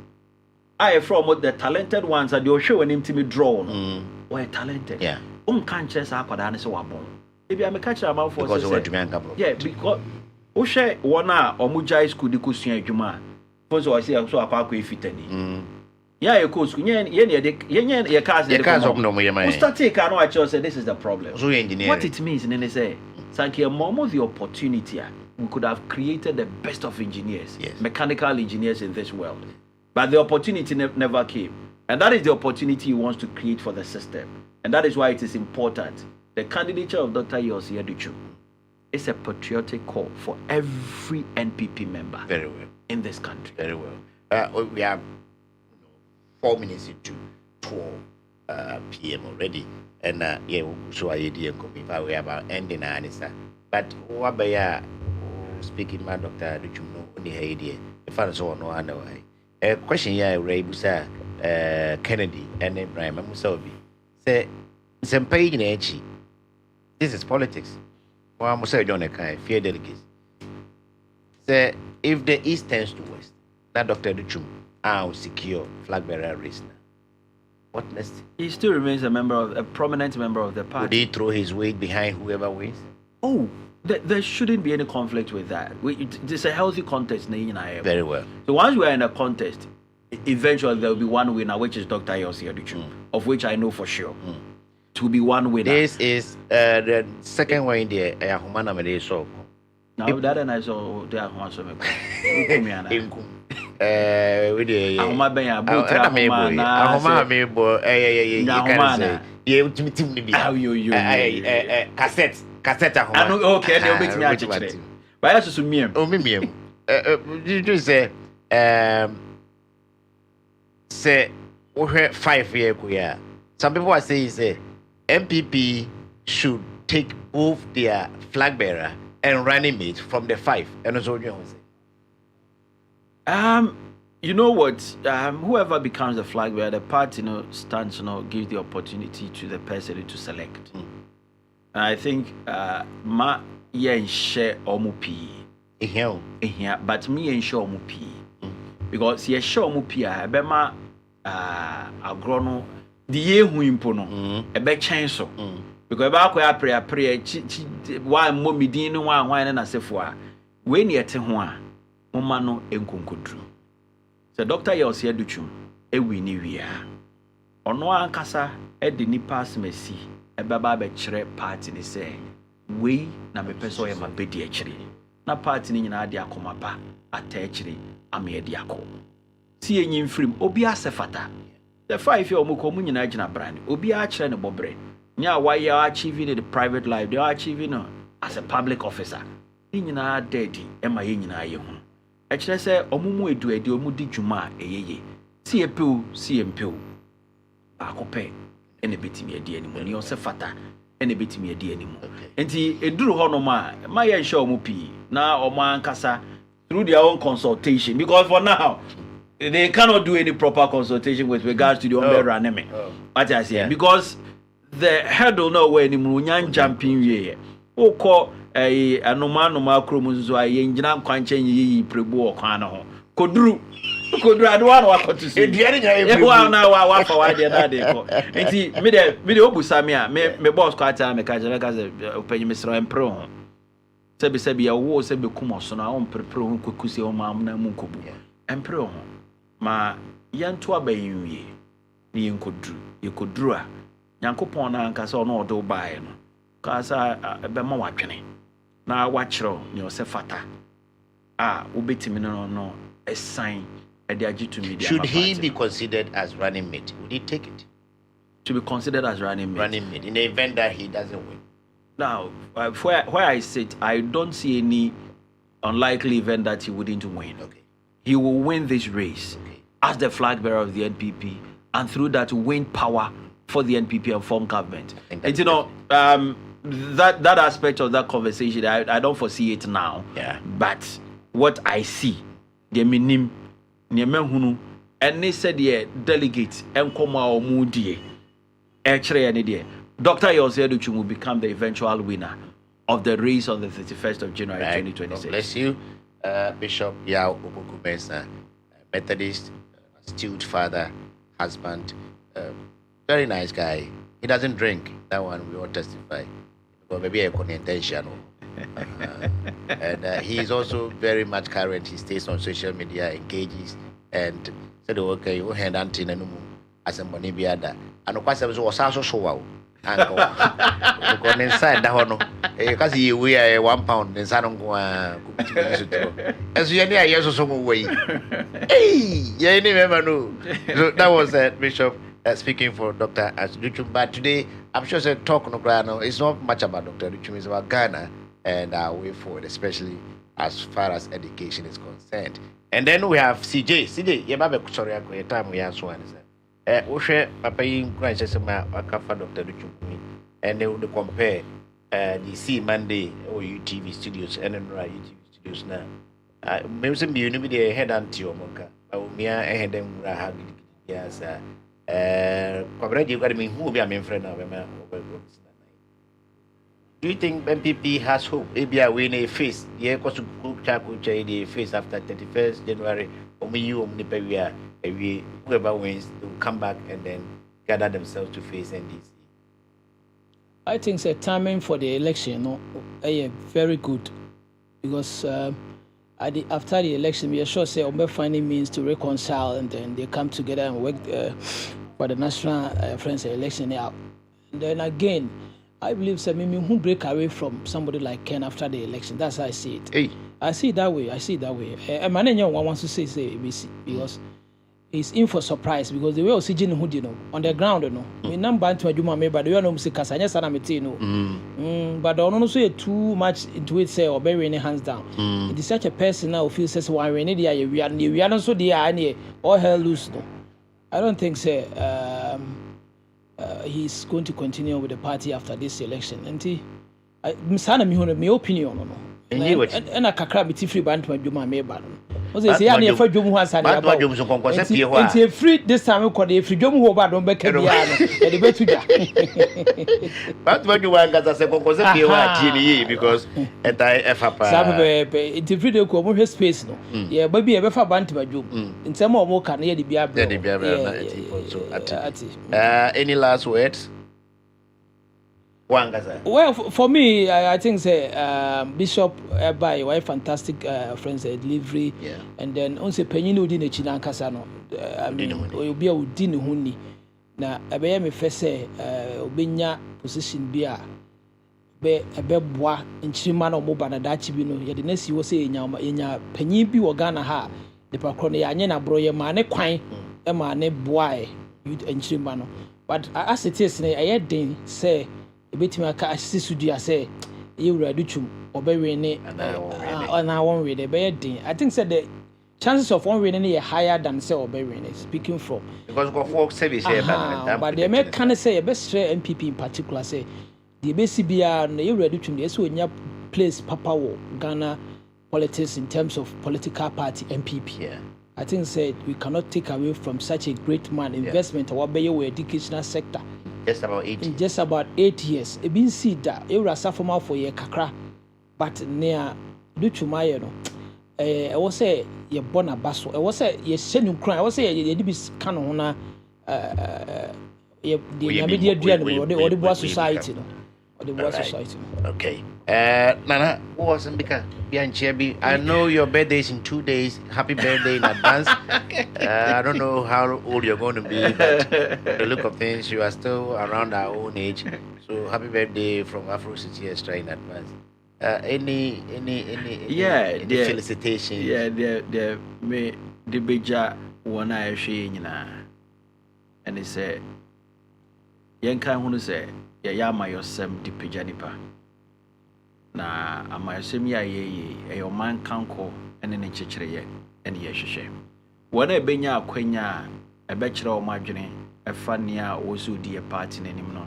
I from the talented ones that you're showing him to me draw. We're talented. Yeah. Can't chase our so born. Maybe I'm a catcher about for because because Oshe wana Omujai school the Kusian Juma. First I say so a fit any. Yeah, you could your cars take I say this is the problem. So engineering. What it means, and then they say, thank you, Momo, the opportunity. We could have created the best of engineers, mechanical engineers in this world. But the opportunity never came. And that is the opportunity he wants to create for the system. And that is why it is important. The candidature of Dr. Yossi Aduchu is a patriotic call for every NPP member. Very well. In this country. Very well. We are 4 minutes into 12 p.m. already. And so I didn't come we about ending our answer. But what by speaking my Dr. Aduchu no only idea. If I saw no other way. A question here, Ray Busa Kennedy and Ibrahim Musabi. Say, Sempai Nechi. This is politics. Well, I'm saying, John, I fear delegates. Say, if the East turns to West, that Dr. Aduchu will secure flag bearer race now. What next? He still remains a prominent member of the party. Would he throw his weight behind whoever wins? Oh, there shouldn't be any conflict with that. It's a healthy contest. Very well. So once we are in a contest, eventually there will be one winner, which is Dr. Yossi Aduchu, of which I know for sure. It will be one winner. This is the second one in the Humana Medeso. Now that and I saw the Ahuma with the cassette. Okay, they'll make me actually. But I just me. Oh, me. You say, say, 5 years. Some people are saying, say, MPP should take both their flag bearer and running mate from the 5. And also, you say. You know what? Whoever becomes the flag bearer, the party, stands, gives the opportunity to the person to select. And I think ma yen share omupi. But me yen share omupi. Because ye share omupi ebema agrono the ye hu impono ebe chenso. Because eba akwa pray wa momidin no wa na sefo a we ne ete ho a moma no enkonkodru. So Dr. Yossi Aduchu ewi ni wia. Ono ankasa e de nipa asmesi ebaba be kire party ni say we na me person e ma bedi a kire. Na party ni nyina ade akoma pa ata kire ame ade akọ. Si enyin frim obi asefata. The 5 year omuko mu nyina agina brand. Obi a kire ne bobre. Nya why you are achieving in the private life, they are achieving as a public officer. Ni nyina daddy e ma ye nyina ye hu. E kire say omumu edu edi omudi dwuma eyeye. Si empeu. Akope ene betimi edi animu ni osefata ene betimi edi animu. Enti eduru ho no ma ye hye omu pi na omo ankasa through their own consultation, because for now they cannot do any proper consultation with regards to the running. What I say, because the hurdle no way ni munyan jumping ye. Oko anoma kromozo aye ngina kwanche yi prebu okwana ho. Kodru adwa wa to say. E wa na wa for wa dey na dey ko. Enti me dey obusa me a me boss kwa ta me ka je ka se opanyi me sro empro ho. Sebi ya wo sebi kumoso na on prepare ho kokusi o ma amna mu nkobu. Empro ho. Ma yanto abayinwie ni yekodru a Yankopon na nkasa ono odo bae no kasa be ma wadwene na wachiro ne osefata ubetimi no a sign at the agitu media. Should he be considered as running mate? Would he take it to be considered as running mate in the event that he doesn't win? Now where I sit, I don't see any unlikely event that he wouldn't win. Okay, he will win this race as the flag bearer of the NPP, and through that win power for the NPP and form government. And you know, that aspect of that conversation, I don't foresee it now. Yeah. But what I see, the minim, hunu, and they said the delegates and Koma or Moody, actually, and idea. Dr. Yoseduchu will become the eventual winner of the race on the 31st of January 2026. God bless you, Bishop Yao Kwasi Mensah, Methodist, astute father, husband. Very nice guy. He doesn't drink. That one we all testify. But maybe a intentional. And he is also very much current. He stays on social media, engages, and said, "Okay, you hand anti nanumu as a money biada." And of course, I was also so wow. And go inside that one. Because we are £1 in San Antonio. As you are here, so way. Hey, you never know. So that was Bishop. Speaking for Dr. Duchum, but today I'm sure talk no Ghana. It's not much about Dr. Duchum, it's about Ghana and our way forward, especially as far as education is concerned. And then we have CJ. CJ, you have sorry, a time we have one. We Papa in Christ, Dr. Duchum, and they would compare the C Monday or UTV studios and then UTV studios now. Maybe be a head anti Omoka, but we are a head and yes, who be a main friend now. Do you think MPP has hope? Maybe I win a face. Yeah, because to face after 31st January. Whoever wins to come back and then gather themselves to face NDC. I think the timing for the election, very good, because after the election, we are sure we're finding means to reconcile, and then they come together and work for the national friends election out. And then again, I believe Mimi who break away from somebody like Ken after the election. That's how I see it. Hey. I see it that way. And my name wants to say ABC because he's in for surprise, because the way oxygen on the ground, we number to Juma, but you know, Casanya Sanamitino. But I don't say too much into it, say, or bury any hands down. It is such a person now who feels says, why we are not so dear, all hell loose. No, I don't think so. He's going to continue with the party after this election. And my opinion, and I can grab it free band to Juma Mayban. Was say any for Jum was and it's free this time. We call the free Jum who bad on back and the bet to but what you want as a composite because at it's free to come space. No, yeah, baby, ever for band to Jum in some more can hear the beer. Any last words? Well, for me, I think Bishop by a fantastic friends delivery, and then also Penino Dine Chinan Casano. I mean, will be a dinner huni. Now, I bear me first say, Obinya position beer, be a bebois in Chimano Mobana Dachibino. Yet the next you will say in your Penibi or Ghana ha, the Paconia Broye Mane Quine, a mane boy, you and Chimano. But as it is, I had then say. Between a sister, say, you ready to obey and I won't read a bad thing. I think said the chances of one winning are higher than say obeying, speaking from because go for service, but the American say a best MPP in particular say the BCBR and you ready to this when you place Papa Ghana politics in terms of political party MPP. Yeah. I think said we cannot take away from such a great man investment our yeah. educational sector. Just about 8 in just about 8 years. It been see that you rasa for for ye kakra, but near do to my I was say ye bona baso. I was say ye senu cry. I was say ye dibis canona the media or the boy society or the boy society. Okay. Nana, what was I know your birthday is in 2 days. Happy birthday in advance. I don't know how old you're going to be, but the look of things, you are still around our own age. So happy birthday from AfroCityXtra in advance. Any felicitations? Yeah, the bija one I share, and he said, Yanka who say, Yama yourself the pijanipa. Na amayasem ya ye man kanko ene ne chechire ye ene ye hwehwe wona ebenya akwanya ebekire o madwene efa ne a wosu die party nanim no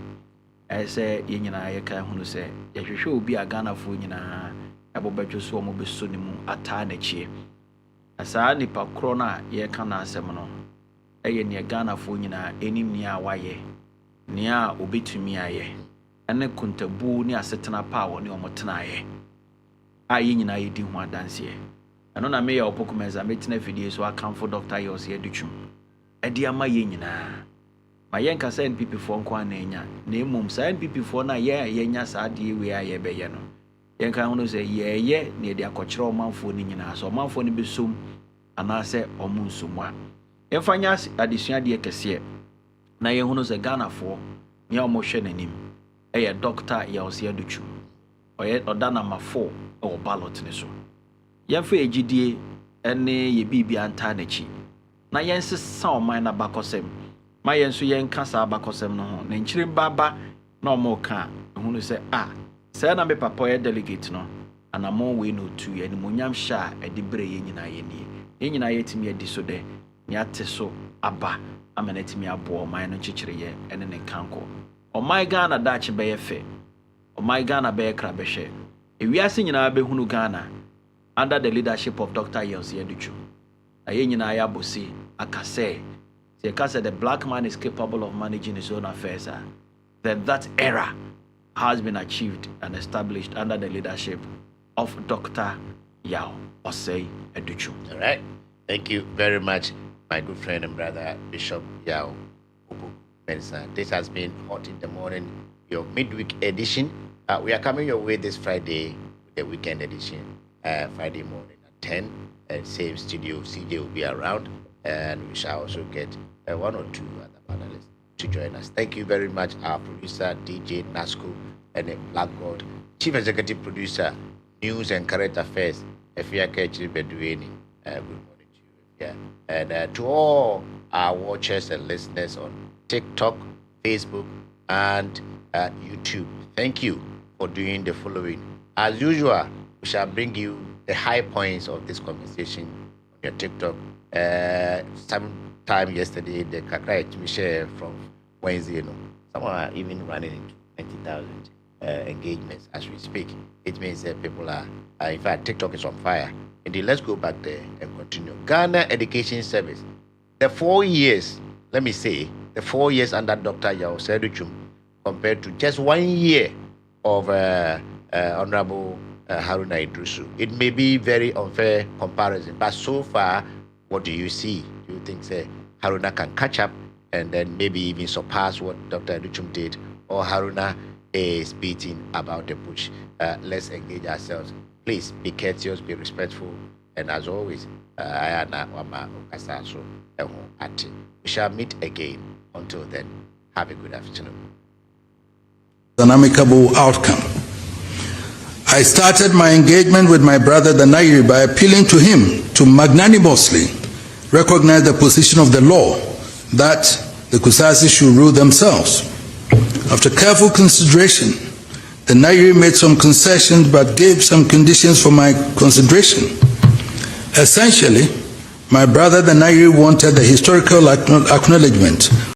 ese ye nyina ye kan hunu se ye hwehwe obi agana fo nyina ebobedwo so mo beso ne mu ata na chie asa nipa kro na ye kan asem no eye ne gana fo nyina enim ne a waye ne a obetumi aye ene kuntabu ni asetena power ni omotenaye ayi nyina yedi ho adanse eno na me ya opokumeza metina video so akamfo Dr. Yos Yeduchum edi ama ye nyina ma yen ka say NPP fo nko ananya na emum say NPP fo na ye nya sa de we aye be ye no yen ka hono say ye na edi akokire omanfo ni nyina so omanfo ni besom ana say omunsomwa emfanya adesua de kese na ye hono say Ghana fo nya omohwe nanim eye Dr. Yos Yeduchum oye odana ma 4 o ballot ni so yemfa ejidie ene ye bibia anta na chi na yensesa o man na bakosem ma yenso yenka sa bakosem no ho na nchire baba na omoka hunu se se na me papa ye delegate no anamon we no tu ye ni monyam sha edibre ye nyina ye ni ye nyina ye timi edi so de ni ate so aba amana timi abo o man no chichire ye ene ne kanko o my Ghana dachi be ye fe o my Ghana be kra be hwe ewiase nyina be hunu Ghana under the leadership of Dr. Yos Yeduchum. Aye nyina ya bosi akase. Se akase the black man is capable of managing his own affairs. Then that era has been achieved and established under the leadership of Dr. Yos Yeduchum. All right. Thank you very much, my good friend and brother, Bishop Kwasi Mensah. This has been Hot in the Morning, your midweek edition. We are coming your way this Friday, the weekend edition. Friday morning at 10, and same studio. CJ will be around, and we shall also get 1 or 2 other panelists to join us. Thank you very much, our producer DJ Nasco and Blackboard, Chief Executive Producer, News and Current Affairs, Efiake Chiribedueni. Good morning to you. Yeah, and to all our watchers and listeners on TikTok, Facebook, and YouTube. Thank you for doing the following. As usual, we shall bring you the high points of this conversation on your TikTok. Sometime yesterday, the Kakra we share from Wednesday, someone are even running into 90,000 engagements as we speak. It means that people are, in fact, TikTok is on fire. Indeed, let's go back there and continue. Ghana Education Service, the 4 years, let me say, the 4 years under Dr. Yos Yeduchum compared to just 1 year of Honorable Haruna Idrusu. It may be very unfair comparison, but so far, what do you see? Do you think say Haruna can catch up and then maybe even surpass what Dr. Idrusu did, or Haruna is beating about the bush? Let's engage ourselves. Please be courteous, be respectful, and as always, we shall meet again. Until then, have a good afternoon. An amicable outcome. I started my engagement with my brother the Nairi by appealing to him to magnanimously recognize the position of the law that the Kusasi should rule themselves. After careful consideration, the Nairi made some concessions but gave some conditions for my consideration. Essentially, my brother the Nairi wanted the historical acknowledgement